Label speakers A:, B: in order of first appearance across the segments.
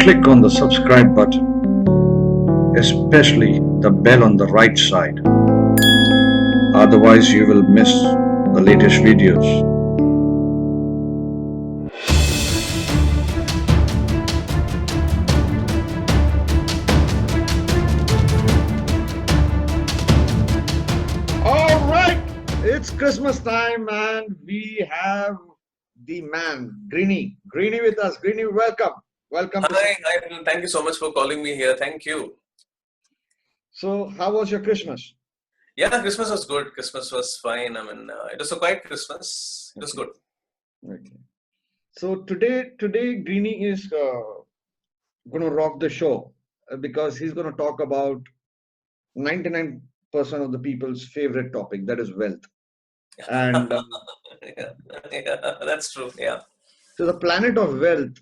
A: click on the subscribe button, especially the bell on the right side. Otherwise, you will miss the latest videos. All right, it's Christmas time and we have the man, Greenie with us. Greenie, welcome. Welcome.
B: Hi, thank you so much for calling me here. Thank you.
A: So, how was your Christmas?
B: Yeah, Christmas was good. Christmas was fine. I mean, it was a quiet Christmas. It was good.
A: Okay. So today Greenie is going to rock the show because he's going to talk about 99% of the people's favorite topic, that is wealth. And
B: yeah, that's true. Yeah.
A: so the planet of wealth,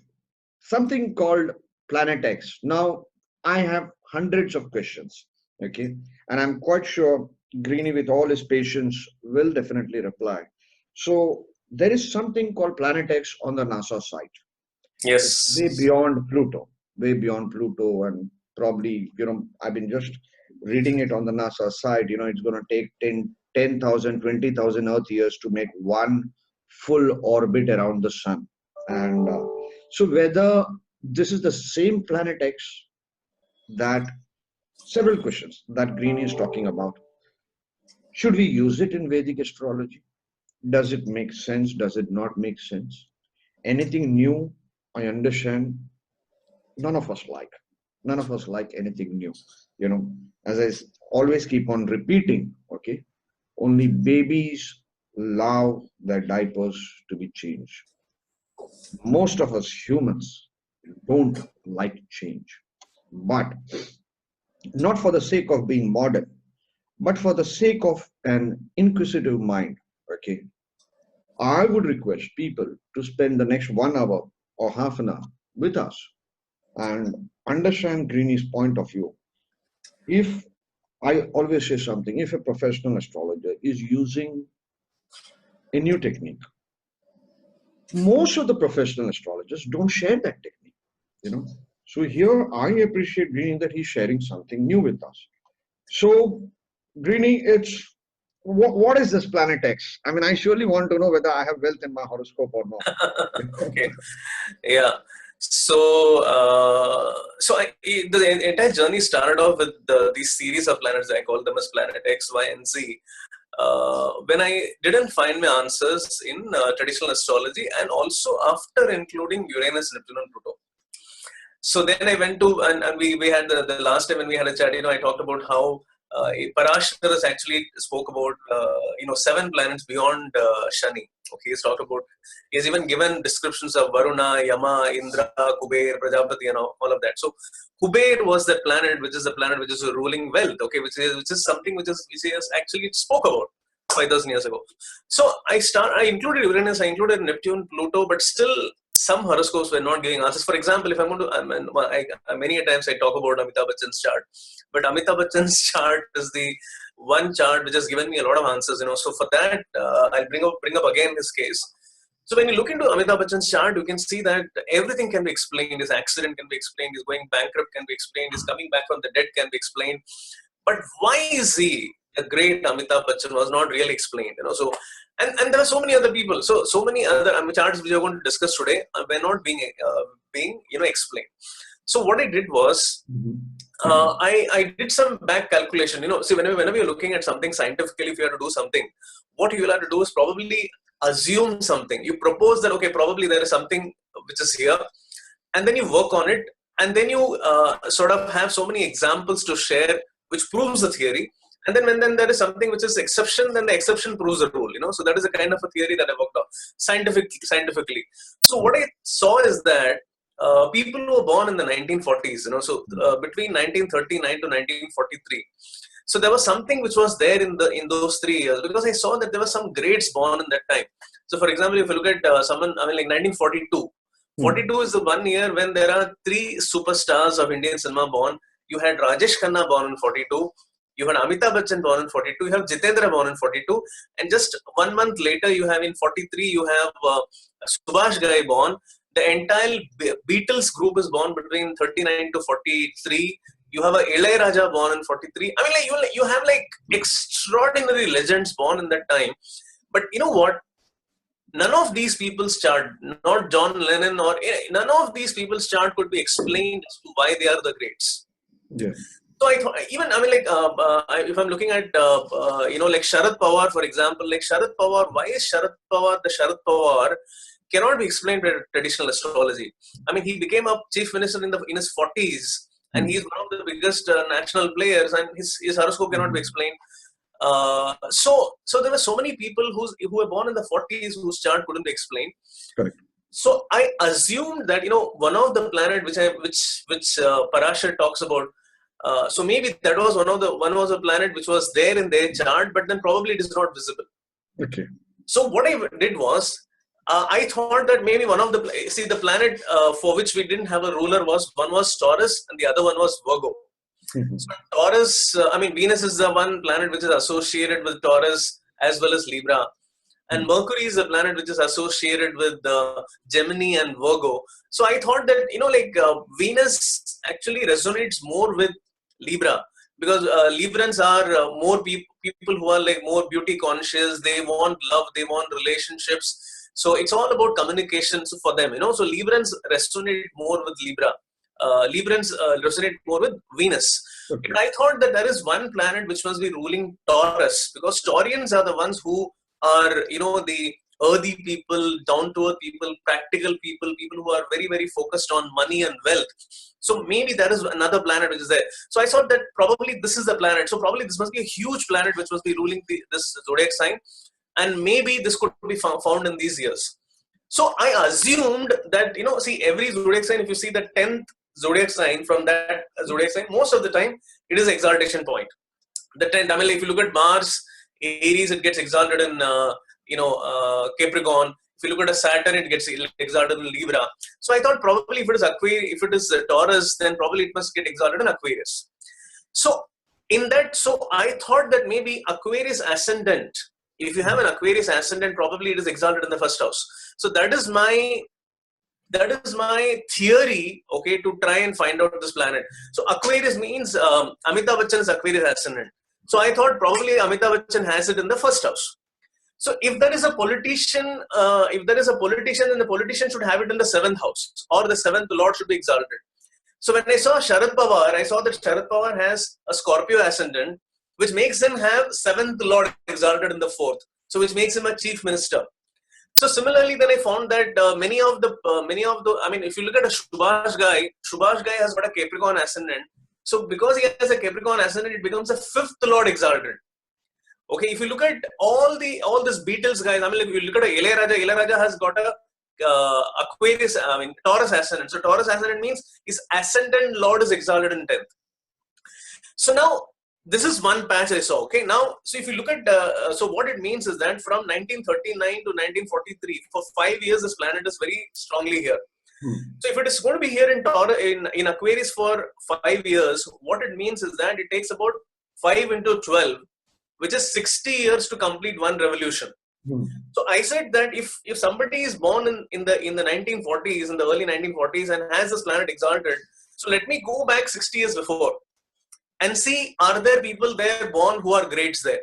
A: something called Planet X. Now, I have hundreds of questions, okay? And I'm quite sure Greenie, with all his patience, will definitely reply. So there is something called Planet X on the NASA site.
B: Yes.
A: Way beyond Pluto, and probably, I've been just reading it on the NASA site. It's going to take 10,000, 20,000 Earth years to make one full orbit around the sun. And so whether this is the same Planet X, that several questions that Green is talking about. Should we use it in Vedic astrology? Does it make sense? Does it not make sense? Anything new? I understand. None of us like anything new. As I always keep on repeating, okay, only babies allow their diapers to be changed. Most of us humans don't like change, but not for the sake of being modern, but for the sake of an inquisitive mind. Okay, I would request people to spend the next 1 hour or half an hour with us and understand Greenie's point of view. If I always say something, if a professional astrologer is using a new technique, most of the professional astrologers don't share that technique. So here I appreciate Greenie that he's sharing something new with us. So Greenie, what is this Planet X? I mean, I surely want to know whether I have wealth in my horoscope or not.
B: Okay. Yeah. So, the entire journey started off with these series of planets. I call them as Planet X, Y, and Z. When I didn't find my answers in traditional astrology, and also after including Uranus, Neptune, and Pluto. So then I went to, and we had the last time when we had a chat, I talked about how Parashara's actually spoke about, 7 planets beyond Shani. Okay, he's even given descriptions of Varuna, Yama, Indra, Kubera, Prajapati, and all of that. So Kubera was that planet, which is the planet which is ruling wealth. Okay, which is something which he has actually spoke about 5,000 years ago. So I included Uranus, I included Neptune, Pluto, but still some horoscopes were not giving answers. For example, if I'm going to, many a times I talk about Amitabh Bachchan's chart, but Amitabh Bachchan's chart is the one chart which has given me a lot of answers. So for that, I'll bring up again his case. So when you look into Amitabh Bachchan's chart, you can see that everything can be explained. His accident can be explained. His going bankrupt can be explained. His coming back from the dead can be explained. But why is he the great Amitabh Bachchan was not really explained, So, and there are so many other people, so many other charts which we are going to discuss today were not being explained. So what I did was, I did some back calculation. See, whenever you're looking at something scientifically, if you have to do something, what you will have to do is probably assume something. You propose that, okay, probably there is something which is here, and then you work on it, and then you sort of have so many examples to share which proves the theory. And then when there is something which is exception, then the exception proves the rule. So that is a kind of a theory that I worked on scientifically. So what I saw is that people who were born in the 1940s, so between 1939 to 1943. So there was something which was there in those 3 years, because I saw that there were some greats born in that time. So for example, if you look at someone, like 1942. 42 is the 1 year when there are 3 superstars of Indian cinema born. You had Rajesh Khanna born in 42. You had Amitabh Bachchan born in 42. You have Jitendra born in 42. And just 1 month later, you have in 43, you have Subhash Ghai born. the entire Beatles group is born between 39 to 43. You have a Ilayaraja born in 43. I mean, like you have like extraordinary legends born in that time. But you know what? None of these people's chart, not John Lennon or none of these people's chart could be explained as to why they are the greats.
A: Yeah.
B: So I thought, even I mean, like if I'm looking at like Sharad Pawar, for example, like Sharad Pawar, why is Sharad Pawar the Sharad Pawar? Cannot be explained by traditional astrology. I mean, he became a chief minister in his 40s, and he's one of the biggest national players, and his horoscope cannot be explained. So there were so many people who were born in the 40s whose chart couldn't be explained.
A: Correct.
B: So I assumed that one of the planet which Parashar talks about. So maybe that was one was a planet which was there in their chart, but then probably it is not visible.
A: Okay.
B: So what I did was, I thought that maybe one of the planet for which we didn't have a ruler one was Taurus and the other one was Virgo.
A: Mm-hmm.
B: So Taurus, Venus is the one planet which is associated with Taurus as well as Libra. And Mercury is a planet which is associated with Gemini and Virgo. So I thought that, Venus actually resonates more with Libra, because Librans are more people who are like more beauty conscious. They want love, they want relationships. So it's all about communications for them, So Librans resonate more with Libra. Librans resonate more with Venus.
A: Okay.
B: But I thought that there is one planet which must be ruling Taurus, because Taurians are the ones who are, the earthy people, down-to-earth people, practical people who are very, very focused on money and wealth. So maybe there is another planet which is there. So I thought that probably this is the planet. So probably this must be a huge planet which must be ruling this zodiac sign. And maybe this could be found in these years. So I assumed that, every zodiac sign, if you see the 10th zodiac sign from that zodiac sign, most of the time it is exaltation point. The 10th, I mean, if you look at Mars, Aries, it gets exalted in, Capricorn. If you look at a Saturn, it gets exalted in Libra. So I thought probably if it is Taurus, then probably it must get exalted in Aquarius. So I thought that maybe Aquarius ascendant, if you have an Aquarius ascendant, probably it is exalted in the first house. So that is my theory, okay, to try and find out this planet. So Aquarius means Amitabh Bachchan is Aquarius ascendant. So I thought probably Amitabh Bachchan has it in the first house. So if there is a politician, then the politician should have it in the 7th house, or the 7th lord should be exalted. So when I saw Sharad Pawar, I saw that Sharad Pawar has a Scorpio ascendant, which makes him have 7th lord exalted in the 4th. So which makes him a chief minister. So similarly, then I found that many of the, I mean, if you look at a Subhash guy has got a Capricorn ascendant. So because he has a Capricorn ascendant, it becomes a 5th lord exalted. Okay, if you look at all these Beatles guys, I mean, if you look at Ilayaraja has got a Taurus ascendant. So Taurus ascendant means his ascendant lord is exalted in 10th. So now, this is one patch I saw. Okay, now, so if you look at, so what it means is that from 1939 to 1943, for 5 years, this planet is very strongly here. So if it is going to be here in Aquarius for 5 years, what it means is that it takes about 5 into 12, which is 60 years to complete one revolution. So I said that if somebody is born in the 1940s, in the early 1940s, and has this planet exalted, so let me go back 60 years before and see, are there people there born who are greats there?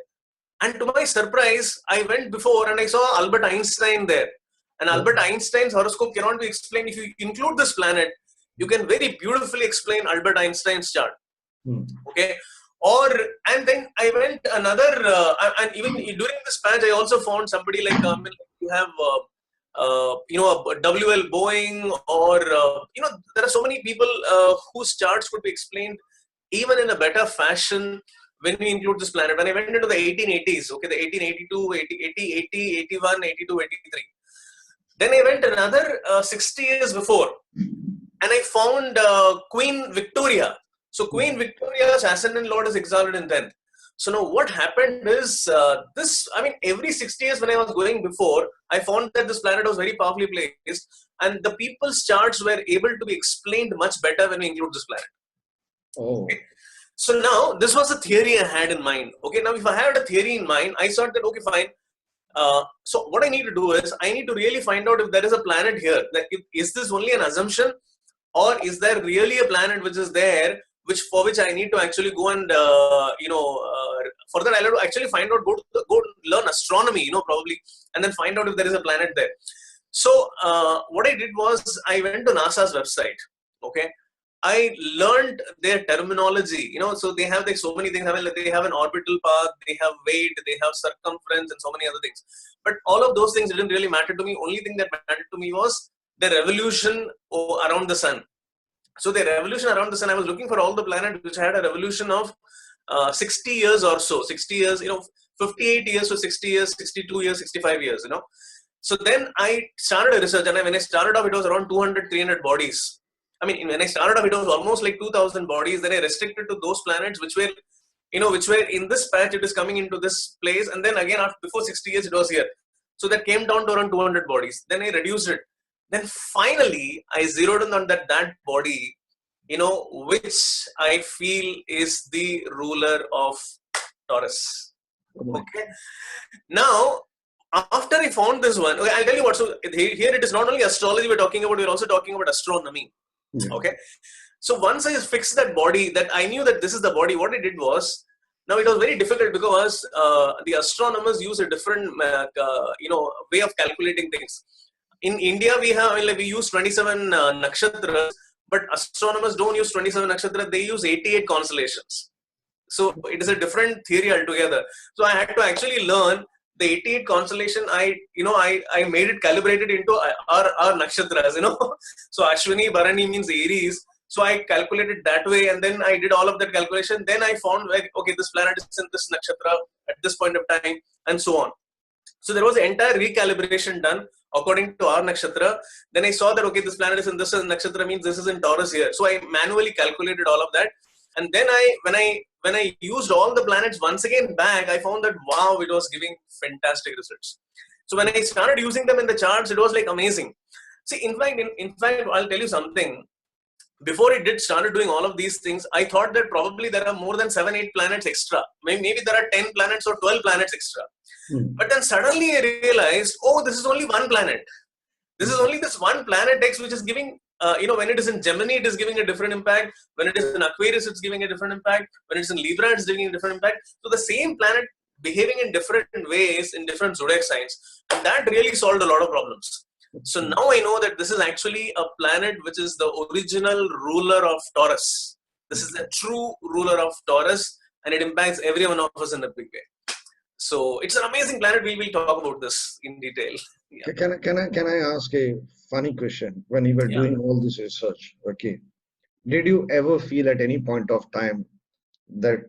B: And to my surprise, I went before and I saw Albert Einstein there. And Albert Einstein's horoscope cannot be explained. If you include this planet, you can very beautifully explain Albert Einstein's chart. Okay. And then I went another, and even during this patch, I also found somebody like, you have, a W.L. Boeing, or, there are so many people whose charts could be explained even in a better fashion when we include this planet. When I went into the 1880s, okay, the 1882, 80, 81, 82, 83. Then I went another 60 years before, and I found Queen Victoria. So Queen Victoria's ascendant lord is exalted in 10th. So now what happened is every 60 years when I was going before, I found that this planet was very powerfully placed, and the people's charts were able to be explained much better when we include this planet.
A: Oh.
B: Okay. So now this was a theory I had in mind. Okay, now if I had a theory in mind, I thought that, okay, fine. So what I need to do is I need to really find out if there is a planet here. That is this only an assumption, or is there really a planet which is there, for which I need to actually go and for that I'll have to actually find out, go learn astronomy, probably, and then find out if there is a planet there. So what I did was I went to NASA's website. Okay, I learned their terminology. So they have like so many things. I mean, like they have an orbital path, they have weight, they have circumference, and so many other things. But all of those things didn't really matter to me. Only thing that mattered to me was the revolution around the sun. So the revolution around the sun, I was looking for all the planets which had a revolution of 60 years or so. 60 years, 58 years to 60 years, 62 years, 65 years, So then I started a research, and when I started off, it was around 200, 300 bodies. I mean, when I started off, it was almost like 2,000 bodies. Then I restricted to those planets which were, which were in this patch, it is coming into this place. And then again, before 60 years, it was here. So that came down to around 200 bodies. Then I reduced it. Then finally, I zeroed in on that body, which I feel is the ruler of Taurus. Okay. Now, after I found this one, okay, I'll tell you what. So here it is not only astrology we're talking about, we're also talking about astronomy. Yeah. Okay. So once I fixed that body, that I knew that this is the body, what I did was, now it was very difficult because the astronomers use a different, way of calculating things. In India, we use 27 nakshatras, but astronomers don't use 27 nakshatras. They use 88 constellations. So it is a different theory altogether. So I had to actually learn the 88 constellation. I made it calibrated into our nakshatras. So Ashwini Bharani means Aries. So I calculated that way, and then I did all of that calculation. Then I found like, okay, this planet is in this nakshatra at this point of time, and so on. So there was an entire recalibration done according to our nakshatra. Then I saw that, okay, this planet is in this nakshatra, means this is in Taurus here. So I manually calculated all of that. And then when I used all the planets once again back, I found that, wow, it was giving fantastic results. So when I started using them in the charts, it was like amazing. See, in fact, I'll tell you something. Before I started doing all of these things, I thought that probably there are more than 7-8 planets extra. Maybe there are 10 planets or 12 planets extra. But then suddenly I realized, oh, this is only one planet. This is only this one planet X which is giving, when it is in Gemini, it is giving a different impact. When it is in Aquarius, it's giving a different impact. When it's in Libra, it's giving a different impact. So the same planet behaving in different ways in different zodiac signs. And that really solved a lot of problems. So now I know that this is actually a planet which is the original ruler of Taurus. This is the true ruler of Taurus, and it impacts every one of us in a big way. So it's an amazing planet. We will talk about this in detail. Yeah.
A: Can I ask a funny question? When you were doing all this research, okay, did you ever feel at any point of time that,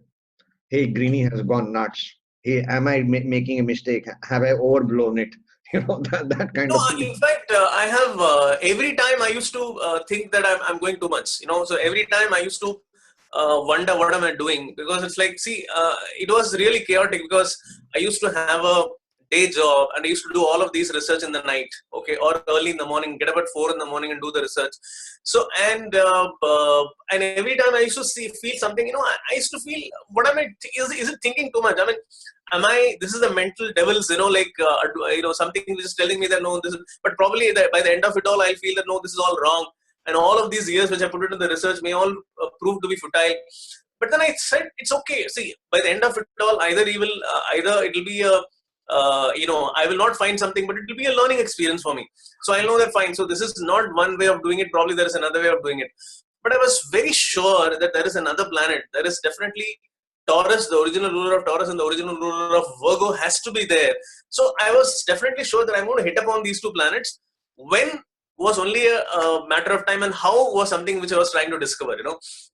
A: hey, Greenie has gone nuts? Hey, am I making a mistake? Have I overblown it? That kind of thing.
B: In fact, I have every time I used to think that I'm going too much. So every time I used to wonder what am I doing, because it's like, see, it was really chaotic because I used to have a day job and I used to do all of these research in the night, okay, or early in the morning, get up at 4 in the morning and do the research. So and every time I used to feel something, I used to feel, what am I? Is it thinking too much? I mean, this is the mental devils, something which is telling me that no, this is, but probably by the end of it all, I'll feel that no, this is all wrong. And all of these years which I put into the research may all prove to be futile. But then I said, it's okay. See, by the end of it all, either it will be a, I will not find something, but it will be a learning experience for me. So I know that fine. So this is not one way of doing it. Probably there is another way of doing it. But I was very sure that there is another planet. There is definitely Taurus, the original ruler of Taurus and the original ruler of Virgo has to be there. So I was definitely sure that I'm going to hit upon these two planets. When was only a matter of time, and how was something which I was trying to discover,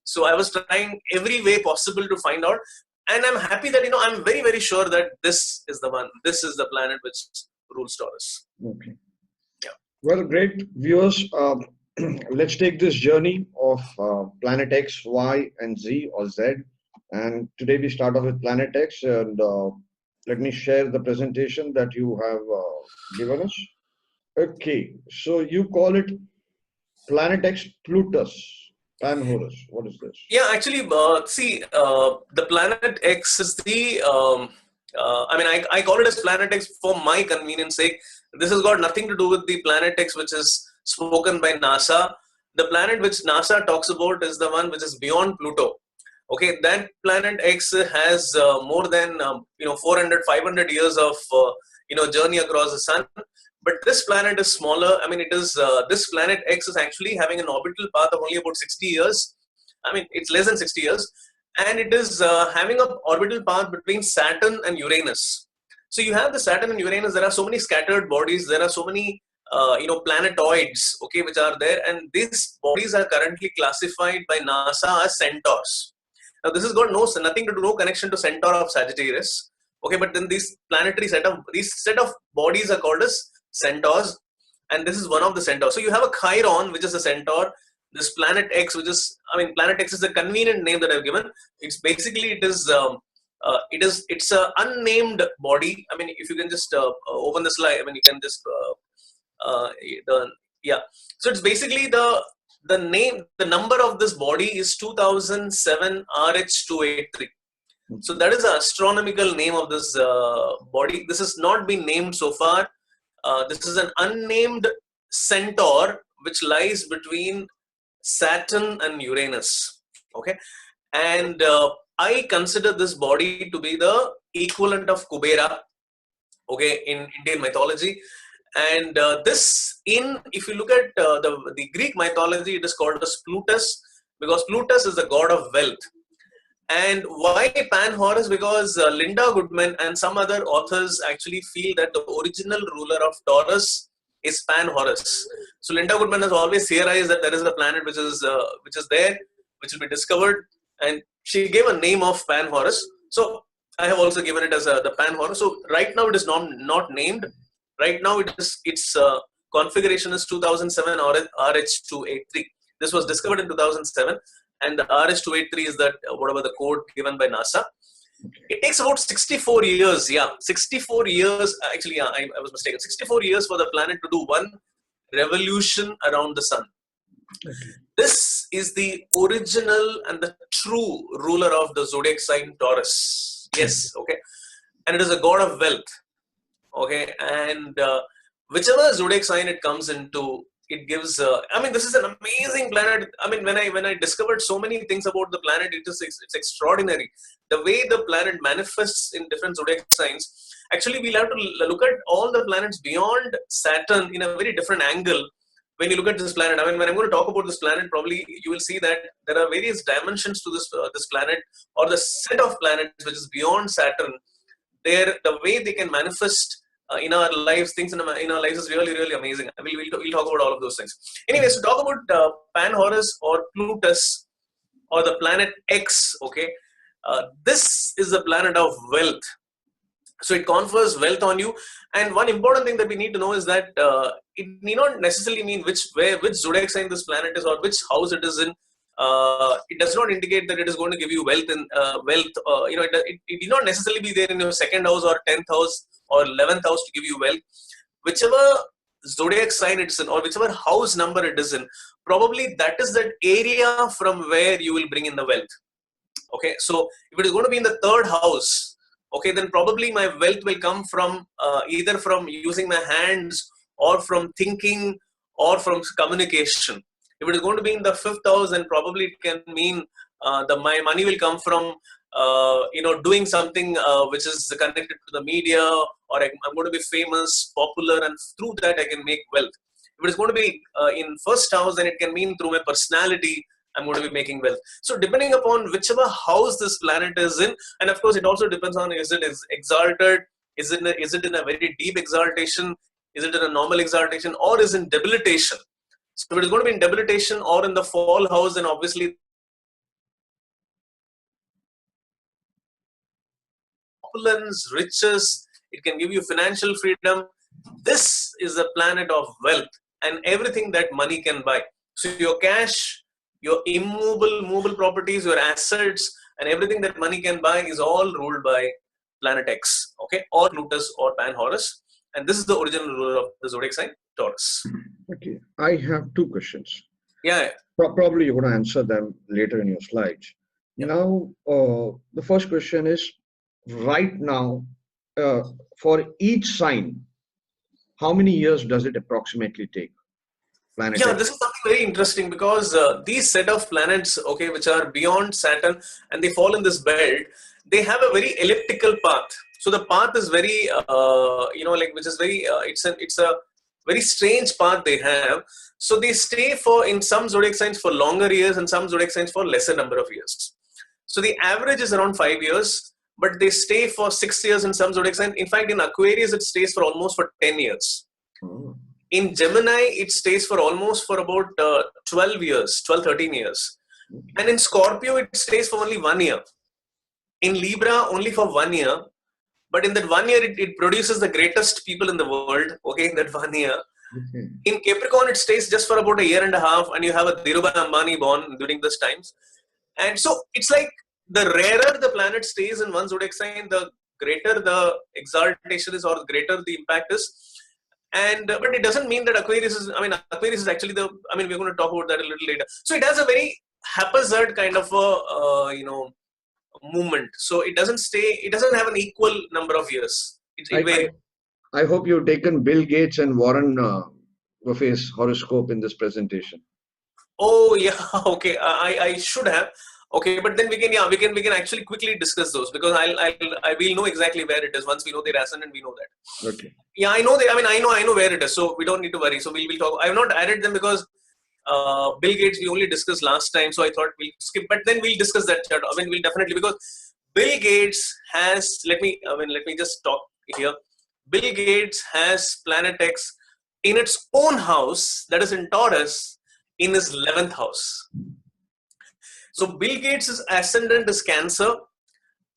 B: So I was trying every way possible to find out. And I'm happy that, I'm very, very sure that this is the one. This is the planet which rules Taurus.
A: Okay. Yeah. Well, great viewers. Let's take this journey of planet X, Y, and Z or Z. And today we start off with planet X. And let me share the presentation that you have given us. Okay. So you call it planet X Plutus and Horus. What is this?
B: Yeah, actually, see, the planet X is the I mean, I call it as Planet X for my convenience sake. This has got nothing to do with the Planet X which is spoken by NASA. The planet which NASA talks about is the one which is beyond Pluto. Okay, that Planet X has more than 400, 500 years of journey across the sun. But this planet is smaller. I mean, it is this Planet X is actually having an orbital path of only about 60 years. I mean, it's less than 60 years, and it is having an orbital path between Saturn and Uranus. So you have the Saturn and Uranus. There are so many scattered bodies. There are so many planetoids, okay, which are there, and these bodies are currently classified by NASA as centaurs. Now, this has got nothing to do, no connection to Centaur of Sagittarius. Okay, but then these set of bodies are called as centaurs, and this is one of the centaurs. So you have a Chiron, which is a centaur. This Planet X, Planet X is a convenient name that I've given. It's basically it's a unnamed body. I mean, if you can just open the slide, I mean, you can just So it's basically the number of this body is 2007 RH283. So that is the astronomical name of this body. This has not been named so far. This is an unnamed centaur which lies between Saturn and Uranus. Okay, and I consider this body to be the equivalent of Kubera. Okay, in Indian mythology. And if you look at the Greek mythology, it is called as Plutus, because Plutus is the god of wealth. And why Pan Horus? Because Linda Goodman and some other authors actually feel that the original ruler of Taurus is Pan Horus. So Linda Goodman has always theorized that there is a planet which is there, which will be discovered, and she gave a name of Pan Horus. So I have also given it as the Pan Horus. So right now it is not named. Right now its configuration is 2007 RH283. This was discovered in 2007, and the RH283 is that whatever the code given by NASA. It takes about 64 years. Yeah, 64 years. Actually, yeah, I was mistaken. 64 years for the planet to do one revolution around the sun. Okay. This is the original and the true ruler of the zodiac sign Taurus. Yes, okay, and it is a god of wealth. Okay, and whichever zodiac sign it comes into, it gives. This is an amazing planet. I mean, when I discovered so many things about the planet, it's extraordinary. The way the planet manifests in different zodiac signs. Actually, we'll have to look at all the planets beyond Saturn in a very different angle. When you look at this planet, I mean, when I'm going to talk about this planet, probably you will see that there are various dimensions to this planet, or the set of planets which is beyond Saturn. The way they can manifest in our lives, things in our lives is really, really amazing. We'll talk about all of those things. Anyways, to talk about Pan Horus or Plutus or the Planet X, okay, this is the planet of wealth. So it confers wealth on you. And one important thing that we need to know is that it need not necessarily mean which zodiac sign this planet is or which house it is in. It does not indicate that it is going to give you wealth. It need not necessarily be there in your second house or 10th house or 11th house to give you wealth. Whichever zodiac sign it is in, or whichever house number it is in, probably that is that area from where you will bring in the wealth. Okay, so if it is going to be in the third house, okay, then probably my wealth will come from either from using my hands, or from thinking, or from communication. If it is going to be in the fifth house, then probably it can mean my money will come from doing something which is connected to the media, or I'm going to be famous, popular, and through that I can make wealth. If it is going to be in first house, then it can mean through my personality I'm going to be making wealth. So depending upon whichever house this planet is in, and of course it also depends on is it exalted, is it in a very deep exaltation, is it in a normal exaltation, or is it in debilitation. So if it is going to be in debilitation or in the fall house, then obviously opulence, riches, it can give you financial freedom. This is a planet of wealth and everything that money can buy. So your cash, your movable properties, your assets, and everything that money can buy is all ruled by Planet X, okay, or Plutus or Pan Horus. And this is the original ruler of the zodiac sign, Taurus.
A: Okay, I have two questions.
B: Yeah.
A: Probably you're going to answer them later in your slides. Yeah. Now, the first question is, right now, uh, for each sign, how many years does it approximately take? Planet
B: Yeah,
A: X.
B: this is something very interesting because these set of planets, okay, which are beyond Saturn and they fall in this belt, they have a very elliptical path. So the path is very, like which is very, it's a very strange path they have. So they stay for in some zodiac signs for longer years and some zodiac signs for lesser number of years. So the average is around 5 years, but they stay for 6 years in some zodiac signs. In fact, in Aquarius, it stays for almost for 10 years.
A: Oh.
B: In Gemini, it stays for almost for about 12 years, 12, 13 years. And in Scorpio, it stays for only 1 year. In Libra, only for 1 year. But in that 1 year, it produces the greatest people in the world, okay, in that 1 year.
A: Okay.
B: In Capricorn, it stays just for about a year and a half, and you have a Dhirubhai Ambani born during those times. And so it's like the rarer the planet stays in one zodiac sign, the greater the exaltation is or the greater the impact is. And but it doesn't mean that Aquarius is, Aquarius is actually we're going to talk about that a little later. So it has a very haphazard kind of a, movement. So it doesn't have an equal number of years. It varies.
A: I hope you've taken Bill Gates and Warren Buffett's horoscope in this presentation.
B: Oh yeah, okay. I should have. Okay, but then we can actually quickly discuss those because I will know exactly where it is once we know the ascendant, we know that.
A: Okay.
B: Yeah, I know I know where it is, so we don't need to worry. So we'll talk. I have not added them because Bill Gates we only discussed last time, so I thought we'll skip. But then we'll discuss that chart. We'll definitely because Bill Gates has. Let me just talk here. Bill Gates has Planet X in its own house, that is in Taurus, in his 11th house. So Bill Gates' ascendant is Cancer,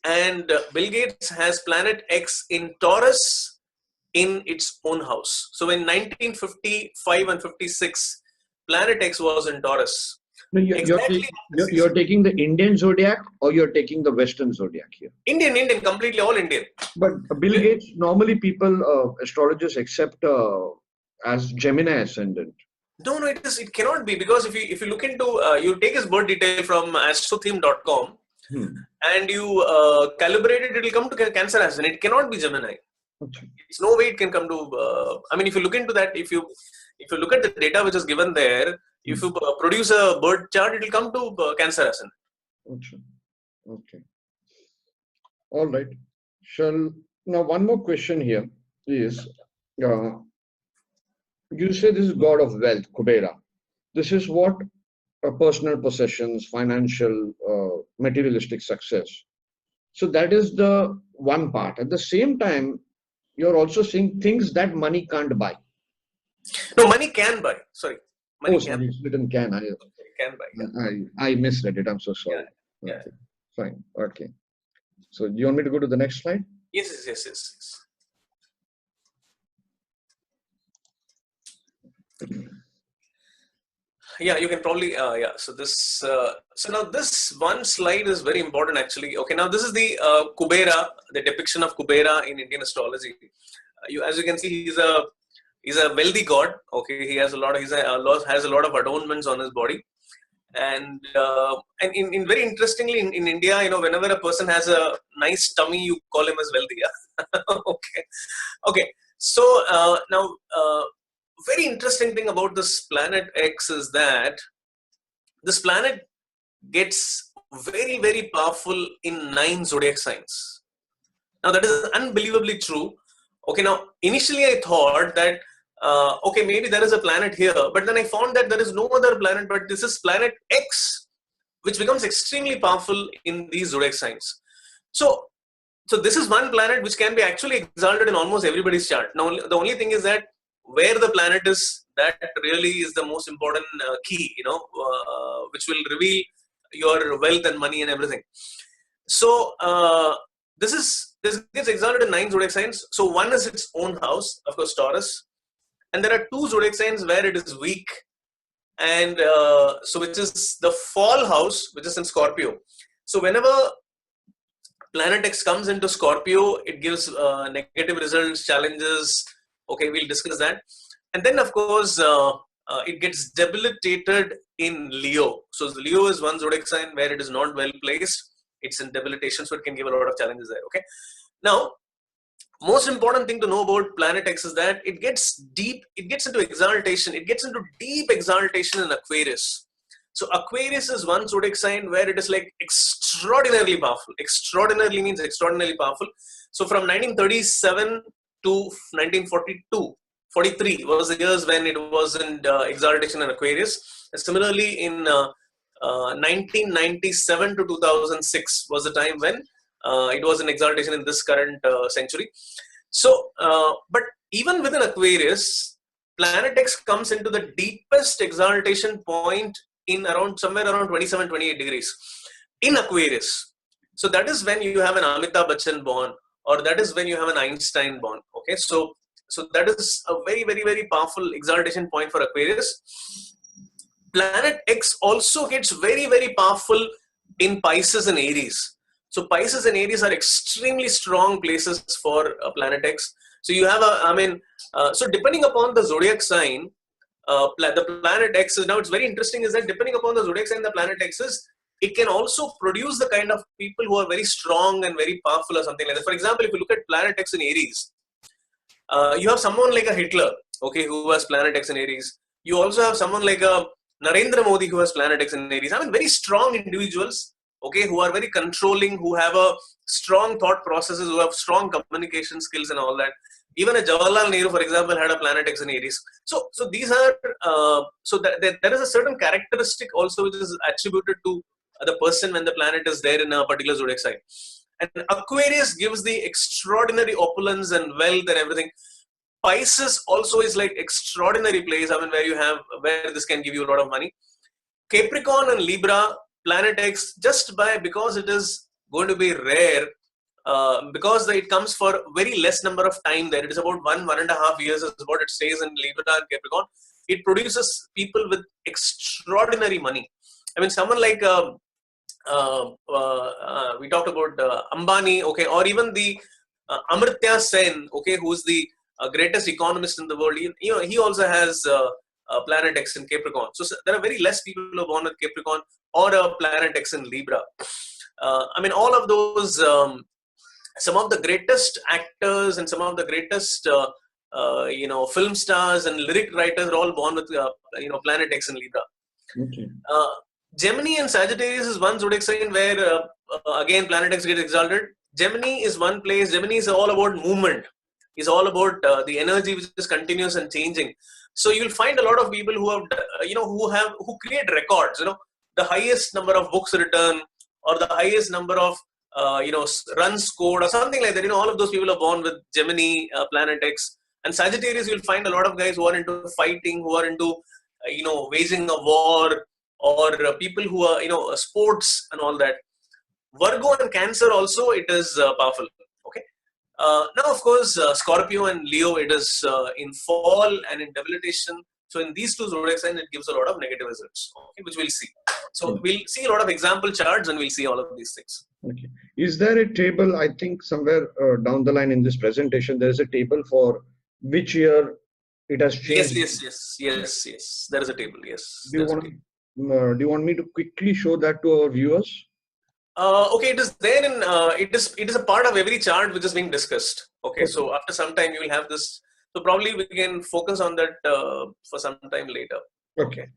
B: and Bill Gates has Planet X in Taurus in its own house. So in 1955 and 56, Planet X was in Taurus.
A: No,
B: Exactly.
A: you're taking the Indian zodiac or you're taking the Western zodiac here?
B: Indian, completely all Indian.
A: But Bill Gates, normally people, astrologers accept as Gemini ascendant.
B: No, it cannot be because if you look into you take his birth detail from astrotheme.com and you calibrate it, it will come to Cancer ascendant. It cannot be Gemini.
A: Okay.
B: It's no way it can come to. If you look into that, if you look at the data which is given there, if you produce a birth chart, it will come to Cancer ascendant.
A: Okay. All right. Now one more question here is. You say this is god of wealth, Kubera. This is what personal possessions, financial, materialistic success. So that is the one part. At the same time, you're also seeing things that money can't buy.
B: No, money can buy. Sorry. Money
A: sorry, it's written can.
B: Can buy.
A: I misread it. I'm so sorry.
B: Yeah.
A: Okay. Fine. Okay. So do you want me to go to the next slide?
B: Yes. Yeah, you can probably so this so now this one slide is very important actually. Okay, now this is the Kubera, the depiction of Kubera in Indian astrology. As you can see, he's a wealthy god. Okay, he has a lot of adornments on his body, and in very interestingly in India, whenever a person has a nice tummy, you call him as wealthy. Yeah? Okay. So now. Very interesting thing about this Planet X is that this planet gets very, very powerful in 9 zodiac signs. Now that is unbelievably true. Okay, now initially I thought that okay, maybe there is a planet here, but then I found that there is no other planet, but this is Planet X, which becomes extremely powerful in these zodiac signs. So this is one planet which can be actually exalted in almost everybody's chart. Now the only thing is that where the planet is, that really is the most important key, which will reveal your wealth and money and everything. So this gets exalted in 9 zodiac signs. So one is its own house, of course, Taurus, and there are 2 zodiac signs where it is weak, and so which is the fall house, which is in Scorpio. So whenever Planet X comes into Scorpio, it gives negative results, challenges. Okay, we'll discuss that. And then, of course, it gets debilitated in Leo. So Leo is one zodiac sign where it is not well placed. It's in debilitation, so it can give a lot of challenges there. Okay. Now, most important thing to know about Planet X is that it gets deep, it gets into exaltation, it gets into deep exaltation in Aquarius. So Aquarius is one zodiac sign where it is like extraordinarily powerful. Extraordinarily means extraordinarily powerful. So from 1937 to 1942, 43 was the years when it was in exaltation in Aquarius. And similarly, in 1997 to 2006 was the time when it was in exaltation in this current century. So, but even within Aquarius, Planet X comes into the deepest exaltation point in around somewhere around 27, 28 degrees in Aquarius. So that is when you have an Amitabh Bachchan born, or that is when you have an Einstein born. Okay, so that is a very, very, very powerful exaltation point for Aquarius. Planet X also gets very, very powerful in Pisces and Aries. So Pisces and Aries are extremely strong places for Planet X. So you have so depending upon the zodiac sign, the Planet X is, now it's very interesting is that depending upon the zodiac sign, the Planet X is, it can also produce the kind of people who are very strong and very powerful or something like that. For example, if you look at Planet X in Aries, you have someone like a Hitler, okay, who has Planet X in Aries. You also have someone like a Narendra Modi who has Planet X in Aries. I mean, very strong individuals, okay, who are very controlling, who have a strong thought processes, who have strong communication skills and all that. Even a Jawaharlal Nehru, for example, had a Planet X in Aries. So these are, there is a certain characteristic also which is attributed to the person when the planet is there in a particular zodiac sign. And Aquarius gives the extraordinary opulence and wealth and everything. Pisces also is like extraordinary place, I mean, where this can give you a lot of money. Capricorn and Libra, Planet X, because it is going to be rare, because it comes for very less number of time there. It is about 1.5 years is what it stays in Libra and Capricorn. It produces people with extraordinary money. I mean, someone like we talked about Ambani, okay, or even the Amartya Sen, okay, who's the greatest economist in the world. He also has Planet X in Capricorn. So there are very less people who are born with Capricorn or a Planet X in Libra. I mean, all of those, some of the greatest actors and some of the greatest, film stars and lyric writers are all born with, Planet X in Libra.
A: Okay.
B: Gemini and Sagittarius is one zodiac sign where, again, Planet X gets exalted. Gemini is one place. Gemini is all about movement. It's all about the energy which is continuous and changing. So you'll find a lot of people who have, who create records. The highest number of books written, or the highest number of runs scored, or something like that. All of those people are born with Gemini, Planet X. And Sagittarius, you'll find a lot of guys who are into fighting, who are into waging a war, or people who are sports and all that. Virgo and Cancer also, it is powerful. Okay. Now, of course, Scorpio and Leo, it is in fall and in debilitation. So in these two zodiac signs, it gives a lot of negative results, okay, which we'll see. So we'll see a lot of example charts and we'll see all of these things.
A: Okay. Is there a table, I think somewhere down the line in this presentation, there is a table for which year it has changed?
B: Yes. There is a table, yes.
A: Do you want me to quickly show that to our viewers?
B: Okay, it is there in, it is a part of every chart which is being discussed. Okay, so after some time you will have this. So probably we can focus on that for some time later.
A: Okay.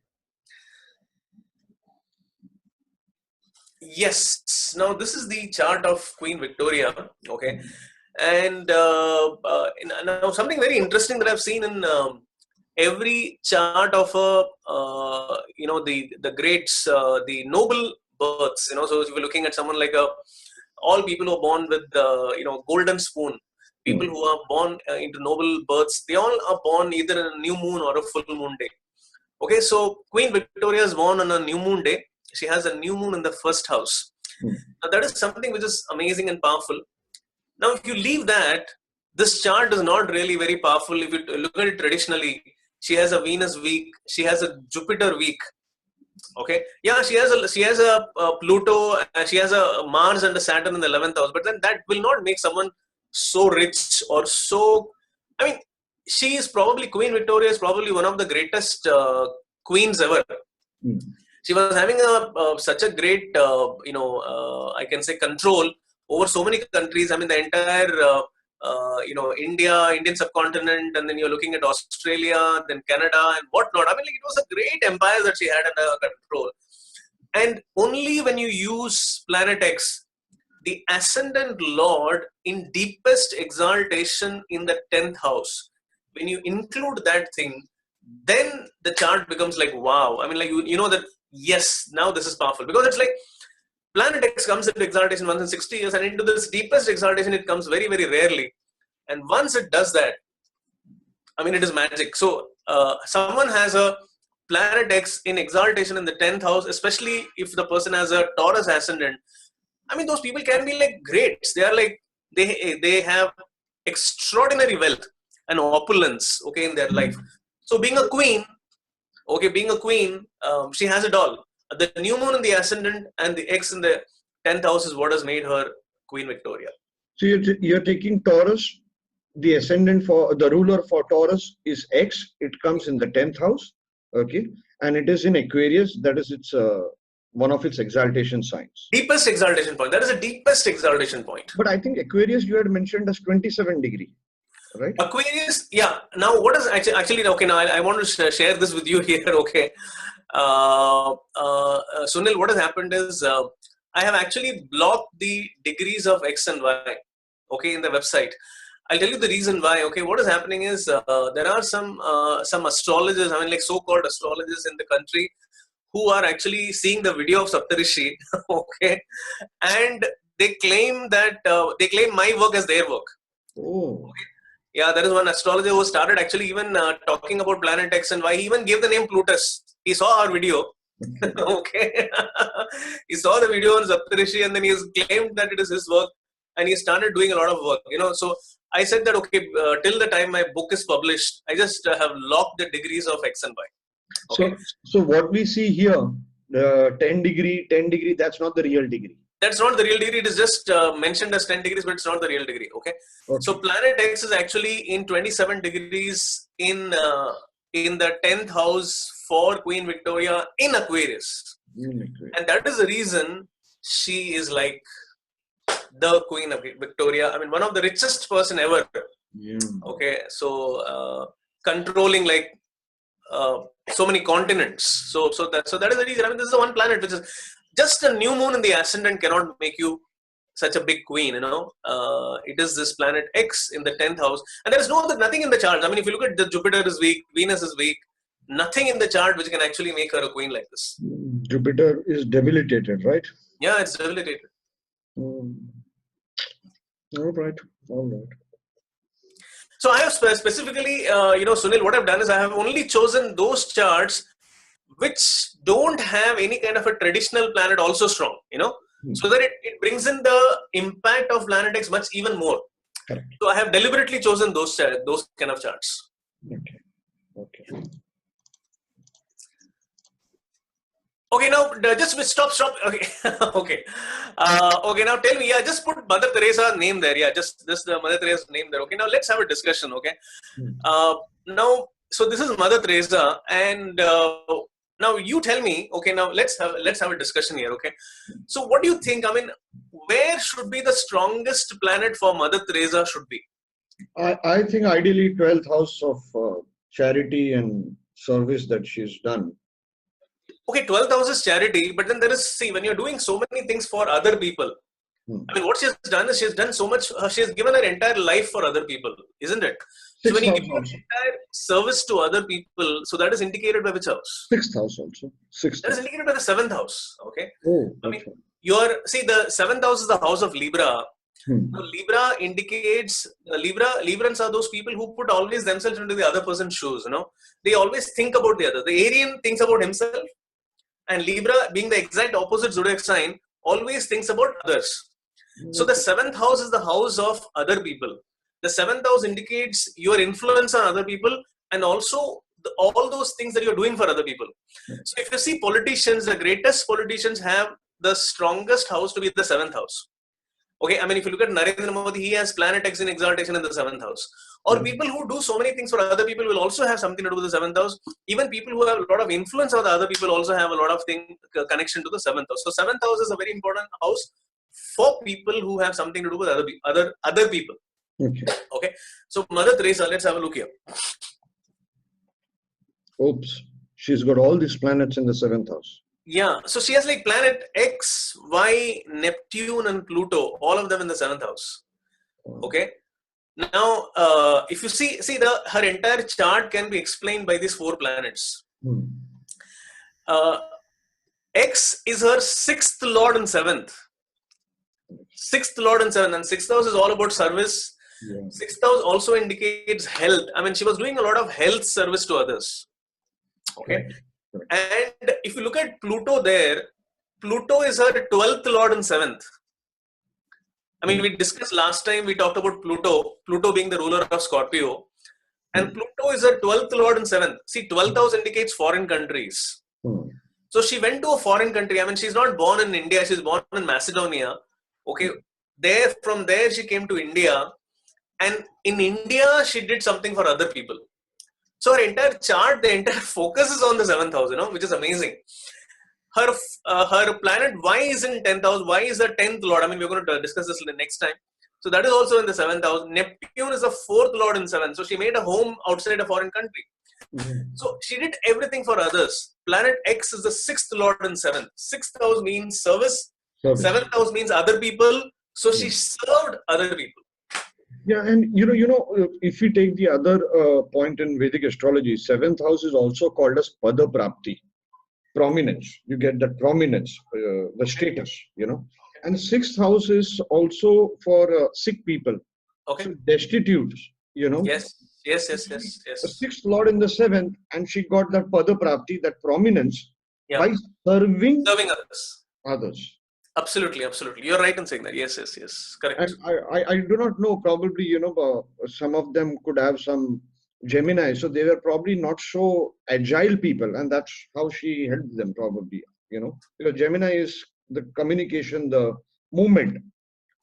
B: Yes. Now this is the chart of Queen Victoria. Okay, and now something very interesting that I've seen in every chart of the greats, the noble births. So if you're looking at someone like all people who are born with golden spoon, people who are born into noble births, they all are born either in a new moon or a full moon day. Okay, so Queen Victoria is born on a new moon day. She has a new moon in the first house. Now that is something which is amazing and powerful. Now if you leave that, this chart is not really very powerful. If you look at it traditionally, she has a Venus week, she has a Jupiter week. Okay, yeah, she has a Pluto, she has a Mars and a Saturn in the 11th house, but then that will not make someone so rich or so. I mean, Queen Victoria is probably one of the greatest queens ever. She was having such a great, I can say, control over so many countries. I mean, the entire India, Indian subcontinent, and then you're looking at Australia, then Canada, and whatnot. I mean, like, it was a great empire that she had under her control. And only when you use planet X, the ascendant lord in deepest exaltation in the 10th house, when you include that thing, then the chart becomes like, wow. I mean, like, you know that, yes, now this is powerful. Because it's like, planet X comes into exaltation once in 60 years, and into this deepest exaltation, it comes very, very rarely. And once it does that, I mean, it is magic. So, someone has a planet X in exaltation in the 10th house, especially if the person has a Taurus ascendant. I mean, those people can be like greats. They are like, they have extraordinary wealth and opulence, okay, in their life. So being a queen, she has it all. The new moon in the ascendant and the X in the 10th house is what has made her Queen Victoria.
A: So you're taking Taurus, the ascendant for the ruler for Taurus is X. It comes in the 10th house, okay, and it is in Aquarius. That is its one of its exaltation signs.
B: Deepest exaltation point. That is the deepest exaltation point.
A: But I think Aquarius you had mentioned as 27 degree, right?
B: Aquarius, yeah. Now, what is actually okay? Now, I want to share this with you here. Okay, Sunil, what has happened is I have actually blocked the degrees of X and Y. Okay, in the website. I'll tell you the reason why. Okay, what is happening is there are some astrologers. I mean, like so-called astrologers in the country who are actually seeing the video of Saptarishi. Okay, and they claim that they claim my work as their work.
A: Oh.
B: Okay? Yeah, there is one astrologer who started actually even talking about planet X and Y. He even gave the name Plutus. He saw our video. Okay, he saw the video on Saptarishi, and then he has claimed that it is his work, and he started doing a lot of work. So I said that, okay, till the time my book is published, I just have locked the degrees of X and Y. Okay.
A: So what we see here, the 10 degree, that's not the real degree.
B: That's not the real degree. It is just mentioned as 10 degrees, but it's not the real degree. Okay. So planet X is actually in 27 degrees in the 10th house for Queen Victoria in Aquarius. And that is the reason she is like the Queen of Victoria. I mean, one of the richest person ever.
A: Yeah.
B: Okay. So controlling like so many continents. So that is the reason. I mean, this is the one planet which is just a new moon in the ascendant cannot make you such a big queen. It is this planet X in the 10th house, and there is nothing in the chart. I mean, if you look at the Jupiter is weak, Venus is weak, nothing in the chart which can actually make her a queen like this.
A: Jupiter is debilitated, right?
B: Yeah, it's debilitated.
A: All right.
B: So I have specifically, Sunil, what I've done is I have only chosen those charts which don't have any kind of a traditional planet also strong, so that it brings in the impact of planet X much even more.
A: Correct.
B: So I have deliberately chosen those kind of charts.
A: Okay.
B: Okay, now just stop. Okay, okay. Okay, now tell me. Yeah, just put Mother Teresa's name there. Yeah, just the Mother Teresa's name there. Okay, now let's have a discussion. Okay. Now, so this is Mother Teresa, and now you tell me. Okay, now let's have a discussion here. Okay. So what do you think? I mean, where should be the strongest planet for Mother Teresa should be?
A: I think ideally 12th house of charity and service that she's done.
B: Okay, 12th house is charity, but then there is, see, when you're doing so many things for other people, I mean, what she has done is she has done so much, she has given her entire life for other people, isn't it? So when you give your entire service to other people, so that is indicated by which house?
A: 6th house also. 6th.
B: That is indicated by the 7th house, okay?
A: Oh,
B: I mean, the 7th house is the house of Libra. Now, Libra indicates, Librans are those people who put always themselves into the other person's shoes, They always think about the other. The Arian thinks about himself, and Libra, being the exact opposite zodiac sign, always thinks about others. So the 7th house is the house of other people. The 7th house indicates your influence on other people, and also all those things that you're doing for other people. So if you see politicians, the greatest politicians have the strongest house to be the 7th house. Okay, I mean, if you look at Narendra Modi, he has planet X in exaltation in the 7th house. Or people who do so many things for other people will also have something to do with the 7th house. Even people who have a lot of influence on the other people also have a lot of connection to the 7th house. So 7th house is a very important house for people who have something to do with other people.
A: Okay.
B: Okay. So Mother Teresa, let's have a look here.
A: Oops. She's got all these planets in the seventh house.
B: Yeah. So she has like planet X, Y, Neptune, and Pluto, all of them in the seventh house. Okay. Now, if you see her entire chart can be explained by these 4 planets. X is her 6th lord and 7th. 6th lord and 7th, and 6th house is all about service.
A: Yeah.
B: 6th house also indicates health. I mean, she was doing a lot of health service to others. Okay.
A: Correct.
B: And if you look at Pluto there, Pluto is her 12th lord and 7th. I mean, we discussed last time, we talked about Pluto being the ruler of Scorpio. And Pluto is her 12th lord and 7th. See, 12th house indicates foreign countries. So she went to a foreign country. I mean, she's not born in India. She's born in Macedonia. Okay. From there, she came to India. And in India, she did something for other people. So her entire chart, the entire focus is on the 7th house, which is amazing. Her planet Y is in 10th house. Y is the 10th lord. I mean, we're going to discuss this next time. So that is also in the 7th house. Neptune is the 4th lord in 7th. So she made a home outside a foreign country. So she did everything for others. Planet X is the 6th lord in 7th. 6th house means service. 7th house means other people. So she served other people.
A: Yeah, and if we take the other point in Vedic astrology, 7th house is also called as Pada Prapti, prominence. You get that prominence, the status, And 6th house is also for sick people, so destitute,
B: Yes.
A: The 6th lord in the 7th, and she got that Pada Prapti, that prominence, by serving others.
B: Absolutely. You're right in saying that. Yes. Correct.
A: And I do not know, probably, some of them could have some Gemini, so they were probably not so agile people, and that's how she helped them, probably, because Gemini is the communication, the movement.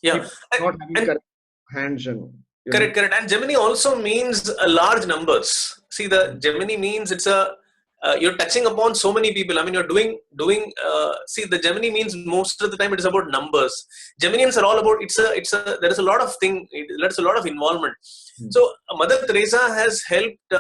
B: Yeah.
A: Not having correct hands and.
B: Correct. And Gemini also means large numbers. See, the Gemini means it's you're touching upon so many people. I mean, you're doing. See, the Gemini means most of the time it is about numbers. Geminians are all about. There is a lot of there's a lot of involvement. So Mother Teresa has helped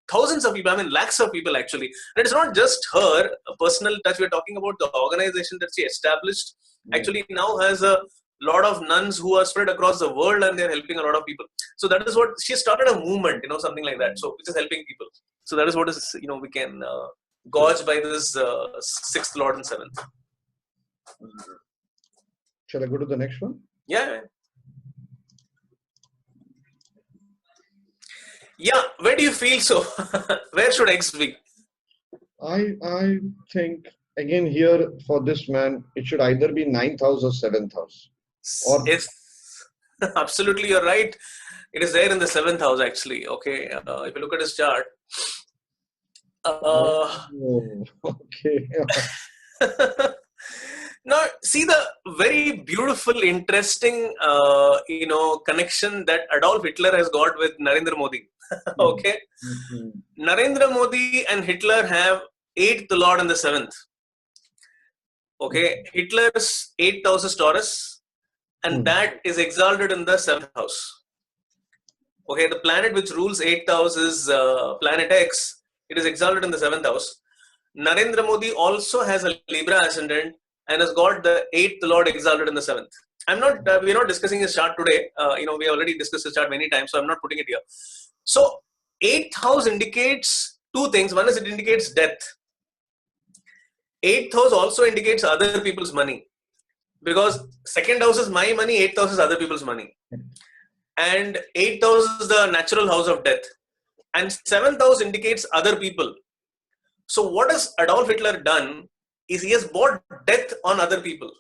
B: thousands of people. I mean, lakhs of people actually. And it's not just her personal touch. We're talking about the organization that she established. Actually, now has a lot of nuns who are spread across the world, and they're helping a lot of people. So that is what she started a movement, something like that. So which is helping people. So that is what is we can gauge by this 6th lord and 7th.
A: Shall I go to the next one?
B: Yeah. Where do you feel so? Where should X be?
A: I think again here for this man, it should either be 9th house or 7th house.
B: Yes, absolutely, you're right. It is there in the 7th house actually. Okay, if you look at his chart.
A: Okay.
B: Now, see the very beautiful, interesting, connection that Adolf Hitler has got with Narendra Modi. Okay, Narendra Modi and Hitler have 8th lord in the 7th. Okay, Hitler's 8th house is Taurus, and that is exalted in the 7th house. Okay, the planet which rules 8th house is planet X. It is exalted in the 7th house. Narendra Modi also has a Libra ascendant and has got the 8th lord exalted in the 7th. We're not discussing his chart today. We already discussed his chart many times, so I'm not putting it here. So 8th house indicates 2 things. One is it indicates death. 8th house also indicates other people's money, because 2nd house is my money, 8th house is other people's money, and 8th house is the natural house of death, and 7th house indicates other people. So what has Adolf Hitler done is he has bought death on other people.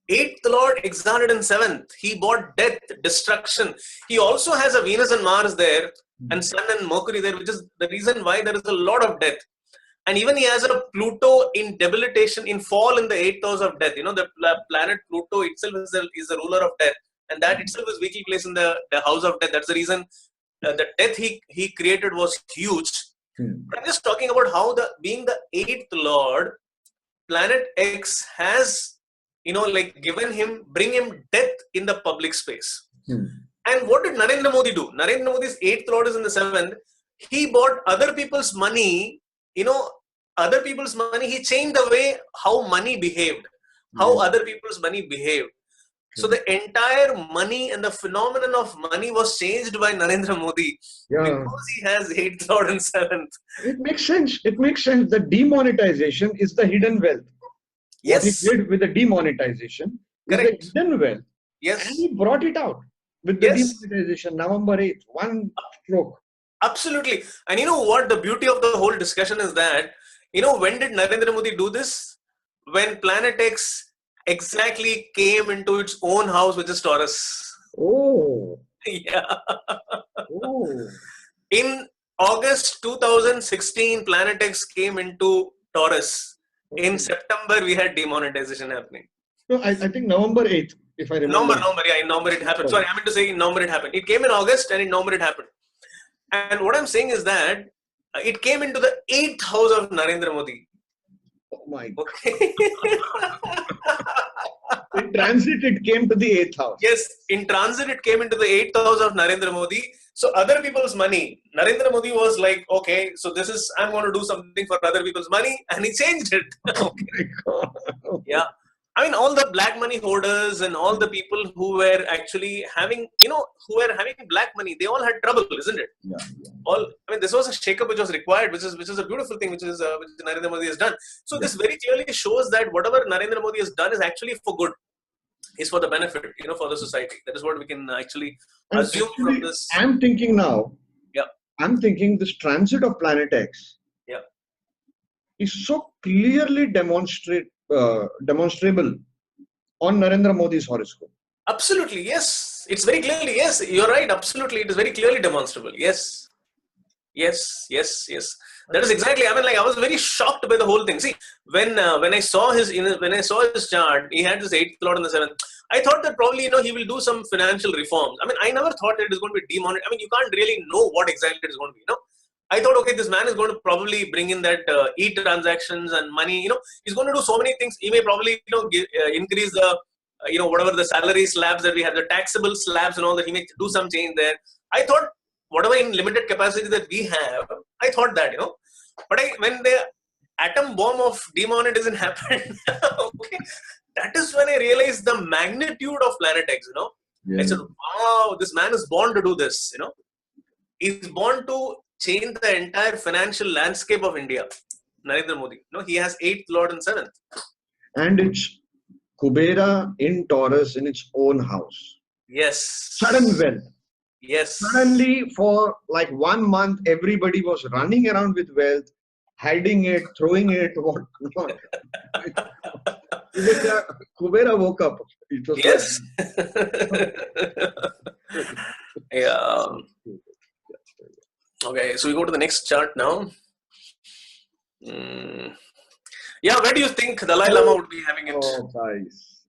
B: 8th lord exalted in 7th, he bought death, destruction. He also has a Venus and Mars there, and Sun and Mercury there, which is the reason why there is a lot of death. And even he has a Pluto in debilitation, in fall in the 8th house of death. The planet Pluto itself is the ruler of death, and that itself is weakly placed in the house of death. That's the reason the death he created was huge. But I'm just talking about how being the 8th lord, planet X has, bring him death in the public space.
A: Hmm.
B: And what did Narendra Modi do? Narendra Modi's 8th lord is in the 7th. He bought other people's money, other people's money. He changed the way how money behaved, how
A: Yeah.
B: other people's money behaved. So
A: Correct.
B: the entire money and the phenomenon of money was changed by Narendra Modi
A: Yeah.
B: because he has 8th lord and 7th.
A: It makes sense. It makes sense. The demonetization is the hidden wealth. What he
B: Yes,
A: did with the demonetization is the
B: correct.
A: hidden wealth. And
B: Yes,
A: he brought it out with the
B: yes.
A: demonetization, November 8th, one stroke.
B: Absolutely. And you know what? The beauty of the whole discussion is that, when did Narendra Modi do this? When Planet X exactly came into its own house, which is Taurus.
A: Oh,
B: Yeah.
A: oh.
B: In August 2016, Planet X came into Taurus. In
A: Okay.
B: September, we had demonetization happening.
A: No, I think November 8th, if I remember.
B: November, yeah, in November it happened. Sorry, I meant to say in November it happened. It came in August and in November it happened. And what I'm saying is that it came into the 8th house of Narendra Modi.
A: Oh my God.
B: Okay.
A: In transit, it came to the 8th house.
B: Yes, in transit, it came into the 8th house of Narendra Modi. So other people's money, Narendra Modi was like, okay, so this is, I'm going to do something for other people's money. And he changed it. Okay.
A: My God.
B: Yeah. I mean, all the black money hoarders and all the people who were actually having, who were having black money, they all had trouble, isn't it?
A: Yeah.
B: This was a shake-up which was required, which is a beautiful thing, which Narendra Modi has done. So this very clearly shows that whatever Narendra Modi has done is actually for good, is for the benefit, for the society. That is what we can actually
A: And
B: assume
A: actually,
B: from this.
A: I'm thinking now,
B: Yeah.
A: I'm thinking this transit of Planet X is so clearly demonstrable on Narendra Modi's horoscope.
B: Absolutely, yes. It's very clearly, yes. You're right. Absolutely, it is very clearly demonstrable. Yes. Yes. That is exactly. I mean, I was very shocked by the whole thing. See, when I saw his chart, he had this 8th lord and the 7th. I thought that probably he will do some financial reforms. I mean, I never thought that it is going to be demonetized. I mean, you can't really know what exactly it is going to be. I thought, okay, this man is going to probably bring in that e-transactions and money. He's going to do so many things. He may probably increase the whatever the salary slabs that we have, the taxable slabs and all that. He may do some change there. I thought whatever in limited capacity that we have, I thought that but when the atom bomb of demonetization happened, okay, that is when I realized the magnitude of Planet X. I said, wow, this man is born to do this. He's born to change the entire financial landscape of India. Narendra Modi. He has 8th lord and 7th.
A: And it's Kubera in Taurus in its own house.
B: Yes.
A: Sudden wealth.
B: Yes.
A: Suddenly, for like 1 month, everybody was running around with wealth, hiding it, throwing it, what not. Kubera woke up. It was
B: yes. Yeah. Okay, so we go to the next chart now. Yeah, where do you think Dalai Lama would be having it?
A: Oh, guys.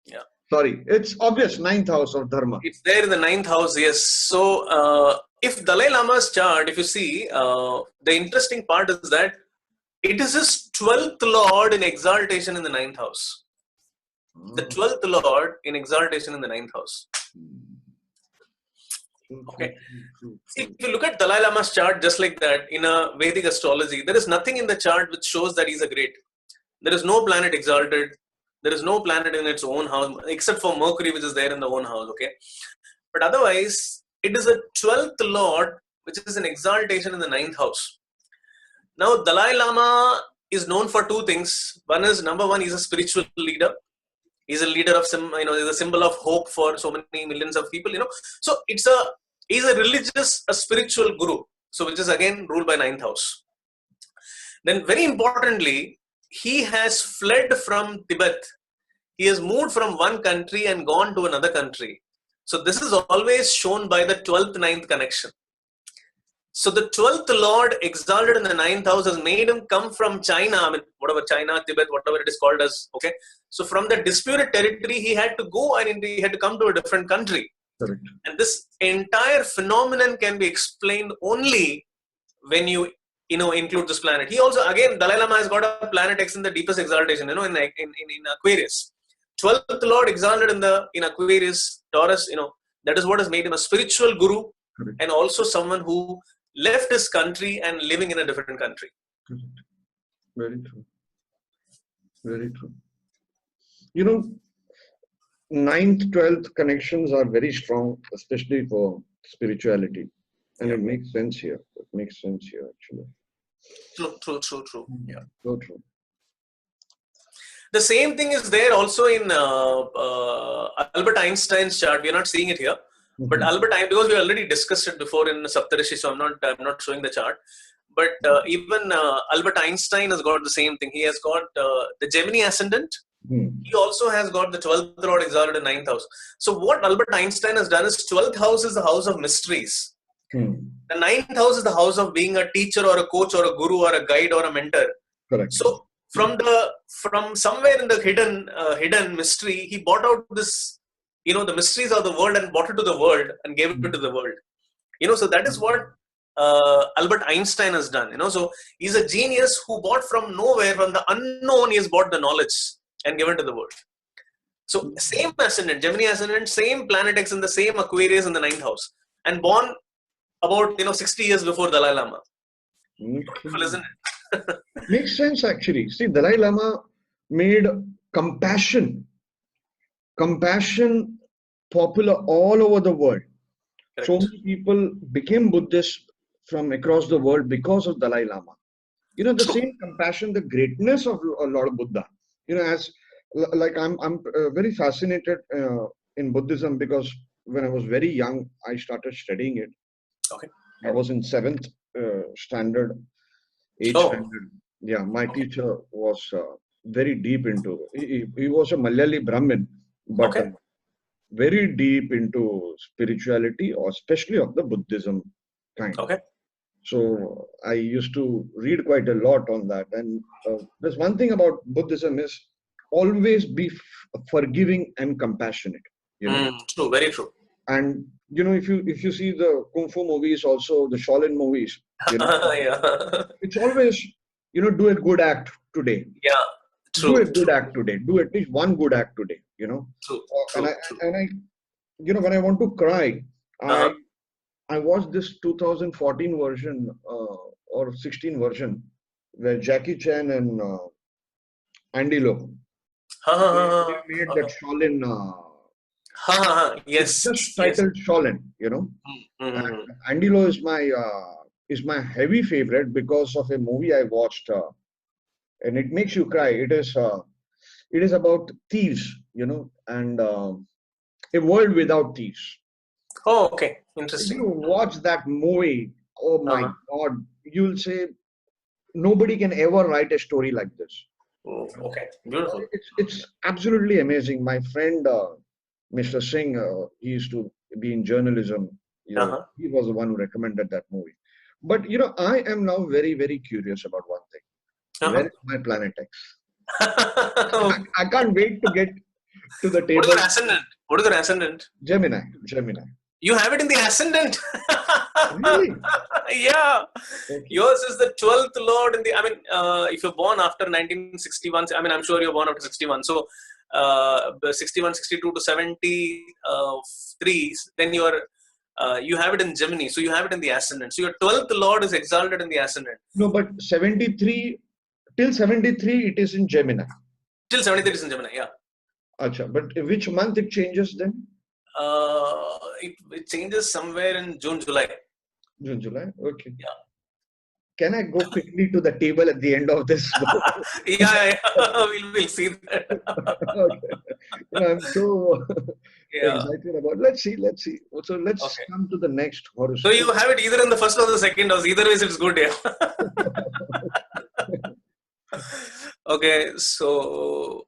B: Yeah.
A: Sorry, it's obvious, 9th house of Dharma.
B: It's there in the 9th house, yes. So, if Dalai Lama's chart, if you see, the interesting part is that it is his 12th lord in exaltation in the 9th house. The 12th lord in exaltation in the 9th house. Okay. If you look at Dalai Lama's chart just like that in a Vedic astrology, there is nothing in the chart which shows that he's a great. There is no planet exalted. There is no planet in its own house except for Mercury, which is there in the own house. Okay. But otherwise, it is a 12th lord which is an exaltation in the 9th house. Now, Dalai Lama is known for two things. One is, number one, he's a spiritual leader. He's a leader of some, he's a symbol of hope for so many millions of people, So he's a religious, a spiritual guru. So which is again ruled by 9th house. Then very importantly, he has fled from Tibet. He has moved from one country and gone to another country. So this is always shown by the 12th, 9th connection. So the 12th lord exalted in the 9th house has made him come from China. I mean, whatever China, Tibet, whatever it is called as. Okay. So from the disputed territory, he had to go and he had to come to a different country.
A: Correct.
B: And this entire phenomenon can be explained only when you include this planet. He also, again, Dalai Lama has got a planet X in the deepest exaltation, in Aquarius. 12th Lord exalted in Aquarius, Taurus, that is what has made him a spiritual guru.
A: Correct.
B: And also someone who left his country and living in a different country.
A: Correct. Very true. Very true. You know, 9th, 12th connections are very strong, especially for spirituality. And it makes sense here. It makes sense here, actually.
B: True. Yeah.
A: So true.
B: The same thing is there also in Albert Einstein's chart. We are not seeing it here. But Albert Einstein, because we already discussed it before in Saptarishis, so I'm not showing the chart. But even Albert Einstein has got the same thing. He has got the Gemini ascendant. He also has got the 12th Lord exalted in 9th house. So what Albert Einstein has done is 12th house is the house of mysteries. The 9th house is the house of being a teacher or a coach or a guru or a guide or a mentor.
A: Correct.
B: So from somewhere in the hidden mystery, he brought out this, the mysteries of the world and brought it to the world and gave it to the world. So that is what Albert Einstein has done. So he's a genius who bought from nowhere, from the unknown. He has bought the knowledge and given to the world. So same ascendant, Gemini ascendant, same planet X in the same Aquarius in the 9th house, and born about 60 years before Dalai Lama. Beautiful, isn't it?
A: Makes sense, actually. See, Dalai Lama made compassion popular all over the world. Correct. So many people became Buddhists from across the world because of Dalai Lama. The same compassion, the greatness of Lord Buddha. As like I'm very fascinated in Buddhism, because when I was very young, I started studying it.
B: Okay.
A: I was in 7th standard, 8th standard. Yeah, my teacher was very deep into. He was a Malayali Brahmin, but very deep into spirituality, or especially of the Buddhism kind.
B: Okay.
A: So I used to read quite a lot on that. And there's one thing about Buddhism is always be forgiving and compassionate.
B: True, very true.
A: And if you see the Kung Fu movies, also the Shaolin movies, it's always do a good act today.
B: Yeah, true.
A: Do a good act today. Do at least one good act today.
B: True.
A: And I when I want to cry, I watched this 2014 version or 16 version where Jackie Chan and Andy Lau they made that Shaolin.
B: Yes.
A: It's just titled Shaolin. And Andy Lau is my heavy favorite because of a movie I watched, and it makes you cry. It is about thieves, and a world without thieves.
B: Oh, okay. Interesting.
A: You watch that movie, oh my God, you'll say nobody can ever write a story like this.
B: Oh, okay. Beautiful.
A: It's absolutely amazing. My friend, Mr. Singh, he used to be in journalism. He was the one who recommended that movie. But, I am now very, very curious about one thing. Where is my planet X? I can't wait to get to the table.
B: What is your ascendant?
A: Gemini.
B: You have it in the ascendant.
A: Really?
B: Yeah. Okay. Yours is the 12th Lord in the. If you're born after 1961, I'm sure you're born after 61. So, 61, 62 to 73, then you have it in Gemini. So you have it in the ascendant. So your 12th Lord is exalted in the ascendant.
A: No, but 73 till 73 it is in Gemini.
B: Till 73 it is in Gemini. Yeah.
A: Acha, but which month it changes then?
B: It changes somewhere in June, July.
A: June, July? Okay.
B: Yeah.
A: Can I go quickly to the table at the end of this?
B: Yeah. We'll see that.
A: Okay. I'm so excited about. Let's see. So let's come to the next horoscope.
B: So you have it either in the first or the second house. Either ways, it's good. Yeah. Okay. So.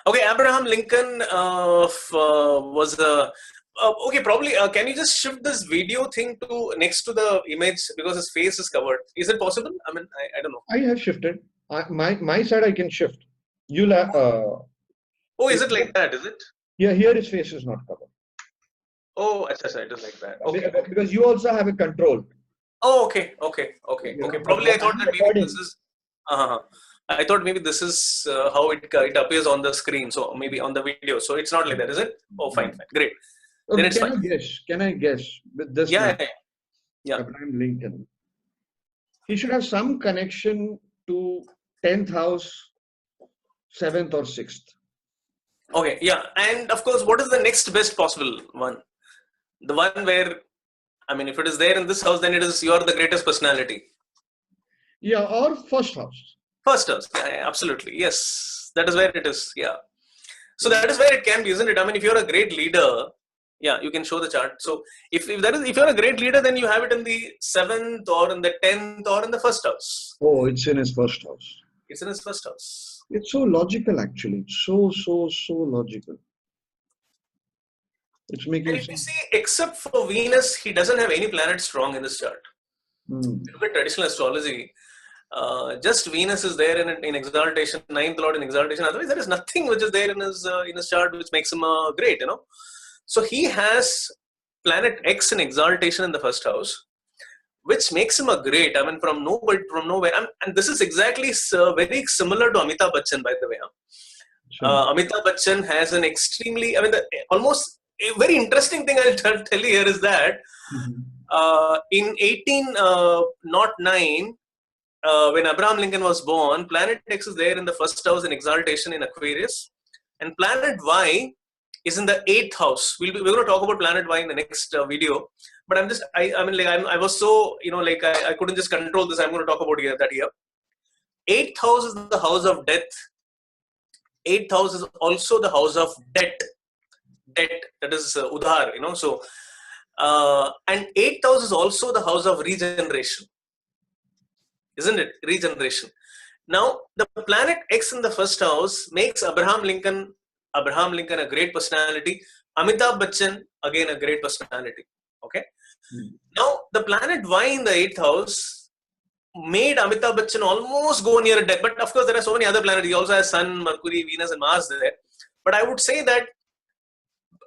B: Okay, Abraham Lincoln was a. Okay, probably. Can you just shift this video thing to next to the image because his face is covered? Is it possible? I don't know.
A: I have shifted. My side I can shift. You'll.
B: Oh, is it like that? Is it?
A: Yeah, here his face is not covered.
B: Oh, it is like that. Okay.
A: Because you also have a control.
B: Oh, okay. Probably I thought that maybe this is. I thought maybe this is how it appears on the screen. So maybe on the video. So it's not like that, is it? Oh, fine, fine, great. Then it's fine.
A: Can I guess with this
B: Yeah,
A: man,
B: yeah, yeah.
A: Abraham Lincoln? He should have some connection to 10th house, 7th or 6th.
B: Okay, yeah. And of course, what is the next best possible one? The one where, I mean, if it is there in this house, then it is you are the greatest personality.
A: Yeah, or first house.
B: First house, yeah, absolutely. Yes, that is where it is. Yeah. So that is where it can be, isn't it? I mean, if you're a great leader, yeah, you can show the chart. So if you're a great leader, then you have it in the 7th or in the 10th or in the first house.
A: Oh, it's in his first house.
B: It's in his first house.
A: It's so logical, actually. So logical. It's making
B: And if you see, except for Venus, he doesn't have any planet strong in this chart. Look at traditional astrology. Just Venus is there in exaltation, 9th lord in exaltation. Otherwise, there is nothing which is there in his chart which makes him great, you know. So he has planet X in exaltation in the first house, which makes him a great. I mean, from nowhere. And this is exactly very similar to Amitabh Bachchan, by the way.
A: Sure.
B: Amitabh Bachchan has an extremely, I mean, almost a very interesting thing I'll tell you here is that in 1809, when Abraham Lincoln was born, planet X is there in the first house in exaltation in Aquarius, and planet Y is in the 8th house. We're going to talk about planet Y in the next video. But I was so, you know, like I couldn't just control this. I'm going to talk about that here. 8th house is the house of death. 8th house is also the house of debt. Debt, that is udhar, you know. So, and 8th house is also the house of regeneration. Isn't it? Regeneration. Now, the planet X in the first house makes Abraham Lincoln a great personality. Amitabh Bachchan, again, a great personality. Okay. Now, the planet Y in the 8th house made Amitabh Bachchan almost go near death. But of course, there are so many other planets. He also has Sun, Mercury, Venus, and Mars there. But I would say that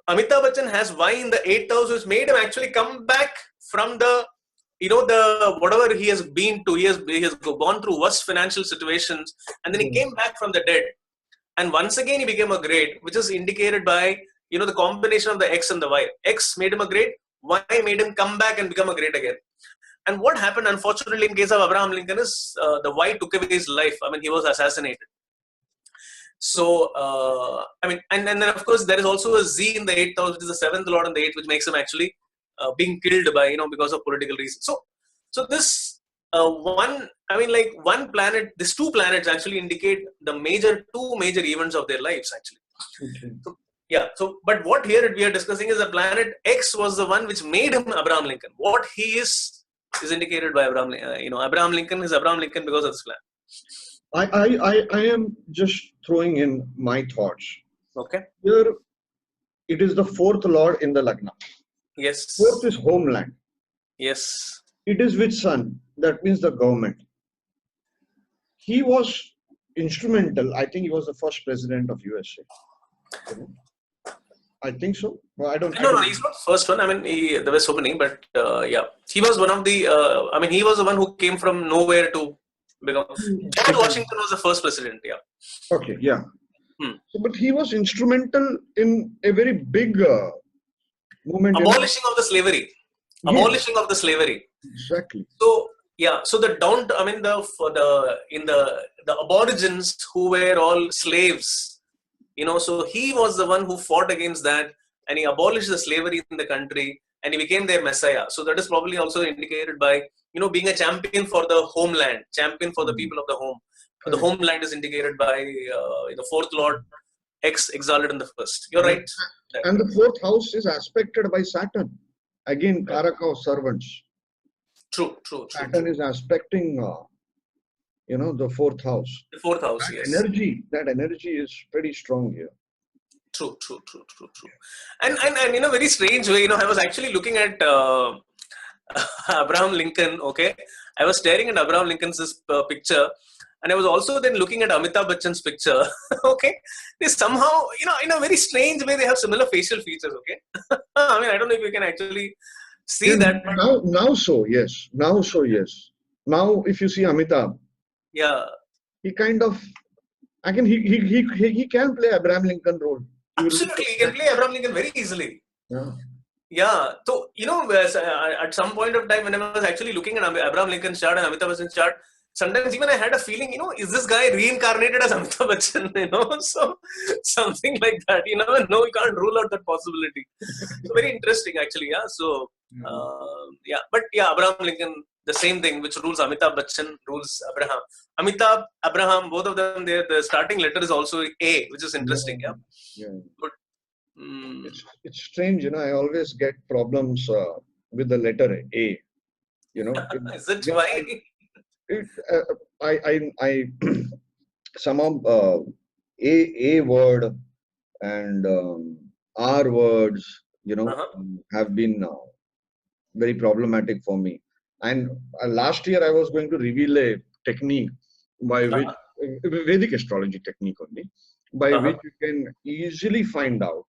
B: Amitabh Bachchan has Y in the 8th house, which made him actually come back from the, you know, the whatever he has been to. He has gone through worst financial situations, and then he came back from the dead. And once again, he became a great, which is indicated by, you know, the combination of the X and the Y. X made him a great, Y made him come back and become a great again. And what happened, unfortunately, in case of Abraham Lincoln is the Y took away his life. I mean, he was assassinated. So, I mean, and then of course, there is also a Z in the 8th house, which is the 7th lord in the 8th, which makes him actually being killed by, you know, because of political reasons. So this one planet, these two planets actually indicate the two major events of their lives, actually.
A: Okay.
B: So, yeah. So, but what here we are discussing is the planet X was the one which made him Abraham Lincoln. What he is indicated by Abraham. Abraham Lincoln is Abraham Lincoln because of this planet.
A: I am just throwing in my thoughts.
B: Okay.
A: Here, it is the 4th lord in the Lagna.
B: Yes.
A: 4th is homeland.
B: Yes.
A: It is with Sun. That means the government. He was instrumental. I think he was the first president of USA. I think so. Well, I don't.
B: No, he's not the first one. I mean, there were so many, but yeah, he was one of the. He was the one who came from nowhere to become. George Washington was the first president. Yeah.
A: Okay. Yeah. So, but he was instrumental in a very big movement.
B: Abolishing of the slavery.
A: Yes.
B: Abolishing of the slavery.
A: Exactly.
B: So yeah. So the aborigines who were all slaves. So he was the one who fought against that, and he abolished the slavery in the country, and he became their messiah. So that is probably also indicated by, being a champion for the homeland, champion for the people of the home. The homeland is indicated by the 4th lord, X exalted in the 1st. You're right.
A: And the 4th house is aspected by Saturn. Again, Karaka of servants.
B: True.
A: Saturn is aspecting the 4th house.
B: The 4th house, yes.
A: That energy is pretty strong here.
B: True. And in a very strange way, I was actually looking at Abraham Lincoln, okay? I was staring at Abraham Lincoln's picture, and I was also then looking at Amitabh Bachchan's picture, okay? They somehow, in a very strange way, they have similar facial features, okay? I don't know if you can actually see that.
A: Now, yes. Now, if you see Amitabh,
B: yeah,
A: he kind of, he can play Abraham Lincoln role.
B: Absolutely, he can play Abraham Lincoln very easily.
A: Yeah.
B: Yeah, so at some point of time when I was actually looking at Abraham Lincoln's chart and Amitabh Bachchan's chart, sometimes even I had a feeling, is this guy reincarnated as Amitabh Bachchan? So something like that. You never know, you can't rule out that possibility. So very interesting, actually. Yeah. So but yeah, Abraham Lincoln, the same thing, which rules Amitabh Bachchan rules Abraham. Amitabh, Abraham, both of them, the starting letter is also A, which is interesting.
A: Yeah.
B: But,
A: it's strange, I always get problems with the letter A.
B: is it why?
A: I somehow A word and R words, have been very problematic for me. And last year I was going to reveal a technique by which Vedic astrology technique only, by which you can easily find out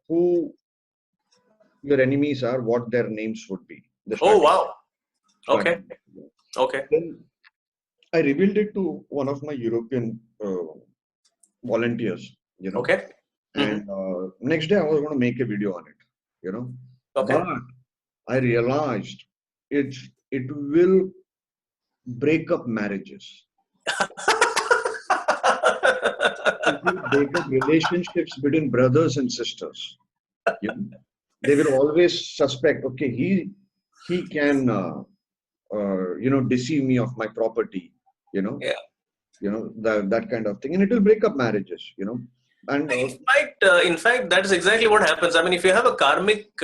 A: who your enemies are, what their names would be.
B: Oh wow! Okay.
A: Then I revealed it to one of my European volunteers.
B: Okay.
A: And next day I was going to make a video on it.
B: Okay.
A: But I realized it will break up marriages. It will break up relationships between brothers and sisters. They will always suspect, okay, he can deceive me of my property, that kind of thing, and it will break up marriages, and
B: in fact that is exactly what happens. I mean, if you have a karmic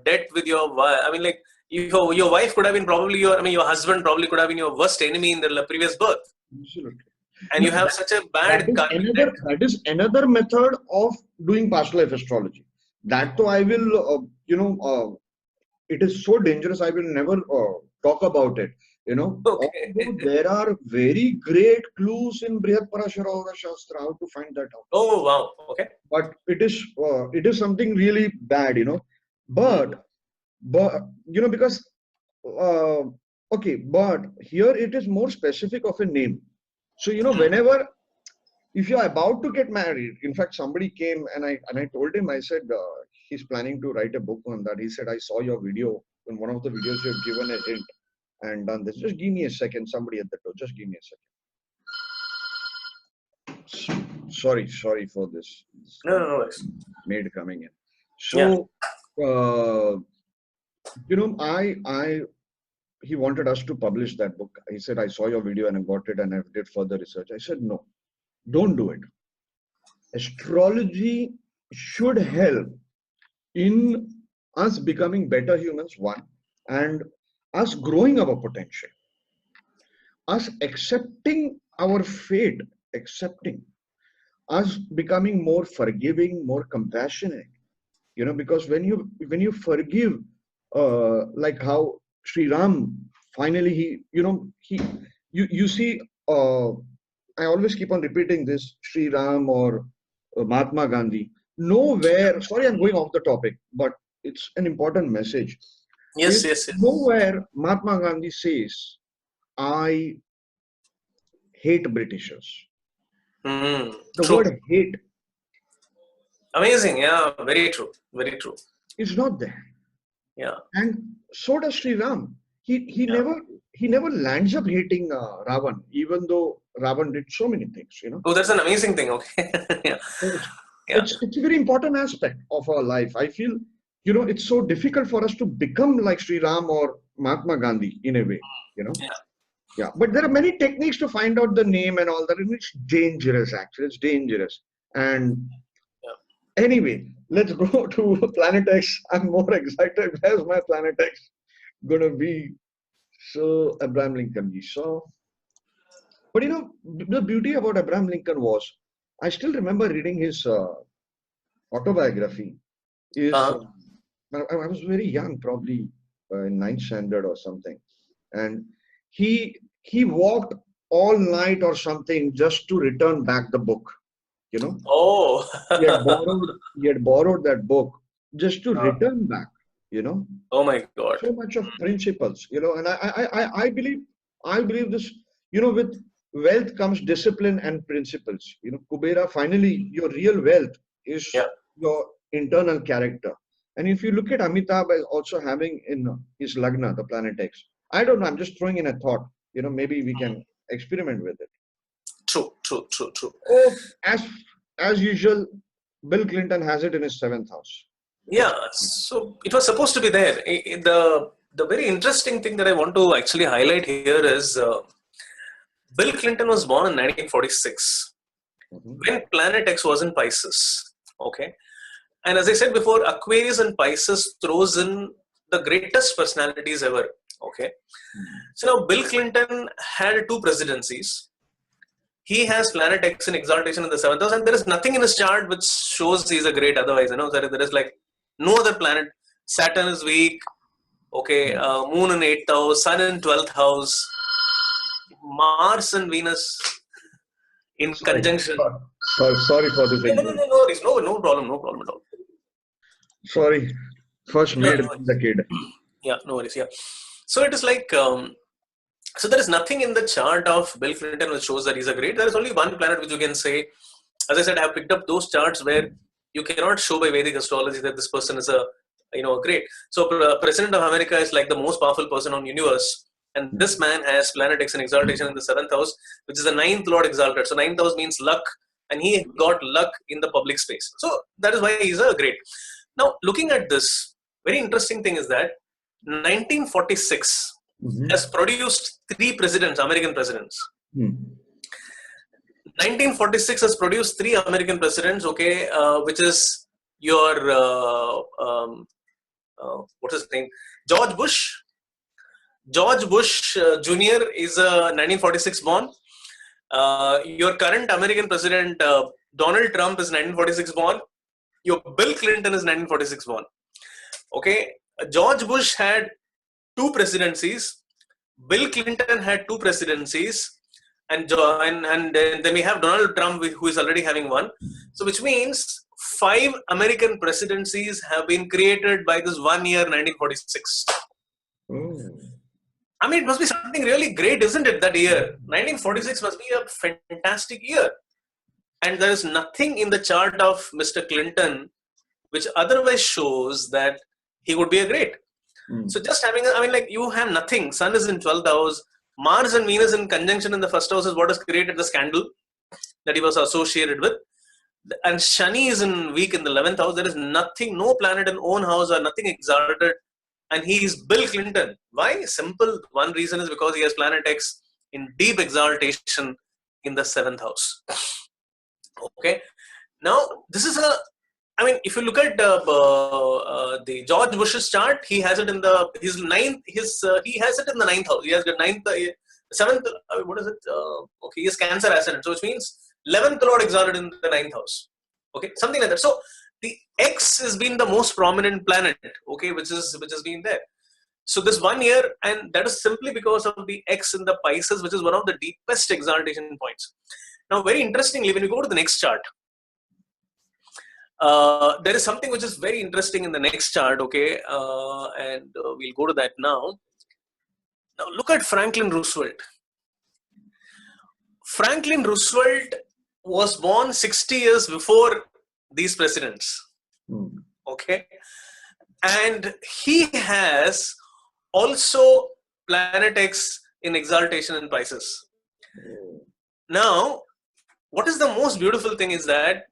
B: debt with your wife, I mean, like, your wife could have been probably your husband probably could have been your worst enemy in the previous birth.
A: Absolutely.
B: And you have such a bad karmic debt.
A: That is another method of doing past life astrology. That too, I will, it is so dangerous, I will never talk about it.
B: Okay.
A: Although there are very great clues in Brihat Parashara Shastra how to find that out.
B: Oh wow! Okay.
A: But it is something really bad, But because okay, but here it is more specific of a name. So whenever, if you are about to get married, in fact, somebody came and I told him, I said he's planning to write a book on that. He said, I saw your video in one of the videos you have given a hint and done this. Just give me a second. Somebody at the door. Just give me a second. Sorry for this.
B: No.
A: Maid coming in. So, he wanted us to publish that book. He said, I saw your video and I got it and I did further research. I said, no, don't do it. Astrology should help in us becoming better humans, one, and us growing our potential, us accepting our fate, us becoming more forgiving, more compassionate, because when you forgive, like how Sri Ram finally you see, I always keep on repeating this, Sri Ram or Mahatma Gandhi. Nowhere, sorry, I'm going off the topic, but it's an important message.
B: Yes.
A: Nowhere Mahatma Gandhi says, I hate Britishers. The
B: true.
A: word hate.
B: Amazing. Yeah, very true. Very true.
A: It's not there.
B: Yeah.
A: And so does Sri Ram. He never lands up hating Ravan, even though Ravan did so many things,
B: Oh, that's an amazing thing. Okay. Yeah.
A: It's a very important aspect of our life. I feel, it's so difficult for us to become like Sri Ram or Mahatma Gandhi in a way, Yeah. But there are many techniques to find out the name and all that. And it's dangerous, actually. It's dangerous. And anyway, let's go to Planet X. I'm more excited. Where's my Planet X gonna be? So Abraham Lincoln we saw. But the beauty about Abraham Lincoln was, I still remember reading his autobiography. I was very young, probably in 9th standard or something, and he walked all night or something just to return back the book.
B: Oh.
A: he had borrowed that book just to return back.
B: Oh my God.
A: So much of principles. And I believe this. With wealth comes discipline and principles. Kubera, finally, your real wealth is
B: Yeah.
A: your internal character. And if you look at Amitabh as also having in his Lagna, the planet X, I don't know, I'm just throwing in a thought. Maybe we can experiment with it.
B: True, true, true, true.
A: Oh, as usual, Bill Clinton has it in his seventh house.
B: Yeah, so it was supposed to be there. The very interesting thing that I want to actually highlight here is Bill Clinton was born in 1946 when Planet X was in Pisces. Okay, and as I said before, Aquarius and Pisces throws in the greatest personalities ever. Okay, so now Bill Clinton had 2 presidencies. He has Planet X in exaltation in the 7th house, and there is nothing in his chart which shows he's a great otherwise. There is like no other planet. Saturn is weak. Okay, Moon in 8th house, Sun in 12th house, Mars and Venus in conjunction.
A: Sorry for this.
B: No problem at all.
A: Sorry, first made the kid.
B: Yeah, no worries. Yeah, so it is like so there is nothing in the chart of Bill Clinton which shows that he's a great. There is only one planet which you can say. As I said, I have picked up those charts where you cannot show by Vedic astrology that this person is a great. So President of America is like the most powerful person on universe, and this man has Planet X in exaltation in the 7th house, which is the 9th Lord exalted. So 9th house means luck, and he got luck in the public space. So that is why he's a great. Now looking at this, very interesting thing is that 1946 has produced 3 presidents, American presidents. 1946 has produced 3 American presidents, okay, which is your what's his name? George Bush. George Bush Jr. is a 1946 born. Your current American president Donald Trump is 1946 born. Your Bill Clinton is 1946 born. Okay, George Bush had 2 presidencies. Bill Clinton had 2 presidencies. And then we have Donald Trump, who is already having 1. So which means 5 American presidencies have been created by this 1 year, 1946. I mean, it must be something really great, isn't it, that year? 1946 must be a fantastic year. And there is nothing in the chart of Mr. Clinton which otherwise shows that he would be a great. So just having, you have nothing. Sun is in 12th house. Mars and Venus in conjunction in the 1st house is what has created the scandal that he was associated with. And Shani is weak in the 11th house. There is nothing, no planet in own house or nothing exalted. And he is Bill Clinton. Why? Simple. One reason is because he has Planet X in deep exaltation in the 7th house. Okay. Now, this is if you look at the George Bush's chart, he has it in the he has it in the 9th house. He has the 9th, 7th. What is it? Okay, he has Cancer ascendant, so which means 11th Lord exalted in the 9th house. Okay, something like that. So the X has been the most prominent planet. Okay, which has been there. So this 1 year, and that is simply because of the X in the Pisces, which is one of the deepest exaltation points. Now, very interestingly, when we go to the next chart. There is something which is very interesting in the next chart, okay, and we'll go to that now. Now, look at Franklin Roosevelt. Franklin Roosevelt was born 60 years before these presidents, okay, and he has also Planet X in exaltation in Pisces. Now, what is the most beautiful thing is that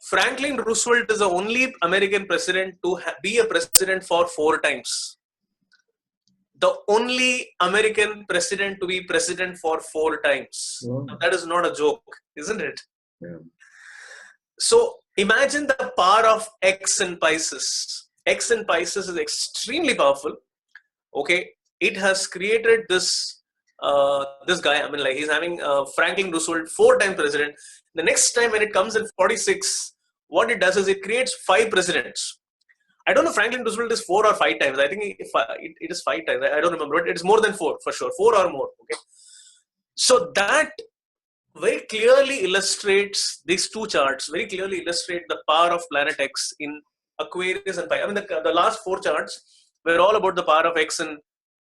B: Franklin Roosevelt is the only American president to be a president for 4 times. The only American president to be president for 4 times. Now, that is not a joke, isn't it?
A: Yeah.
B: So imagine the power of X in Pisces. X in Pisces is extremely powerful. Okay, it has created this guy. He's having Franklin Roosevelt 4-time president. The next time when it comes in 46, what it does is it creates 5 presidents. I don't know if Franklin Roosevelt is 4 or 5 times. I think it is 5 times. I don't remember, but it is more than 4 for sure. 4 or more. Okay. So that very clearly illustrates, these 2 charts very clearly illustrate the power of Planet X in Aquarius and Pisces. The last 4 charts were all about the power of X in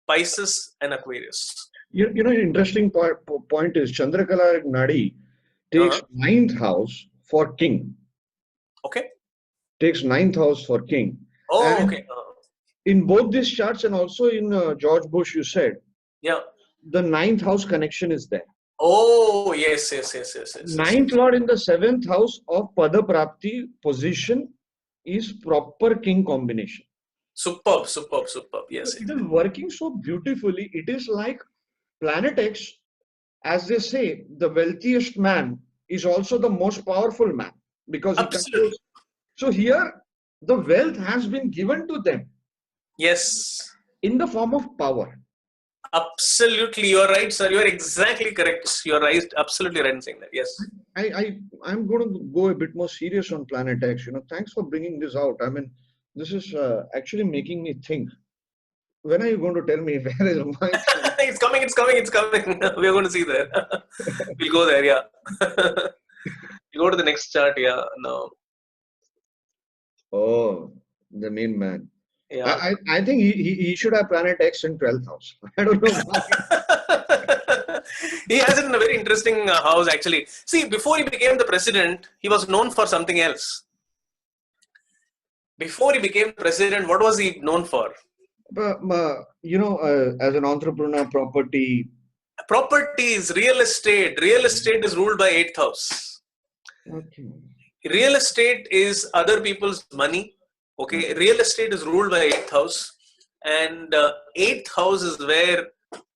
B: Pisces, and Aquarius.
A: Interesting point is Chandrakala Nadi takes ninth house for king.
B: Okay.
A: Takes ninth house for king.
B: Oh,
A: and
B: okay.
A: In both these charts and also in George Bush, you said,
B: Yeah.
A: the ninth house connection is there.
B: Oh, yes.
A: Ninth lord in the seventh house of Pada Prapti position is proper king combination.
B: Superb. Yes.
A: It is working so beautifully. It is like Planet X, as they say, the wealthiest man is also the most powerful man because he controls. So here, the wealth has been given to them.
B: Yes.
A: In the form of power.
B: Absolutely, you're right, sir. You're exactly correct. You're right. Absolutely right in saying that. Yes.
A: I'm going to go a bit more serious on Planet X. Thanks for bringing this out. I mean, this is actually making me think. When are you going to tell me where is my thing?
B: It's coming. We're going to see there. We'll go there, yeah. You go to the next chart, yeah. No.
A: Oh, the main man.
B: Yeah.
A: I think he should have Planet X in 12th house. I don't know why.
B: He has it in a very interesting house, actually. See, before he became the president, he was known for something else. Before he became president, what was he known for?
A: But, as an entrepreneur,
B: properties, real estate. Real estate is ruled by 8th house.
A: Okay.
B: Real estate is other people's money. Okay. Real estate is ruled by 8th house. And 8th house is where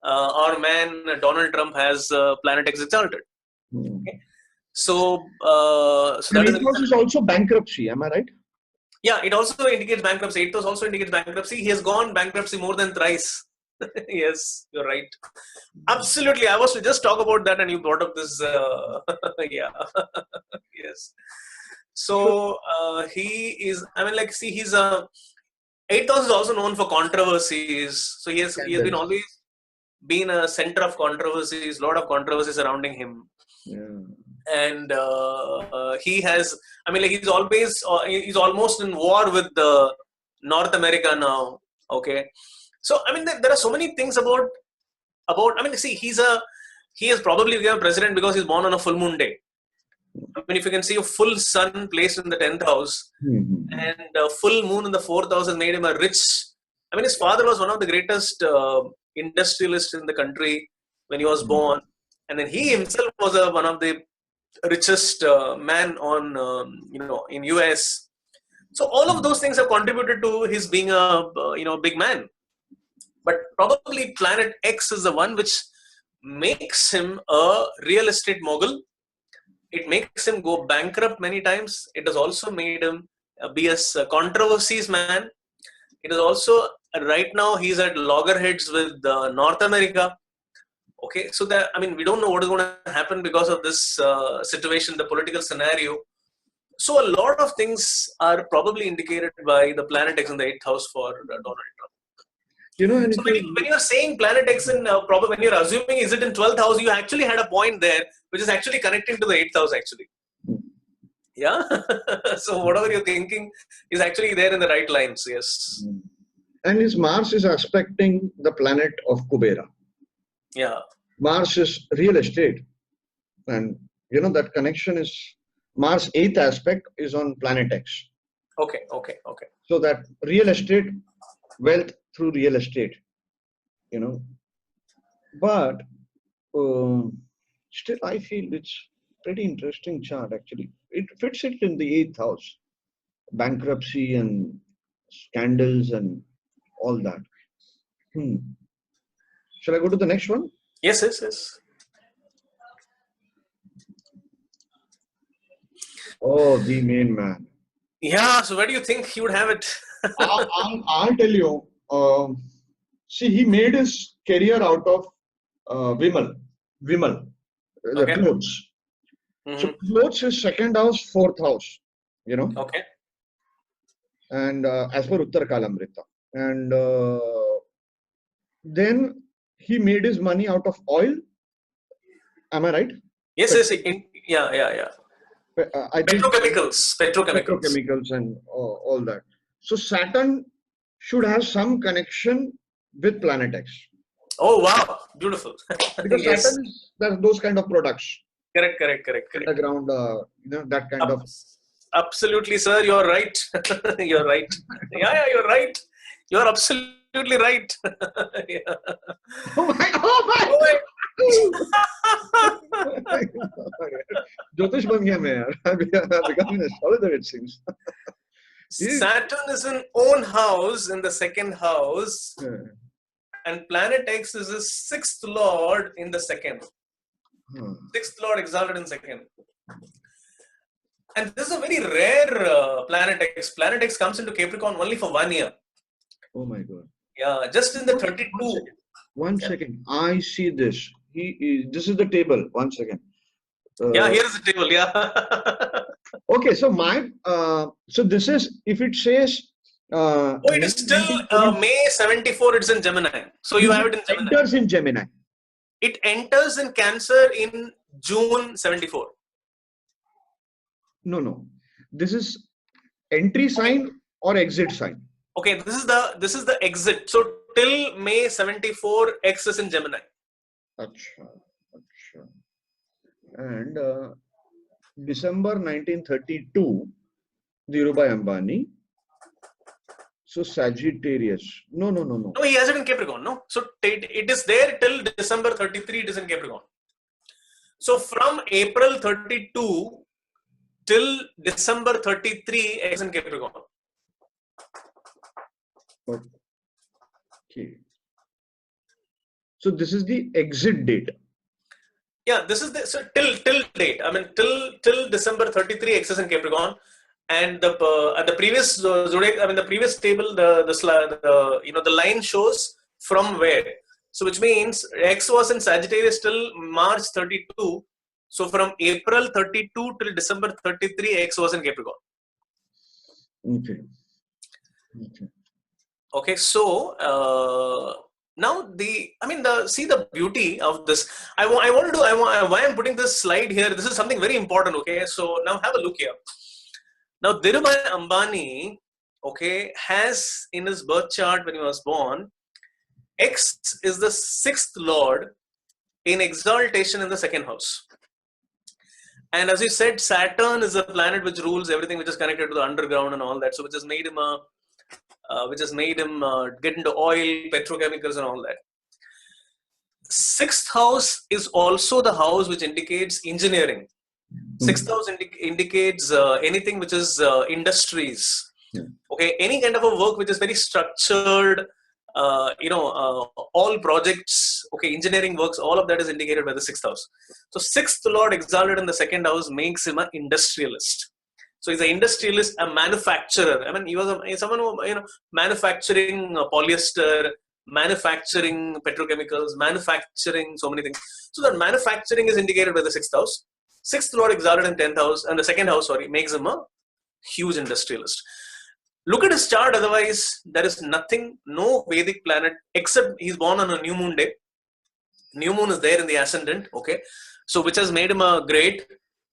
B: our man Donald Trump has Planet X exalted. Okay. So
A: that 8th house is also bankruptcy. Am I right?
B: Yeah, it also indicates bankruptcy. 8th house also indicates bankruptcy. He has gone bankruptcy more than thrice. Yes, you're right. Absolutely. I was to just talk about that and you brought up this. Yeah. Yes. So he is, he's a 8th house is also known for controversies. So he has been always been a center of controversies, lot of controversies surrounding him.
A: Yeah.
B: And he has, he's almost in war with North America now. Okay. So, there are so many things about, he has probably become president because he's born on a full moon day. If you can see a full sun placed in the 10th house and a full moon in the 4th house has made him a rich, his father was one of the greatest industrialists in the country when he was born. And then he himself was one of the richest man on, in US. So all of those things have contributed to his being a, big man. But probably Planet X is the one which makes him a real estate mogul. It makes him go bankrupt many times. It has also made him be a controversies man. It is also, right now, he's at loggerheads with North America. Okay, so that, we don't know what is going to happen because of this situation, the political scenario. So a lot of things are probably indicated by the Planet X in the 8th house for Donald Trump. So when you're saying Planet X in when you're assuming is it in 12th house, you actually had a point there, which is actually connecting to the 8th house actually. Yeah. So whatever you're thinking is actually there in the right lines. Yes.
A: And his Mars is aspecting the planet of Kubera.
B: Yeah.
A: Mars is real estate. And that connection is Mars 8th aspect is on Planet X.
B: Okay.
A: So that real estate, wealth through real estate, but still I feel it's pretty interesting chart actually. It fits it in the 8th house, bankruptcy and scandals and all that. Shall I go to the next one?
B: Yes.
A: Oh, the main man.
B: Yeah, so where do you think he would have it?
A: I'll tell you. See, he made his career out of Vimal, the clothes. So clothes is 2nd house, 4th house,
B: Okay.
A: And as per Uttar Kalamrita. And then he made his money out of oil. Am I right?
B: Yes. Yeah.
A: I think
B: Petrochemicals
A: and all that. So Saturn should have some connection with Planet X.
B: Oh wow, beautiful.
A: Because
B: Yes,
A: Saturn is those kind of products.
B: correct.
A: Underground, that kind of.
B: Absolutely, sir. You're right. You're right. Yeah, you're right. You're absolutely right. Yeah.
A: Oh my! Oh my!
B: Oh my-
A: Jyotish ban gaya main yaar. I've become an astrologer, it seems.
B: Saturn is in own house in the second house,
A: Yeah.
B: and Planet X is his sixth lord in the second. Sixth lord exalted in second. And this is a very rare Planet X. Planet X comes into Capricorn only for 1 year.
A: Oh my God.
B: Yeah, just in the 32.
A: One second. I see this. This is the table. One second.
B: Yeah, here is the table. Yeah.
A: Okay, so so this is, if it says
B: Oh, it is still May 74. It's in Gemini. So you have it in Gemini.
A: Enters in Gemini.
B: It enters in Cancer in June 74.
A: No. This is entry sign or exit sign.
B: Okay, this is the exit. So till May 74, X is in Gemini.
A: Acha. And December 1932, Dhirubhai Ambani. So Sagittarius. No.
B: No, he has it in Capricorn. No, so it is there till December 33. It is in Capricorn. So from April 32 till December 33, X in Capricorn.
A: Okay. So this is the exit date.
B: Yeah, this is the till date. I mean till December 33, X is in Capricorn, and the previous zodiac. I mean the previous table, the line shows from where. So which means X was in Sagittarius till March 32. So from April 32 till December 33, X was in Capricorn. Okay. So now see the beauty of this. Why I'm putting this slide here. This is something very important. Okay. So now have a look here. Now Dhirubhai Ambani, okay, has in his birth chart when he was born, X is the sixth lord in exaltation in the second house. And as you said, Saturn is a planet which rules everything which is connected to the underground and all that. So which has made him get into oil, petrochemicals and all that. Sixth house is also the house which indicates engineering. Sixth house indicates anything which is industries. Okay, any kind of a work which is very structured, all projects, okay, engineering works, all of that is indicated by the sixth house. So sixth lord exalted in the second house makes him an industrialist. So he's an industrialist, a manufacturer. I mean, he was someone who, manufacturing polyester, manufacturing petrochemicals, manufacturing so many things. So that manufacturing is indicated by the sixth house. Sixth lord exalted in 10th house, and the second house, makes him a huge industrialist. Look at his chart, otherwise there is nothing, no Vedic planet, except he's born on a new moon day. New moon is there in the ascendant, okay? So which has made him a great,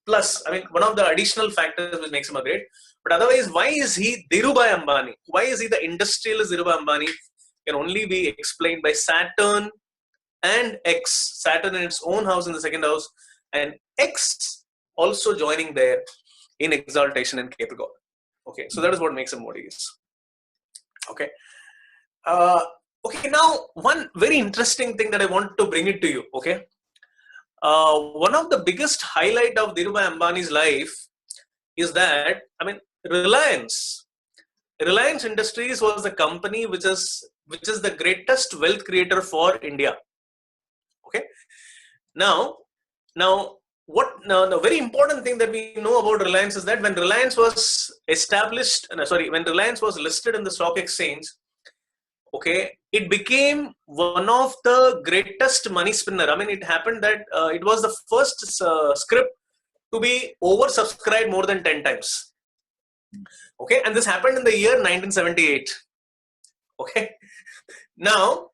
B: plus, one of the additional factors which makes him a great. But otherwise, why is he Dhirubhai Ambani? Why is he the industrialist Dhirubhai Ambani? Can only be explained by Saturn and X. Saturn in its own house in the second house, and X also joining there in exaltation in Capricorn. Okay, so that is what makes him what he is. Okay. Okay, now one very interesting thing that I want to bring it to you. Okay. One of the biggest highlight of Dhirubhai Ambani's life is that, Reliance Industries was the company which is the greatest wealth creator for India. Okay. Now, the very important thing that we know about Reliance is that when Reliance was when Reliance was listed in the stock exchange, okay, it became one of the greatest money spinner. It happened that it was the first script to be oversubscribed more than 10 times. Okay, and this happened in the year 1978. Okay, now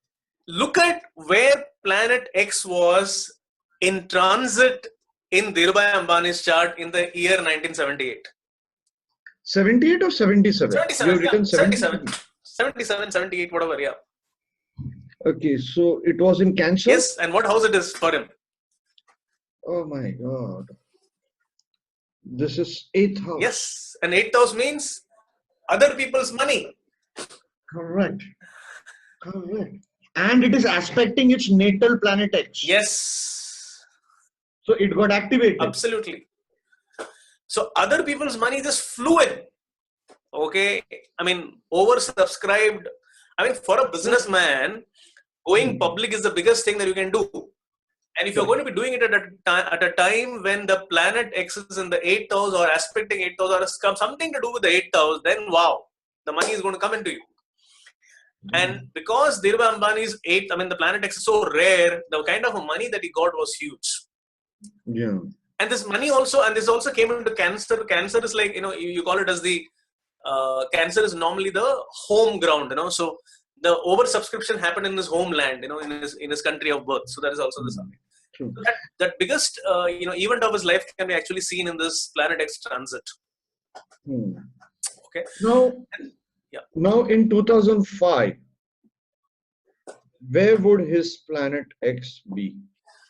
B: look at where Planet X was in transit in Dhirubhai Ambani's chart in the year 1978.
A: 78 or 77?
B: 77, 77, 78, whatever, yeah.
A: Okay, so it was in Cancer?
B: Yes, and what house it is for him?
A: Oh my God. This is 8th house.
B: Yes, and 8th house means other people's money.
A: Correct. Correct. And it is aspecting its natal planet X.
B: Yes.
A: So it got activated.
B: Absolutely. So other people's money just flew in. Okay. I mean, oversubscribed. I mean, for a businessman, going public is the biggest thing that you can do. And if you're going to be doing it at a time when the planet X is in the 8th house or aspecting 8th house or has something to do with the 8th house, then wow, the money is going to come into you. And because Dhirubhai Ambani's 8th, I mean, the planet X is so rare, the kind of money that he got was huge.
A: Yeah.
B: And this money also, and this also came into Cancer. Cancer is like, you call it as the, Cancer is normally the home ground, so the oversubscription happened in his homeland, in his country of birth. So that is also the something. So that biggest, event of his life can be actually seen in this planet X transit. Okay.
A: Now in 2005, where would his planet X be?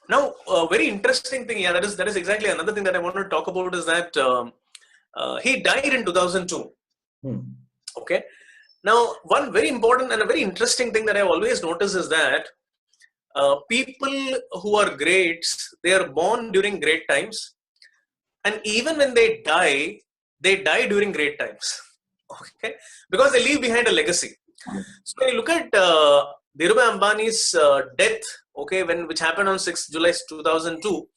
B: Now, a very interesting thing, that is exactly another thing that I want to talk about is that he died in 2002. Okay. Now, one very important and a very interesting thing that I've always noticed is that people who are greats, they are born during great times. And even when they die during great times. Okay. Because they leave behind a legacy. So when you look at Dhirubhai Ambani's death, okay, which happened on 6th July 2002.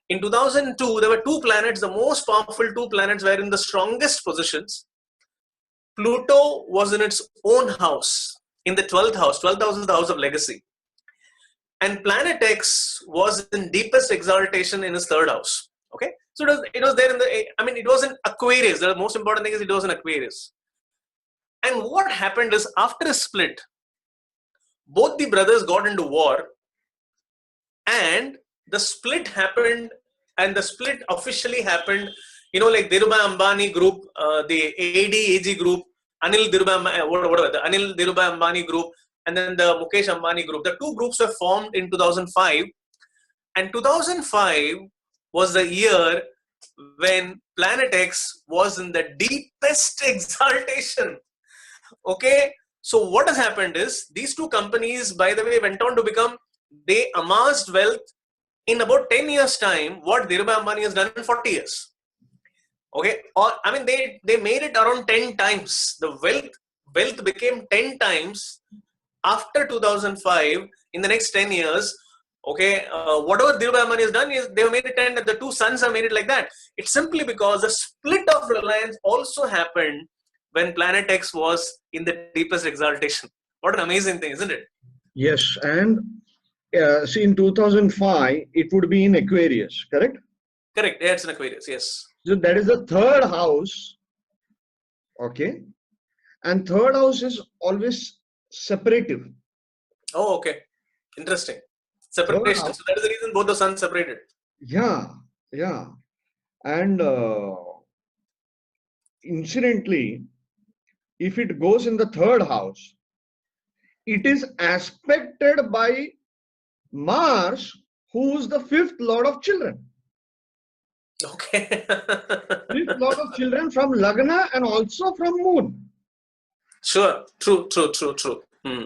B: In 2002, there were two planets, the most powerful two planets were in the strongest positions. Pluto was in its own house, in the 12th house. 12th house is the house of legacy. And planet X was in deepest exaltation in his 3rd house. Okay. So it was there in the, it was in Aquarius. The most important thing is it was in Aquarius. And what happened is after a split, both the brothers got into war, and the split happened, and the split officially happened, like Dhirubhai Ambani group, the AG group, Anil Dhirubhai Ambani group, and then the Mukesh Ambani group. The two groups were formed in 2005, and 2005 was the year when planet X was in the deepest exaltation. Okay. So what has happened is these two companies, by the way, went on to become, they amassed wealth in about 10 years time, what Dhirubhai Ambani has done in 40 years. Okay. Or, they made it around 10 times. The wealth became 10 times after 2005 in the next 10 years. Okay. Whatever Dhirubhai Ambani has done is they have made it 10, the two sons have made it like that. It's simply because the split of Reliance also happened when planet X was in the deepest exaltation. What an amazing thing, isn't it?
A: Yes. And see, in 2005, it would be in Aquarius, correct?
B: Correct. Yeah, it's in Aquarius. Yes.
A: So that is the 3rd house. Okay. And 3rd house is always separative.
B: Oh, okay. Interesting. Separation. So that is the reason both the sons separated.
A: Yeah. Yeah. And incidentally, if it goes in the 3rd house, it is aspected by Mars, who's the 5th lord of children.
B: Okay.
A: 5th lord of children from Lagna and also from Moon.
B: Sure. True.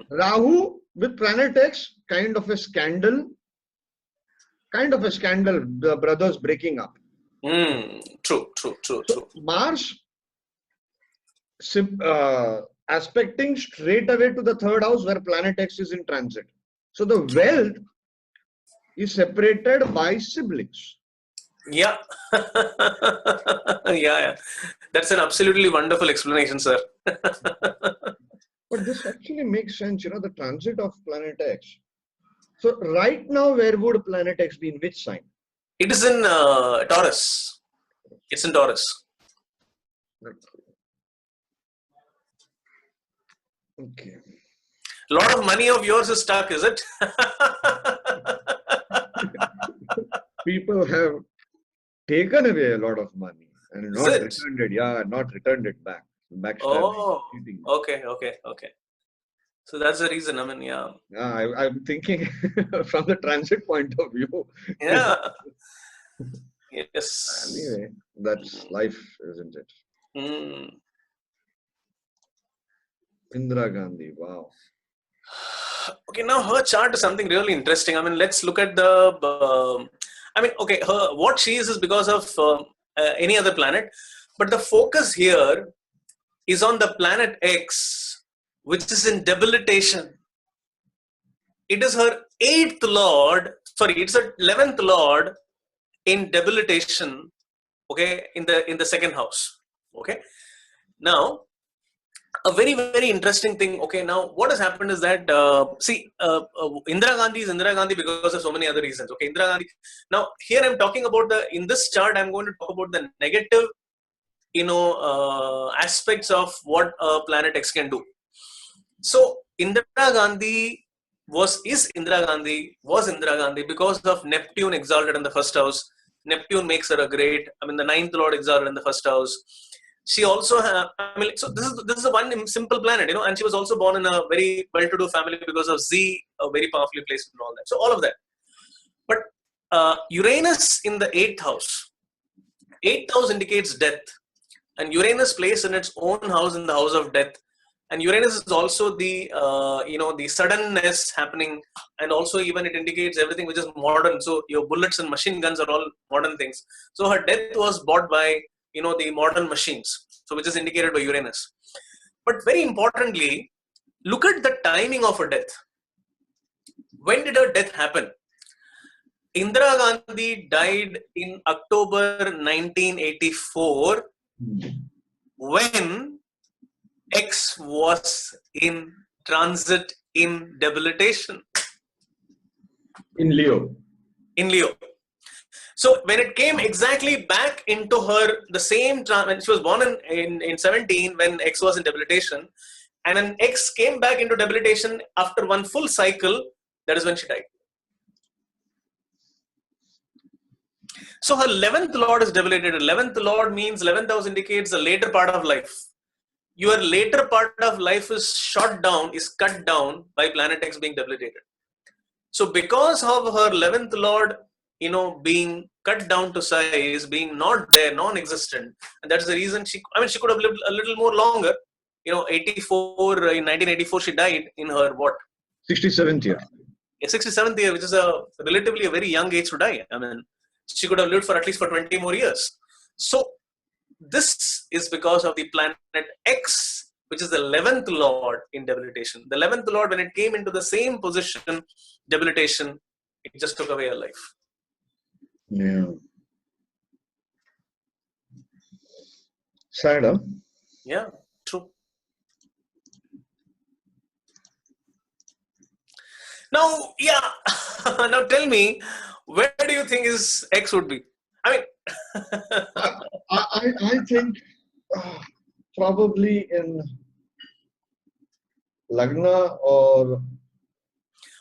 A: Rahu with planet X, kind of a scandal. The brothers breaking up.
B: True.
A: So Mars aspecting straight away to the 3rd house where planet X is in transit. So the wealth is separated by siblings.
B: Yeah. Yeah. That's an absolutely wonderful explanation, sir.
A: But this actually makes sense, the transit of planet X. So right now, where would planet X be, in which sign?
B: It is in Taurus. It's in Taurus.
A: Okay.
B: A lot of money of yours is stuck, is it?
A: People have taken away a lot of money and not returned it. Yeah, not returned it back.
B: Oh, okay. So that's the reason. I mean, yeah.
A: I'm thinking from the transit point of view.
B: Yeah. Yes.
A: Anyway, that's life, isn't it?
B: Mm.
A: Indira Gandhi, wow.
B: Okay, now her chart is something really interesting. I mean, let's look at the. I mean, okay, what she is because of any other planet, but the focus here is on the planet X, which is in debilitation. It is her 8th lord. Sorry, it's her 11th lord in debilitation. Okay, in the second house. Okay, now a very, very interesting thing. Okay, now what has happened is that Indira Gandhi is Indira Gandhi because of so many other reasons. Okay, Indira Gandhi. Now here I'm talking about in this chart I'm going to talk about the negative, aspects of what planet X can do. So Indira Gandhi was Indira Gandhi because of Neptune exalted in the first house. Neptune makes her a great. I mean, the 9th lord exalted in the first house. She also so this is a one simple planet, and she was also born in a very well-to-do family because of Z, a very powerfully placed and all that. So all of that. But Uranus in the 8th house. 8th house indicates death, and Uranus placed in its own house in the house of death. And Uranus is also the the suddenness happening, and also even it indicates everything which is modern. So your bullets and machine guns are all modern things. So her death was bought by the modern machines, so which is indicated by Uranus. But very importantly, look at the timing of her death. When did her death happen? Indira Gandhi died in October 1984 when X was in transit in debilitation.
A: In Leo.
B: In Leo. So when it came exactly back into her, the same time, when she was born in 17, when X was in debilitation, and then X came back into debilitation after one full cycle, that is when she died. So her 11th lord is debilitated. 11th lord means 11th house indicates the later part of life. Your later part of life is shot down, is cut down by planet X being debilitated. So because of her 11th lord, being cut down to size, being not there, non-existent, and that's the reason she could have lived a little more longer. 84 in 1984 she died in her what?
A: 67th year.
B: 67th year, which is a relatively a very young age to die. I mean, she could have lived for at least for 20 more years. So this is because of the planet X, which is the 11th lord in debilitation. The 11th lord, when it came into the same position, debilitation, it just took away her life.
A: Yeah. Sad, huh?
B: Yeah, true. Now, yeah, now tell me, where do you think his X would be? I mean,
A: I think probably in Lagna or.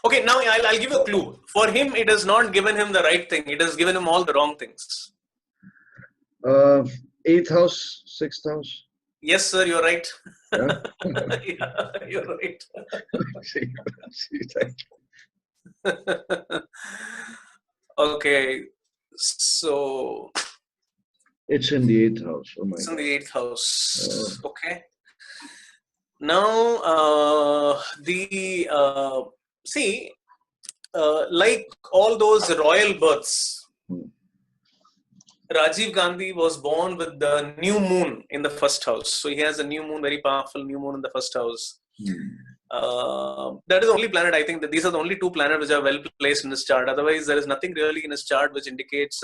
B: Okay, now I'll give you a clue. For him, it has not given him the right thing. It has given him all the wrong things.
A: 8th house, 6th house.
B: Yes, sir, you're right.
A: Yeah,
B: Yeah, you're right. Okay, so
A: it's in the 8th house. Oh my
B: it's
A: God.
B: in the 8th house. Okay. Now, like all those royal births, Rajiv Gandhi was born with the new moon in the first house. So he has a new moon, very powerful new moon in the first house. That is the only planet, I think that these are the only two planets which are well placed in his chart. Otherwise, there is nothing really in his chart which indicates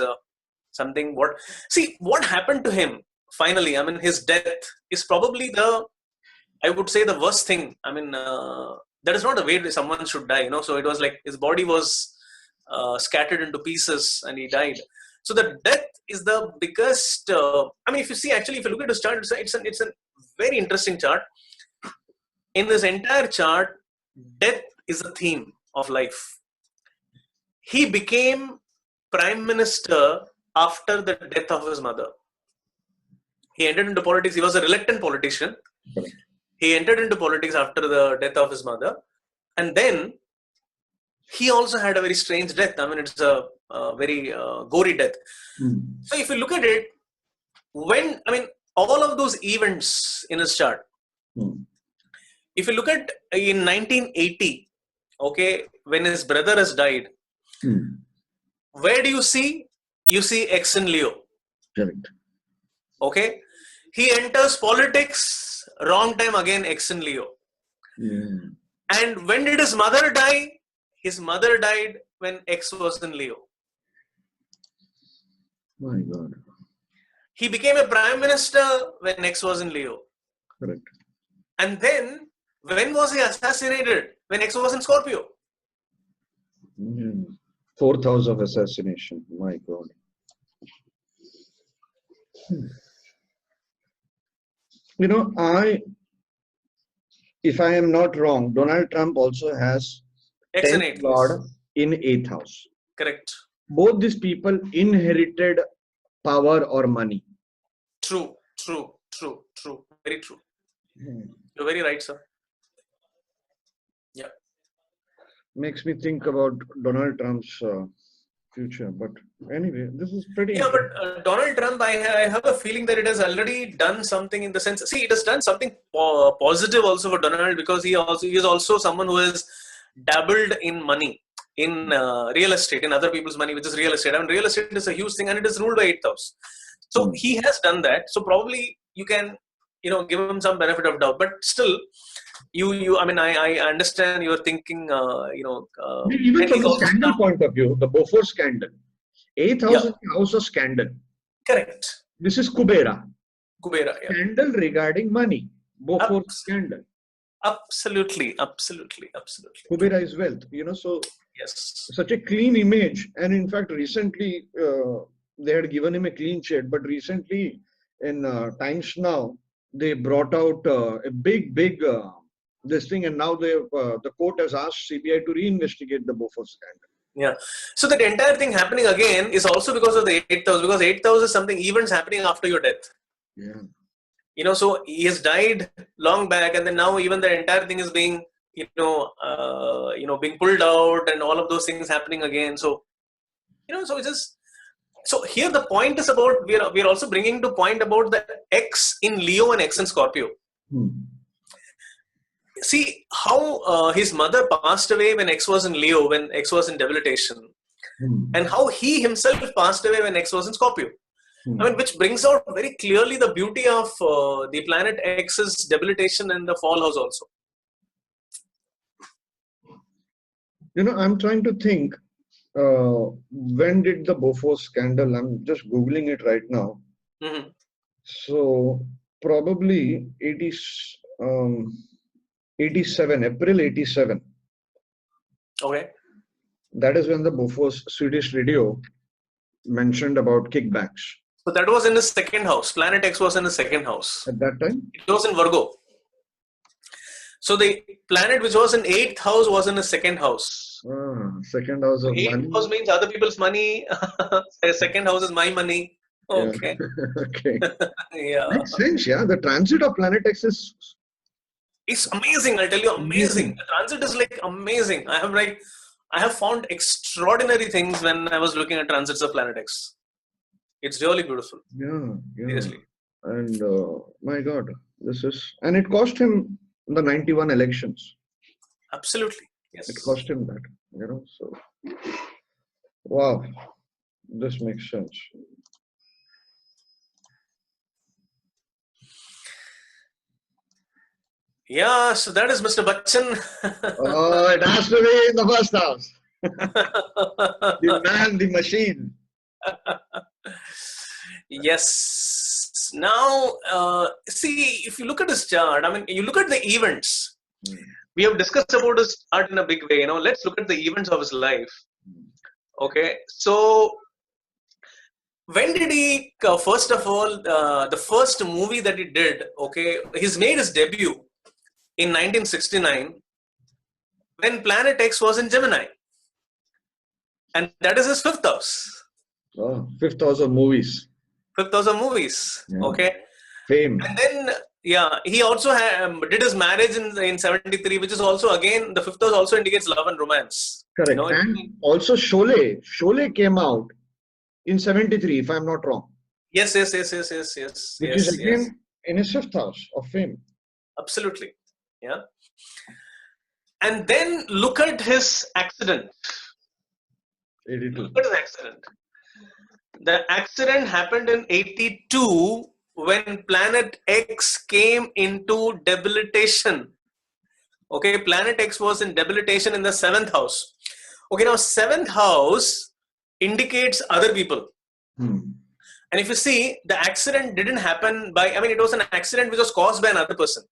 B: something. What happened to him finally? I mean, his death is probably I would say the worst thing. I mean, that is not the way someone should die, So it was like his body was scattered into pieces and he died. So the death is the biggest. If you look at his chart, it's a very interesting chart. In this entire chart, death is a theme of life. He became prime minister after the death of his mother. He entered into politics. He was a reluctant politician. He entered into politics after the death of his mother. And then he also had a very strange death. I mean, it's a very gory death. So if you look at it, all of those events in his chart, if you look at in 1980, okay, when his brother has died, where do you see? You see X in Leo.
A: Correct.
B: Okay. He enters politics, wrong time again, X in Leo. And when did his mother die? His mother died when X was in Leo.
A: My God.
B: He became a prime minister when X was in Leo.
A: Correct.
B: And then, when was he assassinated? When X was in Scorpio.
A: Fourth house of assassination. My God. You know, if I am not wrong, Donald Trump also has
B: X in
A: 10th
B: 8th
A: Lord in 8th house.
B: Correct.
A: Both these people inherited power or money.
B: True. Very true. You're very right, sir. Yeah.
A: Makes me think about Donald Trump's future. But anyway, this is pretty.
B: Yeah, but Donald Trump, I have a feeling that it has already done something in the sense. See, it has done something positive also for Donald, because he is also someone who has dabbled in money, in real estate, in other people's money, which is real estate. I mean, real estate is a huge thing, and it is ruled by 8th house. So he has done that. So probably you can, give him some benefit of doubt. But still, I understand your thinking.
A: Even from the scandal point of view, the Bofors scandal, 8th house is the house of scandal.
B: Correct.
A: This is Kubera.
B: Yeah.
A: Scandal regarding money. Bofors scandal.
B: Absolutely.
A: Kubera is wealth. So
B: yes,
A: such a clean image. And in fact, recently they had given him a clean sheet. But recently, in Times Now, they brought out a big this thing, and now the court has asked CBI to reinvestigate the Bofors scandal.
B: Yeah. So that entire thing happening again is also because of the 8th house, because 8th house is something, events happening after your death.
A: Yeah.
B: So he has died long back, and then now even the entire thing is being, being pulled out, and all of those things happening again. So, so it's just. So here the point is about, we are also bringing to point about the X in Leo and X in Scorpio. See how his mother passed away when X was in Leo, when X was in debilitation, and how he himself passed away when X was in Scorpio. Which brings out very clearly the beauty of the planet X's debilitation and the fall house also.
A: I'm trying to think. When did the Bofors scandal? I'm just Googling it right now. So probably 87, April 87.
B: Okay.
A: That is when the Bofors Swedish radio mentioned about kickbacks.
B: So that was in the 2nd house. Planet X was in the 2nd house.
A: At that time?
B: It was in Virgo. So the planet which was in 8th house was in the 2nd house.
A: 2nd house of
B: 8th
A: money.
B: house means other people's money. 2nd house is my money. Okay.
A: Yeah. Okay.
B: Yeah.
A: Makes sense, yeah. The transit of planet X is...
B: It's amazing, I'll tell you, amazing. The transit is like amazing. I have found extraordinary things when I was looking at transits of planet X. It's really beautiful.
A: Yeah.
B: Seriously.
A: And my God, and it cost him the 91 elections.
B: Absolutely. Yes.
A: It cost him that, so wow, this makes sense.
B: Yeah, so that is Mr. Bachchan.
A: It has to be in the first house. The man, the machine.
B: Yes. Now, see, if you look at his chart, you look at the events. We have discussed about his chart in a big way. Let's look at the events of his life. Okay. So, when did he, first of all, the first movie that he did, okay, he's made his debut in 1969 when Planet X was in Gemini. And that is his 5th house.
A: Oh, 5th house of movies.
B: 5th house of movies. Yeah. Okay.
A: Fame.
B: And then Yeah, he also did his marriage in 73, which is also, again, the fifth house also indicates love and romance.
A: Correct. And also Sholay came out in 73, if I'm not wrong.
B: Yes.
A: Which is again in his fifth house of fame.
B: Absolutely. Yeah. And then look at his accident.
A: 82.
B: Look at his accident. The accident happened in 82 when planet X came into debilitation. Okay, planet X was in debilitation in the 7th house. Okay, now 7th house indicates other people. And if you see, the accident didn't happen by, it was an accident which was caused by another person.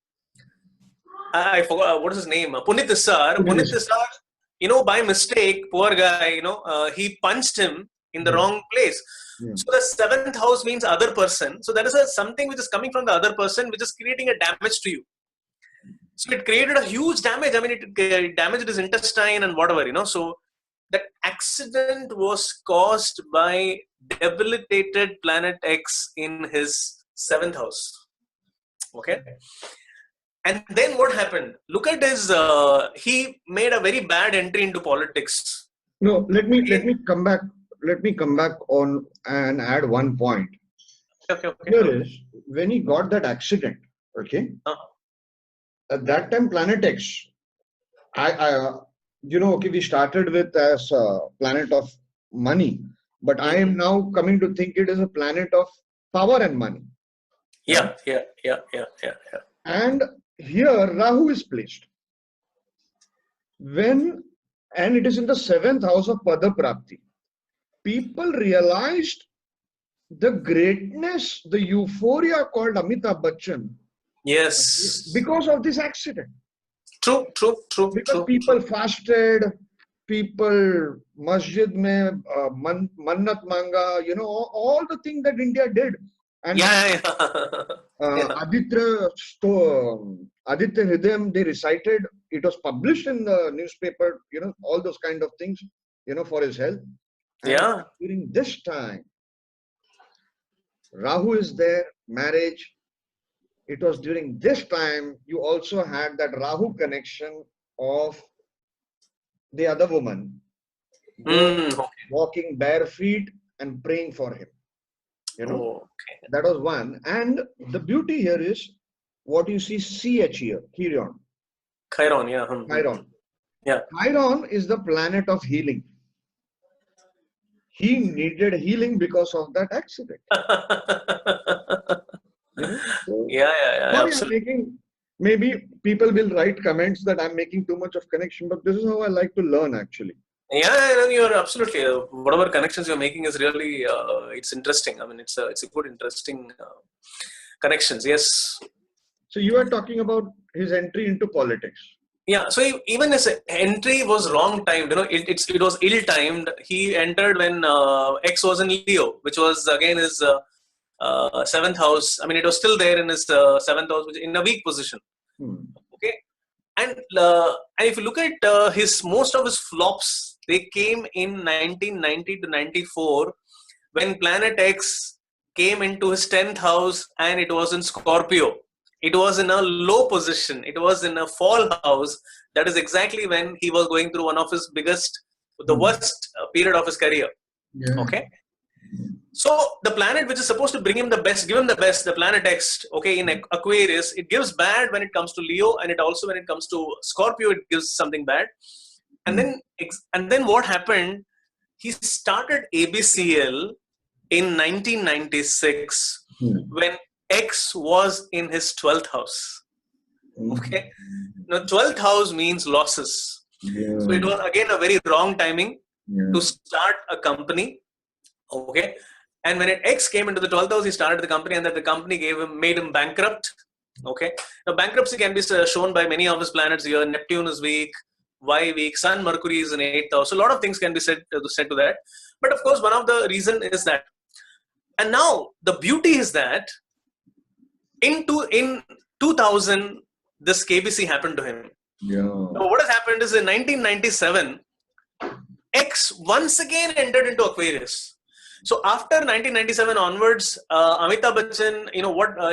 B: I forgot, what is his name? Punit Isar. Punit Isar, by mistake, poor guy, he punched him in the wrong place. So the 7th house means other person. So there is something which is coming from the other person, which is creating a damage to you. So it created a huge damage. It damaged his intestine and whatever, So that accident was caused by debilitated planet X in his 7th house. Okay. And then what happened? Look at his, he made a very bad entry into politics.
A: No, let me come back. Let me come back on and add one point.
B: Okay.
A: Here is, when he got that accident, okay, at that time, planet X, we started with as a planet of money, but I am now coming to think it is a planet of power and money.
B: Yeah.
A: And here Rahu is placed. And it is in the 7th house of Pada Prapti. People realized the greatness, the euphoria called Amitabh Bachchan.
B: Yes.
A: Because of this accident.
B: True.
A: Because people fasted, people masjid mein mannat manga, all the things that India did. And Aditya Hridayam, they recited, it was published in the newspaper, all those kind of things, for his health. And during this time, Rahu is there, marriage. It was during this time you also had that Rahu connection of the other woman walking bare feet and praying for him. That was one. And the beauty here is what you see CH here, Chiron.
B: Chiron, yeah.
A: Chiron.
B: Yeah.
A: Chiron is the planet of healing. He needed healing because of that accident. Absolutely. Maybe people will write comments that I'm making too much of connection, but this is how I like to learn actually.
B: Yeah, you're absolutely. Whatever connections you're making is really, it's interesting. It's a good, interesting connections. Yes.
A: So you are talking about his entry into politics.
B: Yeah. So even his entry was wrong timed. It was ill timed. He entered when X was in Leo, which was again his 7th house. It was still there in his 7th house, which in a weak position. Okay. And if you look at most of his flops, they came in 1990 to 94 when planet X came into his 10th house and it was in Scorpio. It was in a low position. It was in a fall house. That is exactly when he was going through one of his the worst period of his career.
A: Yeah.
B: Okay. So the planet which is supposed to bring him the best, give him the best, the planet X, okay, in Aquarius, it gives bad when it comes to Leo, and it also when it comes to Scorpio, it gives something bad. And then what happened? He started ABCL in 1996 when X was in his 12th house. Okay. Now 12th house means losses.
A: Yeah.
B: So it was again a very wrong timing to start a company. Okay. And when X came into the 12th house, he started the company, and that the company made him bankrupt. Okay. Now bankruptcy can be shown by many of his planets here. Neptune is weak, Y weak, Sun, Mercury is in 8th house. So a lot of things can be said to that. But of course, one of the reason is that. And now the beauty is that in 2000, this KBC happened to him.
A: Yeah.
B: Now what has happened is in 1997, X once again entered into Aquarius. So after 1997 onwards, Amitabh Bachchan,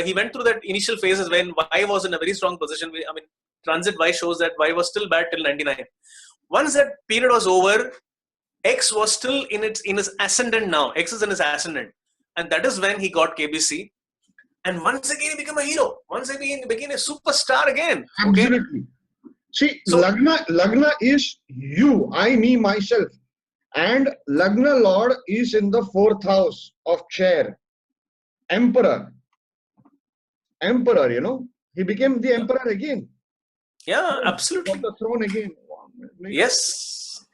B: he went through that initial phases when Y was in a very strong position. I mean, transit Y shows that Y was still bad till 99. Once that period was over, X was still in his ascendant now. X is in his ascendant. And that is when he got KBC. And once again, he became a hero. Once again, he became a superstar again. Okay?
A: Absolutely. See,
B: So,
A: Lagna is you, I, me, myself. And Lagna Lord is in the 4th house of chair. Emperor. He became the emperor again.
B: yeah, absolutely.
A: On the throne again.
B: Yes.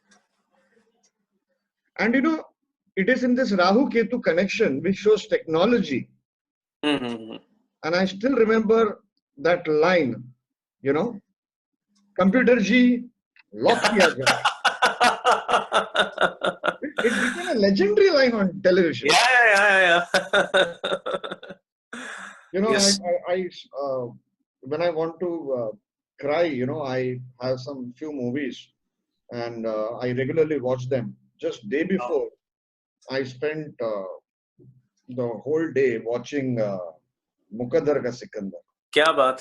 A: And it is in this Rahu Ketu connection which shows technology.
B: Mm-hmm.
A: And I still remember that line, computer ji, lock kiya jaye. It became a legendary line on television.
B: Yeah. Yes.
A: When I want to cry, I have some few movies and I regularly watch them. Just day before, I spent the whole day watching Muqaddar Ka Sikandar.
B: Kya baat.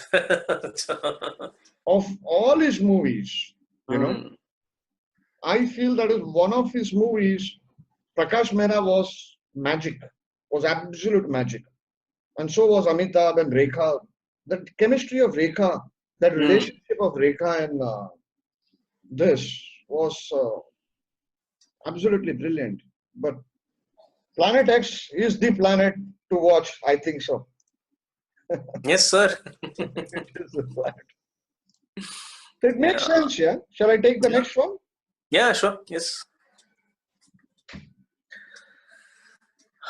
A: Of all his movies, I feel that is one of his movies. Prakash Mehra was magic, was absolute magic. And so was Amitabh and Rekha. The chemistry of Rekha, that relationship of Rekha and this was absolutely brilliant. But Planet X is the planet to watch, I think so.
B: Yes, sir.
A: It is the planet. It makes sense, yeah? Shall I take the next one?
B: Yeah, sure. Yes.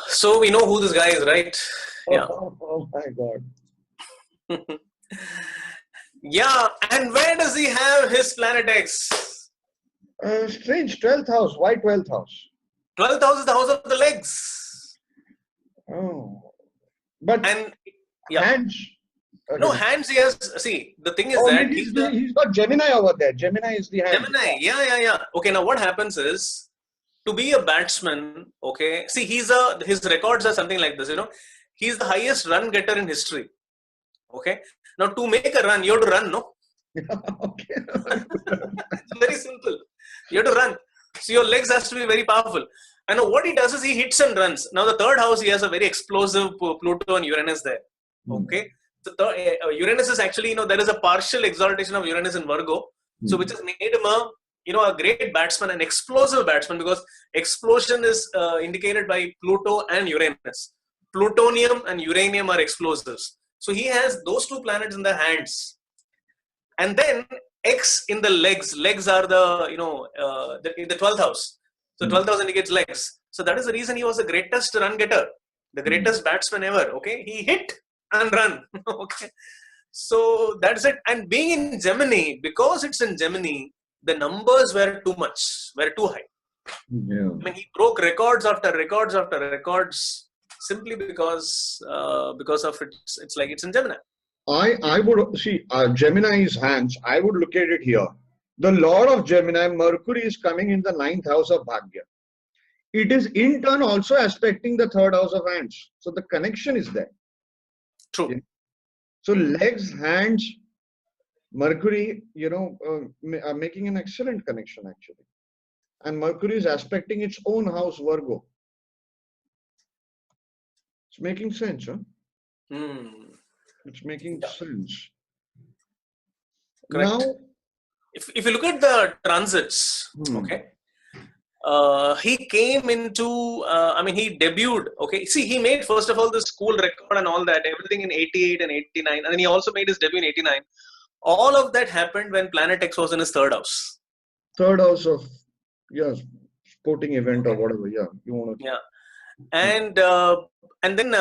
B: So we know who this guy is, right? Yeah.
A: Oh my God.
B: Yeah, and where does he have his planet X?
A: Strange, 12th house. Why 12th house?
B: 12th house is the house of the legs.
A: Oh. But
B: and
A: hands. Okay.
B: No, hands he has. See, the thing is that
A: he's got Gemini over there. Gemini is the hand.
B: Gemini, yeah. Okay, now what happens is, to be a batsman, okay, see, his records are something like this, he's the highest run getter in history. Okay, now to make a run, you have to run, no?
A: Okay.
B: It's very simple. You have to run. So your legs has to be very powerful. And what he does is he hits and runs. Now the third house, he has a very explosive Pluto and Uranus there. Okay. So Uranus is actually, there is a partial exaltation of Uranus in Virgo. So which has made him a great batsman, an explosive batsman, because explosion is indicated by Pluto and Uranus. Plutonium and uranium are explosives. So he has those two planets in the hands. And then X in the legs. Legs are in the 12th house. So 12th house indicates legs. So that is the reason he was the greatest run getter, the greatest batsman ever. Okay, he hit and run. Okay, so that's it. And being in Gemini, because it's in Gemini, the numbers were too high.
A: Yeah.
B: I mean, he broke records after records after records simply because of it's like it's in Gemini.
A: I would see Gemini's hands. I would look at it here. The Lord of Gemini, Mercury, is coming in the 9th house of Bhagya. It is in turn also aspecting the 3rd house of hands. So the connection is there.
B: True.
A: So legs, hands, Mercury, are making an excellent connection actually. And Mercury is aspecting its own house, Virgo. It's making sense, huh? It's making sense.
B: Correct.
A: Now,
B: if you look at the transits, okay, he came into, he debuted, okay. See, he made, first of all, the school record and all that, everything in 88 and 89. And then he also made his debut in 89. All of that happened when Planet X was in his 3rd house.
A: 3rd house of, sporting event or whatever, you want to.
B: Yeah. And then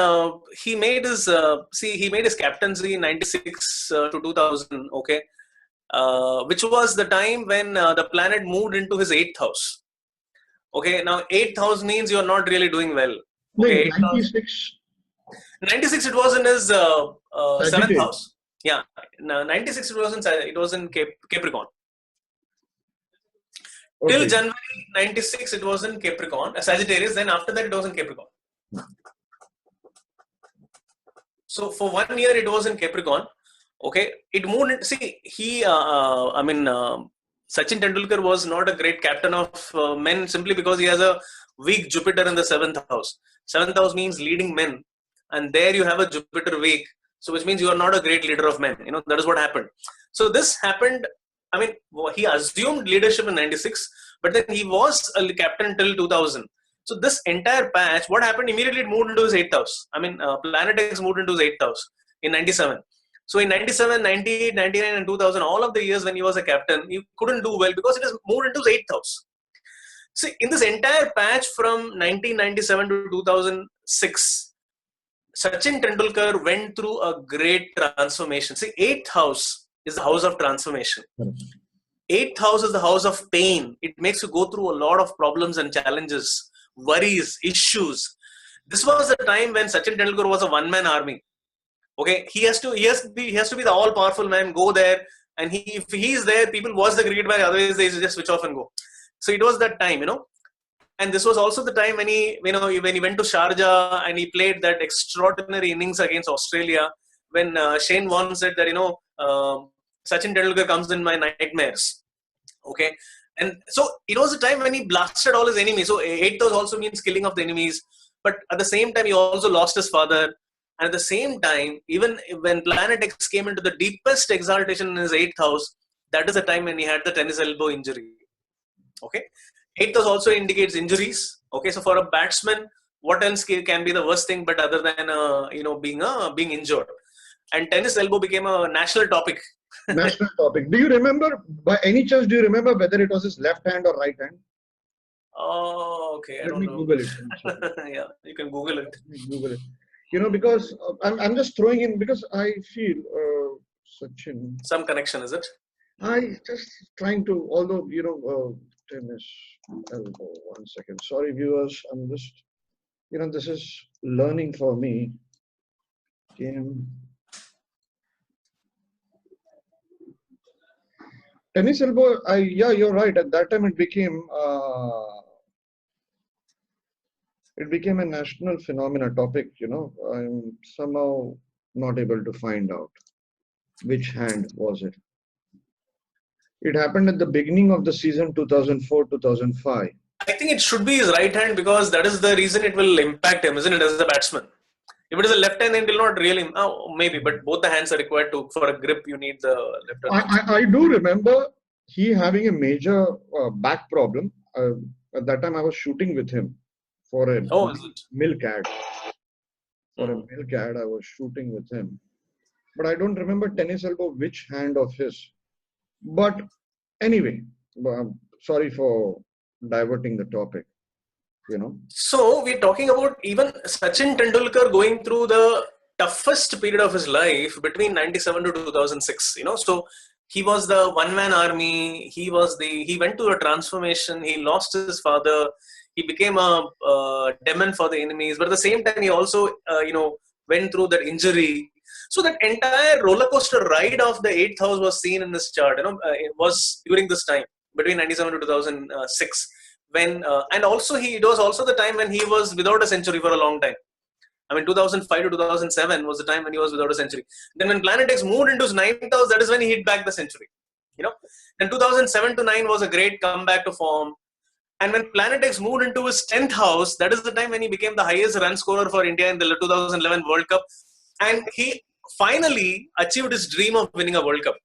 B: he made his captaincy in 96 to 2000, okay, which was the time when the planet moved into his 8th house. Okay, now 8th house means you are not really doing well. Okay,
A: 96.
B: 96 it was in his 7th house. Yeah, no, 96 it was in Capricorn. Till
A: Okay.
B: January 96, it was in Capricorn, Sagittarius. Then after that, it was in Capricorn. So for 1 year, it was in Capricorn. Okay, it moved. See, Sachin Tendulkar was not a great captain of men simply because he has a weak Jupiter in the seventh house. Seventh house means leading men, and there you have a Jupiter weak, so which means you are not a great leader of men. That is what happened. So this happened. He assumed leadership in '96, but then he was a captain till 2000. So this entire patch, what happened? Immediately it moved into his eighth house. Planet X moved into his eighth house in '97. So in 97, 98, 99 and 2000, all of the years when he was a captain, he couldn't do well because it has moved into his 8th house. See, in this entire patch from 1997 to 2006, Sachin Tendulkar went through a great transformation. See, 8th house is the house of transformation. 8th house is the house of pain. It makes you go through a lot of problems and challenges, worries, issues. This was the time when Sachin Tendulkar was a one-man army. Okay, he has to be the all-powerful man. Go there, and if he's there, people watch the cricket match. Otherwise, they just switch off and go. So it was that time, And this was also the time when he went to Sharjah and he played that extraordinary innings against Australia. When Shane Warne said that Sachin Tendulkar comes in my nightmares. Okay, and so it was a time when he blasted all his enemies. So 8th house also means killing of the enemies, but at the same time he also lost his father. And at the same time, even when Planet X came into the deepest exaltation in his 8th house, that is the time when he had the tennis elbow injury. Okay, 8th house also indicates injuries. Okay, so for a batsman, what else can be the worst thing but other than being injured? And tennis elbow became a national topic.
A: National topic. Do you remember, by any chance, do you remember whether it was his left hand or right hand?
B: Oh, okay.
A: Let me Google it.
B: Yeah, you can Google it.
A: Google it. Because I'm just throwing in because I feel Sachin.
B: Some connection, is it?
A: I just trying to, although tennis elbow. 1 second. Sorry, viewers. I'm just, this is learning for me. Tennis elbow. Yeah, you're right. At that time, it became a national phenomena topic. I'm somehow not able to find out which hand was it. It happened at the beginning of the season 2004-2005.
B: I think it should be his right hand because that is the reason it will impact him, isn't it, as a batsman? If it is a left hand, then it will not really. Maybe, but both the hands are required for a grip. You need the left hand.
A: I do remember he having a major back problem. At that time, I was shooting with him for a milk ad. For a milk ad, I was shooting with him. But I don't remember tennis elbow, which hand of his. But anyway, sorry for diverting the topic,
B: So we're talking about even Sachin Tendulkar going through the toughest period of his life between 97 to 2006, So he was the one-man army. He went to a transformation. He lost his father. He became a demon for the enemies. But at the same time, he also, went through that injury. So that entire roller coaster ride of the 8th house was seen in this chart. It was during this time between 97 to 2006. When and also it was also the time when he was without a century for a long time. 2005 to 2007 was the time when he was without a century. Then when Planet X moved into his 9th house, that is when he hit back the century. Then 2007 to 9 was a great comeback to form. And when Planet X moved into his 10th house, that is the time when he became the highest run scorer for India in the 2011 World Cup. And he finally achieved his dream of winning a World Cup.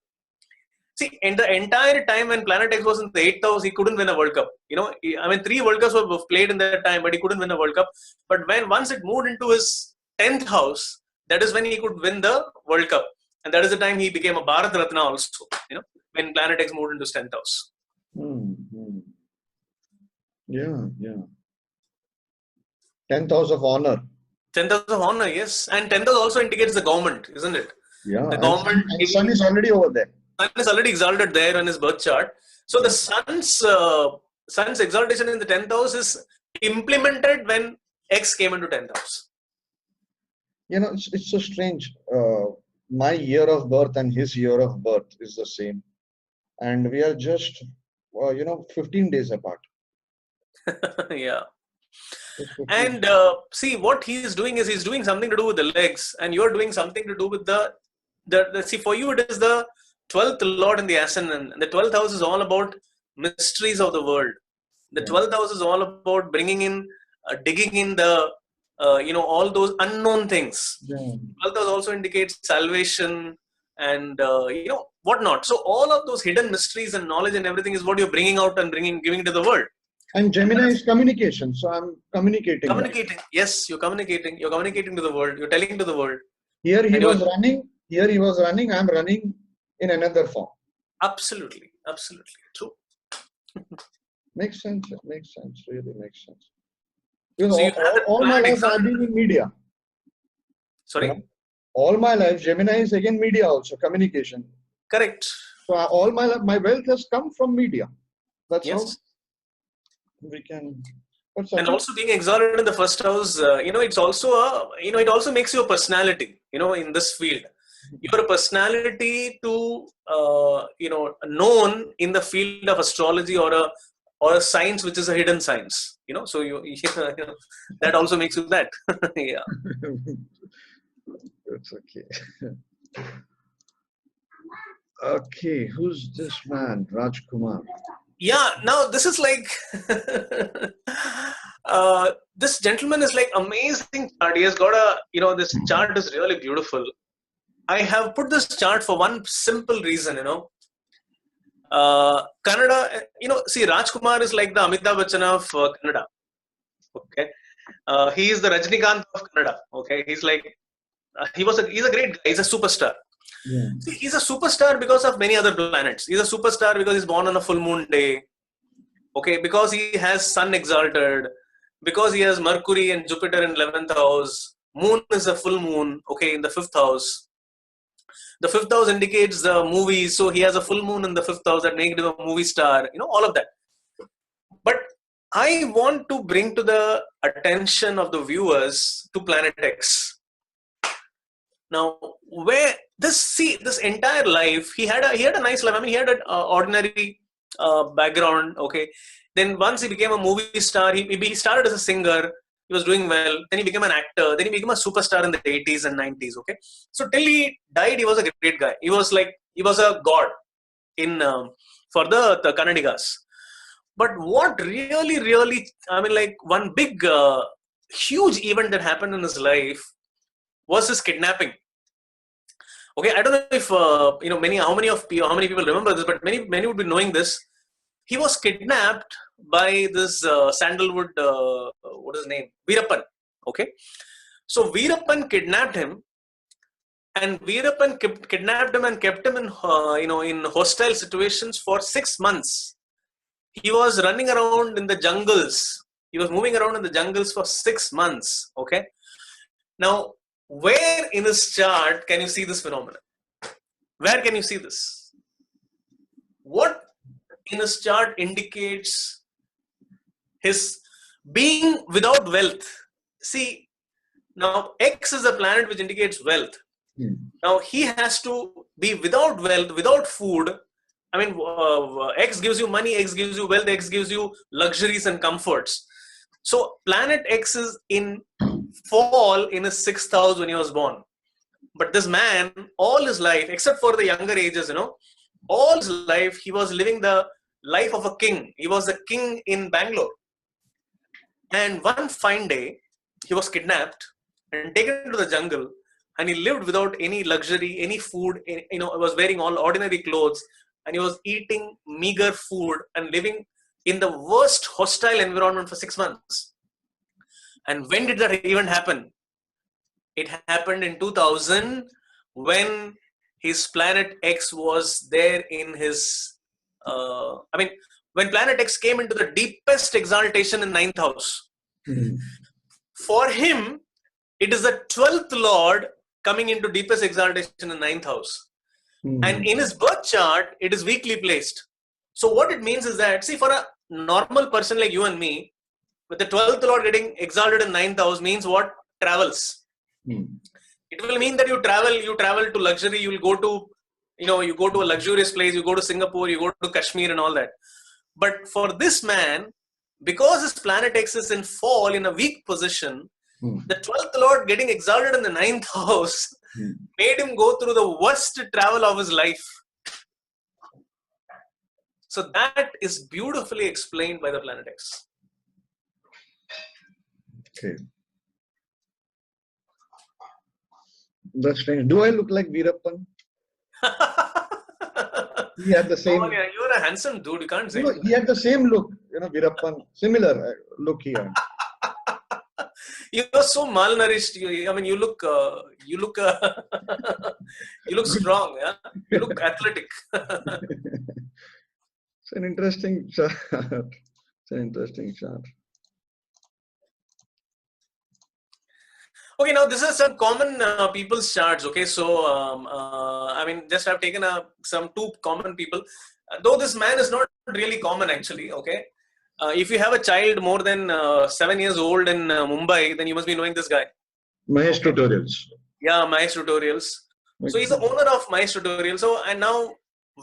B: See, in the entire time when Planet X was in the 8th house, he couldn't win a World Cup. 3 World Cups were played in that time, but he couldn't win a World Cup. But once it moved into his 10th house, that is when he could win the World Cup. And that is the time he became a Bharat Ratna also, when Planet X moved into his 10th house.
A: Yeah. 10th house of honor.
B: 10th house of honor, yes. And 10th house also indicates the government, isn't it?
A: Yeah.
B: The government.
A: And Sun is already over there.
B: Sun is already exalted there on his birth chart. So the Sun's exaltation in the 10th house is implemented when X came into 10th house.
A: It's so strange. My year of birth and his year of birth is the same. And we are just 15 days apart.
B: Yeah.
A: Just 15.
B: And see, what he's doing is he's doing something to do with the legs, and you're doing something to do with the see, for you it is the 12th lord in the ascendant, and the 12th house is all about mysteries of the world. The 12th house is all about bringing in, digging in the, all those unknown things.
A: Yeah.
B: 12th house also indicates salvation and, whatnot. So all of those hidden mysteries and knowledge and everything is what you're bringing out and giving to the world.
A: And Gemini is communication, so I'm communicating.
B: Communicating, yes, you're communicating. You're communicating to the world. You're telling to the world.
A: Here he was running. Here he was running. I'm running in another form.
B: Absolutely, true.
A: Makes sense. Makes sense. Really makes sense. Because
B: So
A: all my life I've been in media.
B: Sorry.
A: Yeah. All my life, Gemini is again media also, communication.
B: Correct.
A: So all my life, my wealth has come from media. That's
B: yes.
A: how we can.
B: And also being exalted in the first house, it's also it also makes you a personality. In this field, you're a personality to known in the field of astrology or a science which is a hidden science. So you that also makes you that. Yeah.
A: That's okay. Okay, who's this man, Rajkumar?
B: Yeah, now this is like this gentleman is like amazing chart. He has got this chart is really beautiful. I have put this chart for one simple reason, Kannada, see, Rajkumar is like the Amitabh Bachchan of Kannada. Okay. He is the Rajnikant of Kannada. Okay. He's like, he's a great guy. He's a superstar.
A: Yeah.
B: See, he's a superstar because of many other planets. He's a superstar because he's born on a full moon day. Okay. Because he has Sun exalted. Because he has Mercury and Jupiter in 11th house. Moon is a full moon. Okay. In the 5th house. The 5th house indicates the movies. So he has a full moon in the 5th house that makes him a movie star. All of that. But I want to bring to the attention of the viewers to Planet X. Now, where this entire life, he had a nice life. I mean, he had an ordinary background. Okay. Then once he became a movie star, he started as a singer. He was doing well. Then he became an actor. Then he became a superstar in the 80s and 90s. Okay. So till he died, he was a great guy. He was a god in for the Kannadigas. But what really, I mean, like one big, huge event that happened in his life was his kidnapping. Okay, I don't know if how many people remember this, but many would be knowing this. He was kidnapped by this sandalwood, what is his name? Veerappan. Okay, so Veerappan kidnapped him, and Veerappan kidnapped him and kept him in in hostile situations for 6 months. He was running around in the jungles. He was moving around in the jungles for 6 months. Okay, now where in his chart can you see this phenomenon? Where can you see this? What in his chart indicates his being without wealth? See, now X is a planet which indicates wealth. Now he has to be without wealth, without food. I mean, X gives you money, X gives you wealth, X gives you luxuries and comforts. So planet X is in fall in his 6th house when he was born. But this man, all his life, except for the younger ages, all his life, he was living the life of a king. He was a king in Bangalore. And one fine day, he was kidnapped and taken to the jungle, and he lived without any luxury, any food. He was wearing all ordinary clothes, and he was eating meager food and living in the worst hostile environment for 6 months. And when did that event happen? It happened in 2000 when his planet X was there in his, when planet X came into the deepest exaltation in 9th house. For him, it is the 12th lord coming into deepest exaltation in 9th house. And in his birth chart, it is weakly placed. So what it means is that, see, for a normal person like you and me, with the 12th lord getting exalted in 9th house means what? Travels. It will mean that you travel to luxury, you will go to, you go to a luxurious place, you go to Singapore, you go to Kashmir and all that. But for this man, because his planet X is in fall in a weak position, the 12th Lord getting exalted in the 9th house made him go through the worst travel of his life. So that is beautifully explained by the planet X.
A: Okay. That's strange. Do I look like Veerappan? He had the same.
B: Oh, yeah, you're a handsome dude. You can't say.
A: He had the same look. Veerappan, similar look he had.
B: You're so malnourished. You look, you look strong. Yeah, you look athletic.
A: It's an interesting chart. It's an interesting chart.
B: Okay, now this is some common people's charts. Okay, so just I've taken some two common people. Though this man is not really common actually. Okay, if you have a child more than 7 years old in Mumbai, then you must be knowing this guy.
A: Mahesh Tutorials.
B: Yeah, Mahesh Tutorials. So he's the owner of Mahesh Tutorials. So and now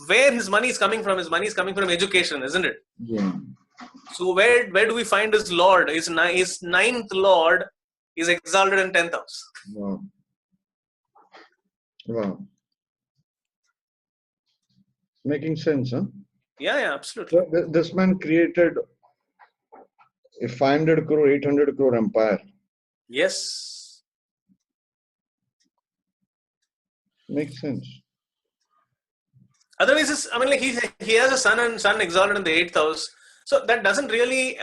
B: where his money is coming from? His money is coming from education, isn't it?
A: Yeah.
B: So where do we find his Lord? His ninth Lord is exalted in 10th house.
A: Wow. Wow. Making sense, huh?
B: Yeah, absolutely.
A: So this man created a 500 crore, 800 crore empire.
B: Yes.
A: Makes sense.
B: Otherwise, he has a son exalted in the 8th house. So that doesn't really,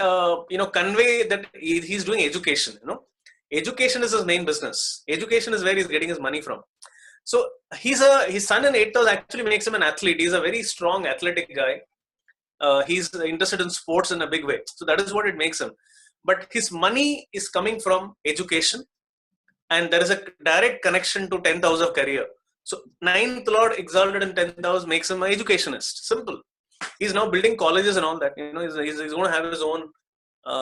B: convey that he's doing education, Education is his main business. Education is where he's getting his money from. So his son in 8th house actually makes him an athlete. He's a very strong athletic guy. He's interested in sports in a big way. So that is what it makes him. But his money is coming from education. And there is a direct connection to 10th house of career. So 9th Lord exalted in 10th house makes him an educationist. Simple. He's now building colleges and all that. He's going to have his own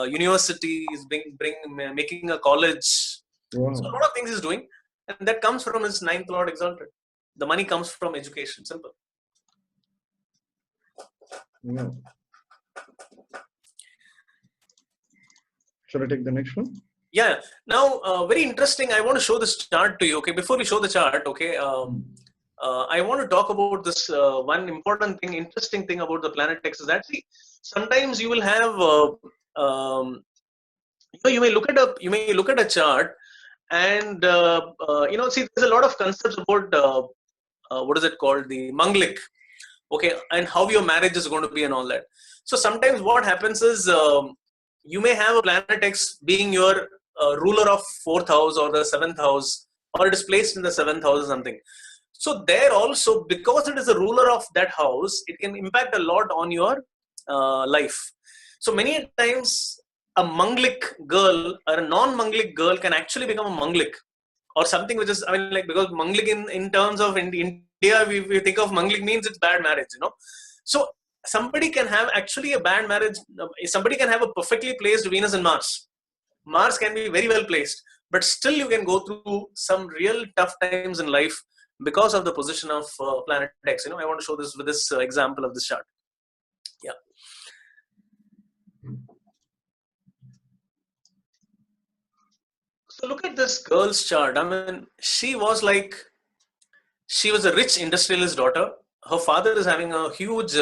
B: university. He's making a college.
A: Wow.
B: So a lot of things he's doing. And that comes from his 9th Lord exalted. The money comes from education. Simple.
A: Yeah. Should I take the next one?
B: Yeah. Now, very interesting. I want to show this chart to you. Okay. Before we show the chart, okay. I want to talk about this one important thing, interesting thing about the planet X is that sometimes you will have, you may look at a chart and there's a lot of concepts about what is it called, the Manglik, okay, and how your marriage is going to be and all that. So sometimes what happens is you may have a planet X being your ruler of 4th house or the 7th house, or it is placed in the 7th house or something. So there also, because it is a ruler of that house, it can impact a lot on your life. So many times a Manglik girl or a non-Manglik girl can actually become a Manglik or something which is, because Manglik in terms of India, we think of Manglik means it's bad marriage, So somebody can have actually a bad marriage. Somebody can have a perfectly placed Venus and Mars. Mars can be very well placed, but still you can go through some real tough times in life because of the position of planet X. I want to show this with this example of this chart. Yeah. So look at this girl's chart. She was a rich industrialist daughter. Her father is having a huge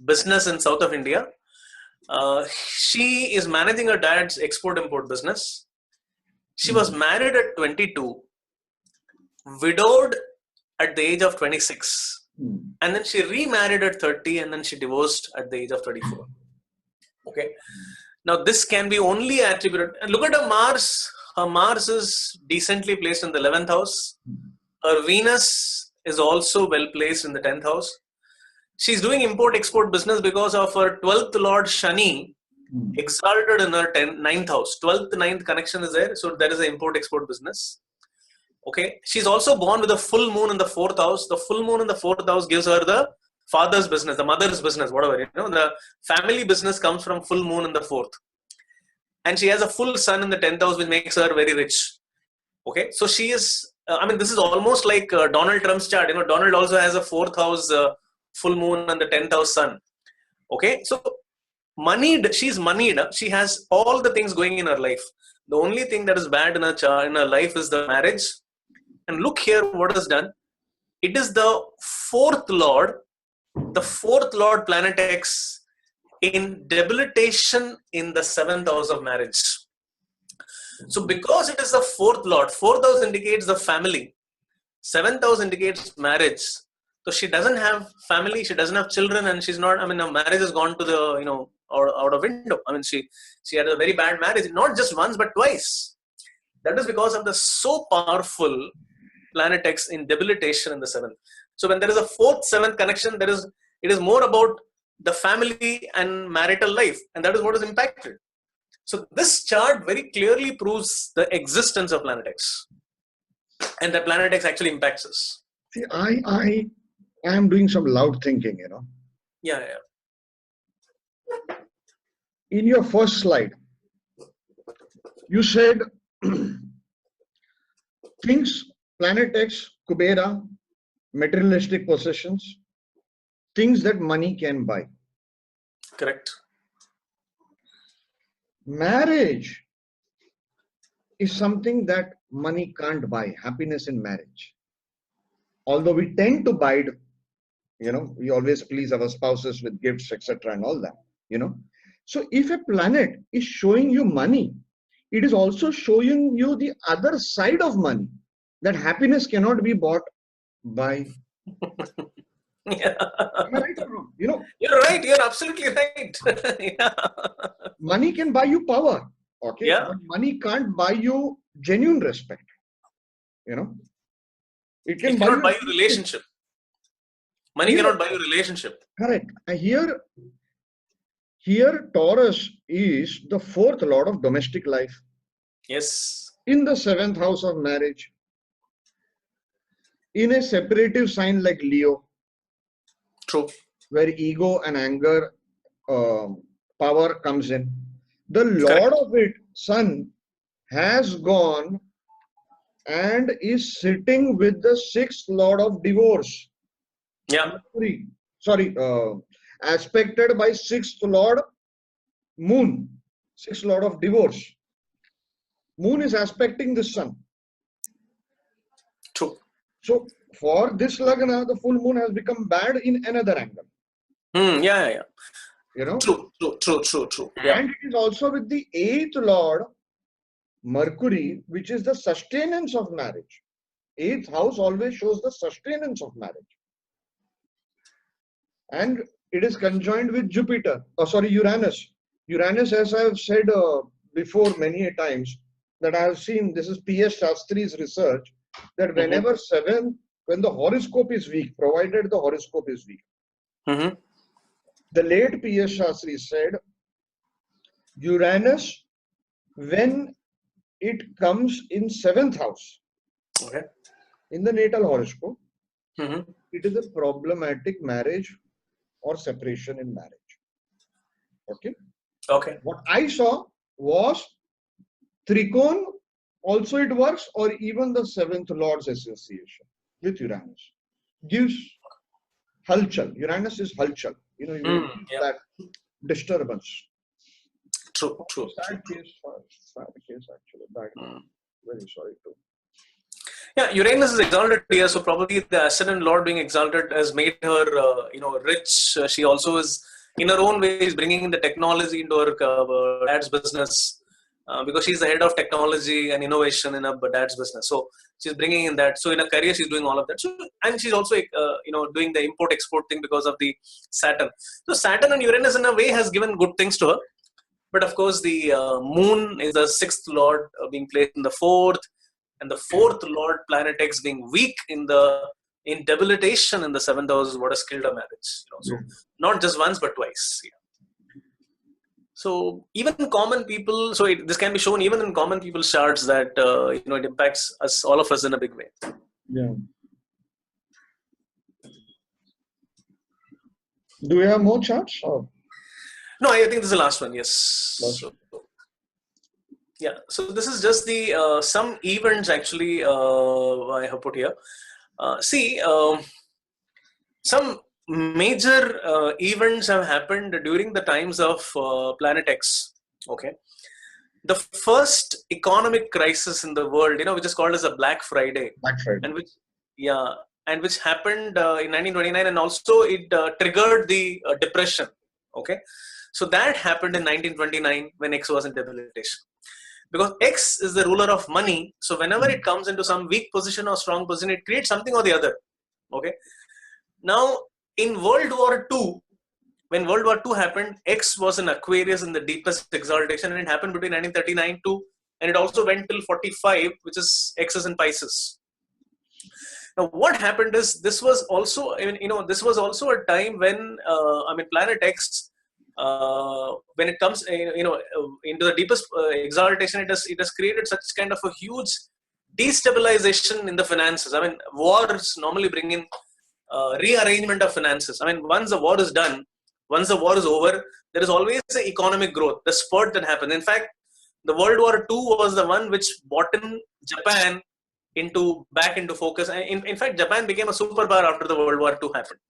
B: business in south of India. She is managing her dad's export-import business. She was married at 22, widowed at the age of 26, and then she remarried at 30, and then she divorced at the age of 34. Okay. Now this can be only attributed. And look at her Mars. Her Mars is decently placed in the 11th house. Her Venus is also well placed in the 10th house. She's doing import-export business because of her 12th Lord Shani exalted in her 9th house. 12th, 9th connection is there. So there is an import-export business. Okay. She's also born with a full moon in the 4th house. The full moon in the 4th house gives her the father's business, the mother's business, whatever. The family business comes from full moon in the 4th. And she has a full sun in the 10th house, which makes her very rich. Okay. So she is, this is almost like Donald Trump's chart. Donald also has a 4th house full moon and the 10th house sun. Okay, so moneyed, she's moneyed. She has all the things going in her life. The only thing that is bad in her life is the marriage. And look here, what is done. It is the fourth lord planet X in debilitation in the seventh house of marriage. So because it is the fourth house indicates the family, seventh house indicates marriage. So she doesn't have family, she doesn't have children, and she's not, I mean, her marriage has gone to the, out of window. I mean, she had a very bad marriage, not just once, but twice. That is because of the so powerful planet X in debilitation in the seventh. So when there is a fourth, seventh connection, it is more about the family and marital life, and that is what is impacted. So this chart very clearly proves the existence of planet X, and that planet X actually impacts us.
A: See, I am doing some loud thinking,
B: Yeah.
A: In your first slide, you said things, planet X, Kubera, materialistic possessions, things that money can buy.
B: Correct.
A: Marriage is something that money can't buy, happiness in marriage. Although we tend to buy it, we always please our spouses with gifts, etc. and all that, So if a planet is showing you money, it is also showing you the other side of money, that happiness cannot be bought by.
B: Yeah.
A: Am I right or wrong?
B: You're right. You're absolutely right. Yeah.
A: Money can buy you power, okay?
B: Yeah.
A: But money can't buy you genuine respect. It can
B: cannot buy you relationship. Money cannot buy you relationship.
A: Correct. Here Taurus is the fourth lord of domestic life.
B: Yes.
A: In the seventh house of marriage. In a separative sign like Leo.
B: True.
A: Where ego and anger, power comes in. The lord of it, Sun, has gone and is sitting with the sixth lord of divorce.
B: Yeah.
A: Sorry, aspected by sixth lord Moon, sixth lord of divorce. Moon is aspecting the Sun.
B: True.
A: So for this Lagna, the full moon has become bad in another angle.
B: Yeah. True. Yeah.
A: And it is also with the eighth lord, Mercury, which is the sustenance of marriage. Eighth house always shows the sustenance of marriage. And it is conjoined with Jupiter, Uranus. Uranus, as I have said before many a times, that I have seen, this is P.S. Shastri's research, that whenever when the horoscope is weak, provided the horoscope is weak, the late P.S. Shastri said, Uranus, when it comes in seventh house, in the natal horoscope, it is a problematic marriage or separation in marriage. Okay. What I saw was Trikon, also it works, or even the seventh lord's association with Uranus gives halchal. Uranus is halchal. That disturbance.
B: True.
A: Sad case actually. Very sorry too.
B: Yeah, Uranus is exalted here, so probably the ascendant lord being exalted has made her, rich. She also is, in her own way, is bringing in the technology into her dad's business, because she's the head of technology and innovation in her dad's business. So she's bringing in that. So in her career, she's doing all of that. So, and she's also, doing the import-export thing because of the Saturn. So Saturn and Uranus, in a way, has given good things to her. But of course, the moon is the sixth lord being placed in the fourth. And the fourth lord, planet X, being weak in debilitation in the seventh house is what has killed a marriage. So not just once but twice. Yeah. So even common people, this can be shown even in common people's charts that it impacts us, all of us, in a big way.
A: Yeah. Do we have more charts? Or?
B: No, I think this is the last one. Yes. Yeah, so this is just the some events actually I have put here. Some major events have happened during the times of Planet X. Okay. The first economic crisis in the world, which is called as a Black Friday,
A: Black Friday.
B: and which happened in 1929, and also it triggered the depression. Okay, so that happened in 1929 when X was in debilitation. Because X is the ruler of money, so whenever it comes into some weak position or strong position, it creates something or the other. Okay. Now, in World War II, when World War II happened, X was in Aquarius in the deepest exaltation, and it happened between 1939 to, and it also went till 45, which is X is in Pisces. Now, what happened is this was also, this was also a time when, Planet X, when it comes, into the deepest exaltation, it has created such kind of a huge destabilization in the finances. I mean, wars normally bring in rearrangement of finances. I mean, once the war is done, once the war is over, there is always an economic growth, the spurt that happens. In fact, the World War II was the one which brought in Japan back into focus. In fact, Japan became a superpower after the World War II happened.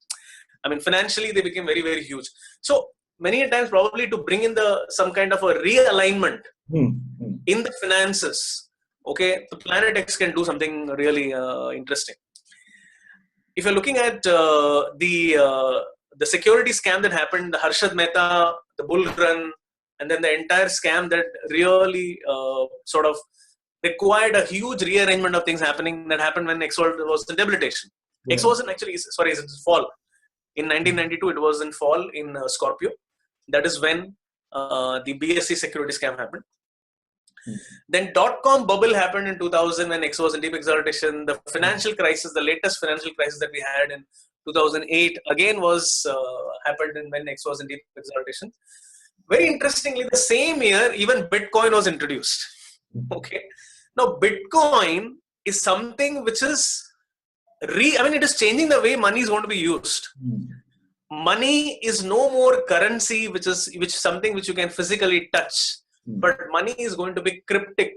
B: I mean, financially, they became very, very huge. So many times, probably to bring in some kind of a realignment in the finances, okay, the Planet X can do something really interesting. If you're looking at the security scam that happened, the Harshad Mehta, the bull run, and then the entire scam that really sort of required a huge rearrangement of things happening, that happened when X was in debilitation. Yeah. X wasn't actually, sorry, it's fall. In 1992, it was in fall in Scorpio. That is when the BSC security scam happened. Then .com bubble happened in 2000 when X was in deep exaltation. The financial crisis, the latest financial crisis that we had in 2008, again was happened when X was in deep exaltation. Very interestingly, the same year, even Bitcoin was introduced. Okay. Now, Bitcoin is something which is it is changing the way money is going to be used. Money is no more currency, which is something which you can physically touch. But money is going to be cryptic.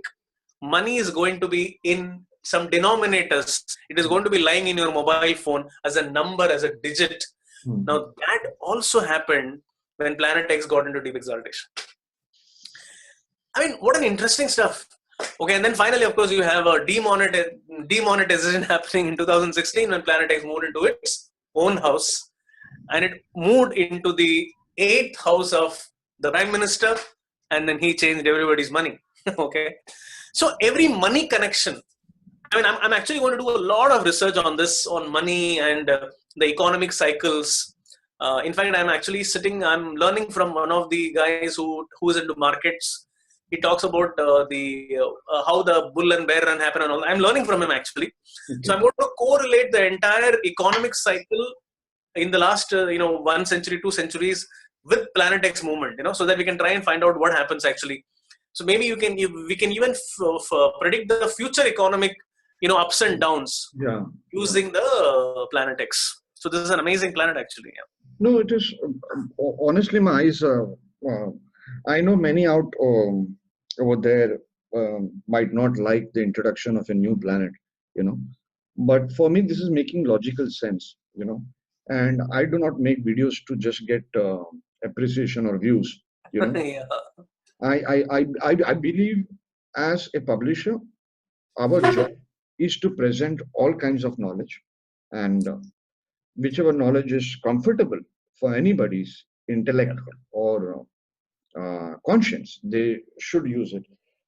B: Money is going to be in some denominators. It is going to be lying in your mobile phone as a number, as a digit. Now, that also happened when Planet X got into deep exaltation. I mean, what an interesting stuff. Okay, and then finally, of course, you have a demonetization happening in 2016 when Planet X moved into its own house. And it moved into the 8th house of the Prime Minister. And then he changed everybody's money. Okay. So every money connection, I mean, I'm actually going to do a lot of research on this, on money and the economic cycles. In fact, I'm learning from one of the guys who is into markets. He talks about how the bull and bear run happen and all. I'm learning from him actually. So I'm going to correlate the entire economic cycle in the last, 1 century, 2 centuries with Planet X movement, so that we can try and find out what happens actually. So maybe we can even predict the future economic, ups and downs using the Planet X. So this is an amazing planet actually. Yeah.
A: No, it is. Honestly, my eyes. I know many out over there might not like the introduction of a new planet, but for me, this is making logical sense, and I do not make videos to just get appreciation or views.
B: Yeah.
A: I believe as a publisher, our job is to present all kinds of knowledge, and whichever knowledge is comfortable for anybody's intellect or conscience, they should use it.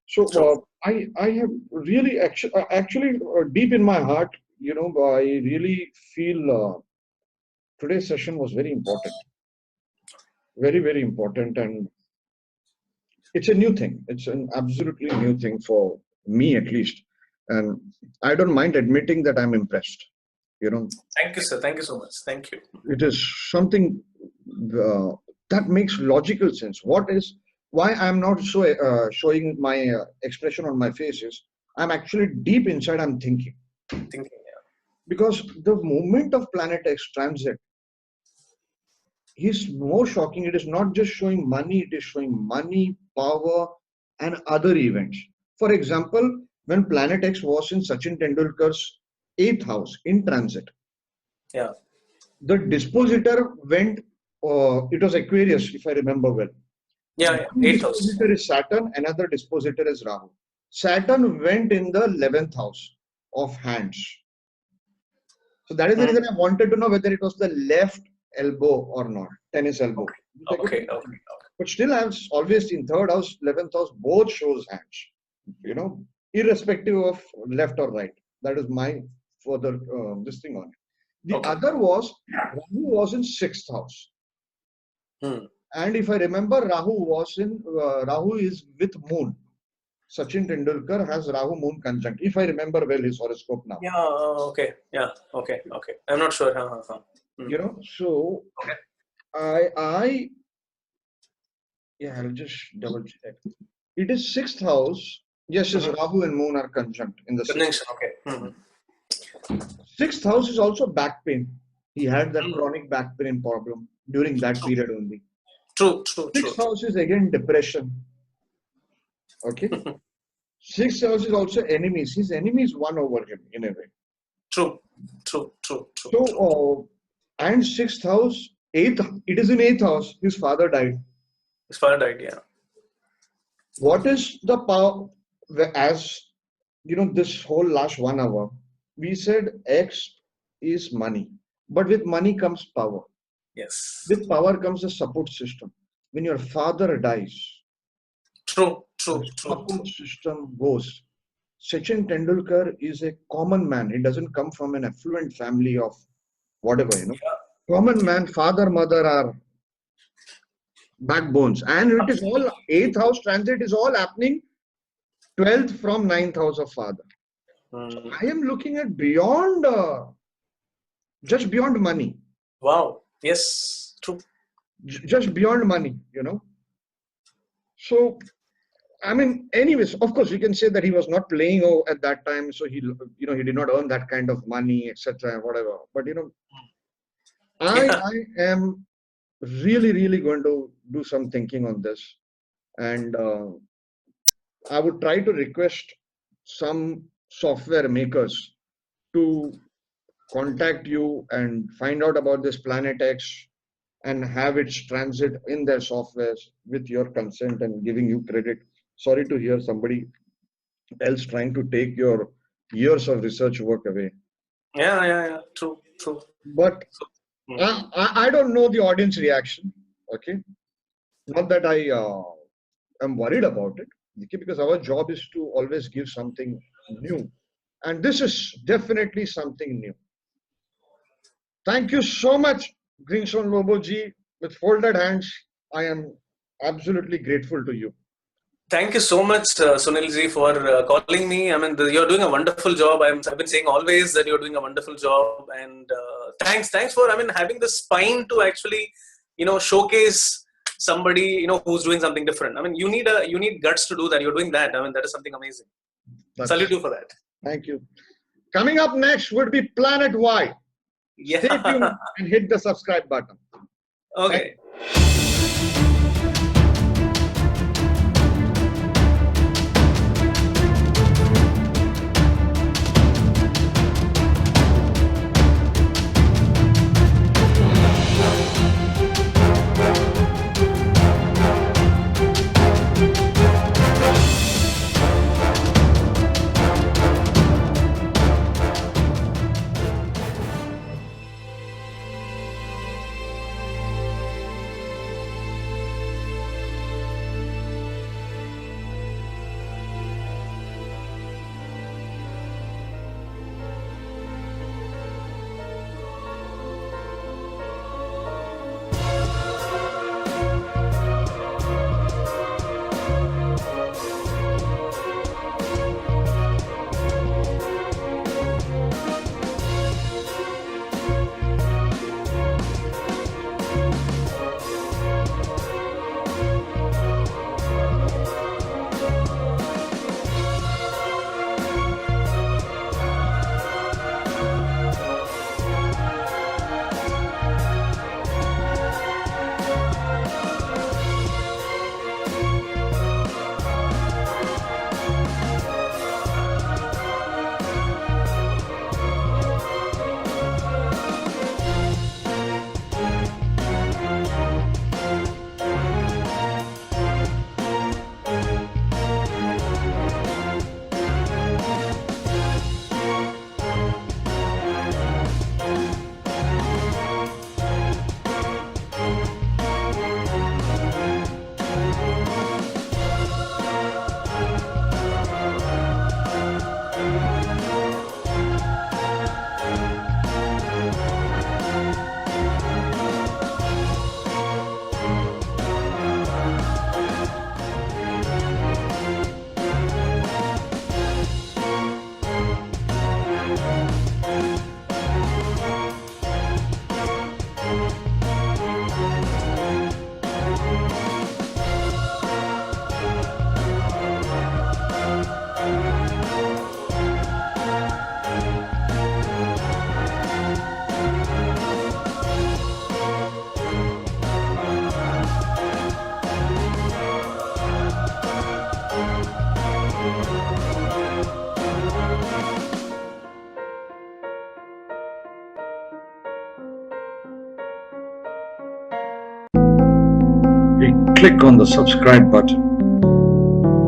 A: So I have really actually deep in my heart, I really feel today's session was very important, very, very important, and it's a new thing. It's an absolutely new thing for me, at least, and I don't mind admitting that I'm impressed.
B: Thank you, sir. Thank you so much. Thank you.
A: It is something that makes logical sense. Why I'm not showing my expression on my face is I'm actually deep inside. I'm thinking. Because the movement of Planet X transit is more shocking. It is not just showing money, it is showing money, power, and other events. For example, when Planet X was in Sachin Tendulkar's 8th house in transit, the dispositor went, it was Aquarius, if I remember well.
B: Yeah,
A: One
B: 8th house.
A: dispositor is Saturn, another dispositor is Rahu. Saturn went in the 11th house of hands. So that is the reason I wanted to know whether it was the left elbow or not, tennis elbow.
B: Okay.
A: But still, I've always seen 3rd house, 11th house, both shows hands. Irrespective of left or right. That is my further this thing on it. The other was Rahu was in 6th house. And if I remember, Rahu is with Moon. Sachin Tendulkar has Rahu Moon conjunct. If I remember well his horoscope now.
B: Yeah. Okay. Yeah. Okay. I'm not sure.
A: So I'll just double check. It is 6th house. Yes, Rahu and Moon are conjunct in the
B: conjunction. Okay.
A: 6th house is also back pain. He had that chronic back pain problem during that period only.
B: True.
A: 6th house is again depression. Okay. 6th house is also enemies. His enemies won over him in a way.
B: True. So,
A: and 6th house, 8th, it is in 8th house. His father died.
B: Yeah.
A: What is the power? As this whole last 1 hour, we said X is money. But with money comes power.
B: Yes.
A: With power comes a support system. When your father dies,
B: True.
A: Support system goes. Sachin Tendulkar is a common man. He doesn't come from an affluent family of whatever,
B: Yeah.
A: Common man, father, mother are backbones. And it is all 8th house transit is all happening 12th from 9th house of father. So I am looking at beyond, just beyond money.
B: Wow. Yes. True.
A: Just beyond money, So, I mean, anyways, of course, you can say that he was not playing at that time, so he did not earn that kind of money, etc., whatever. But I am really, really going to do some thinking on this, and I would try to request some software makers to contact you and find out about this Planet X and have its transit in their softwares with your consent and giving you credit. Sorry to hear somebody else trying to take your years of research work away.
B: Yeah. True.
A: But I don't know the audience reaction. Okay. Not that I am worried about it. Okay, because our job is to always give something new. And this is definitely something new. Thank you so much, Greenstone Lobo ji. With folded hands, I am absolutely grateful to you.
B: Thank you so much, Sunil ji, for calling me. I mean, you're doing a wonderful job. I've been saying always that you're doing a wonderful job. And thanks for, having the spine to actually, showcase somebody, who's doing something different. I mean, you need guts to do that. You're doing that. I mean, that is something amazing. Salute you for that.
A: Thank you. Coming up next would be Planet Y.
B: Yeah.
A: Stay tuned and hit the subscribe button.
B: Okay.
A: click on the subscribe button,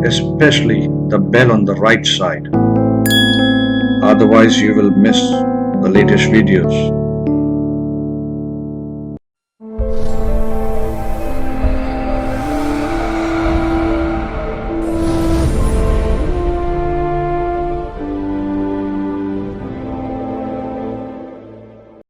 A: especially the bell on the right side. Otherwise, you will miss the latest videos.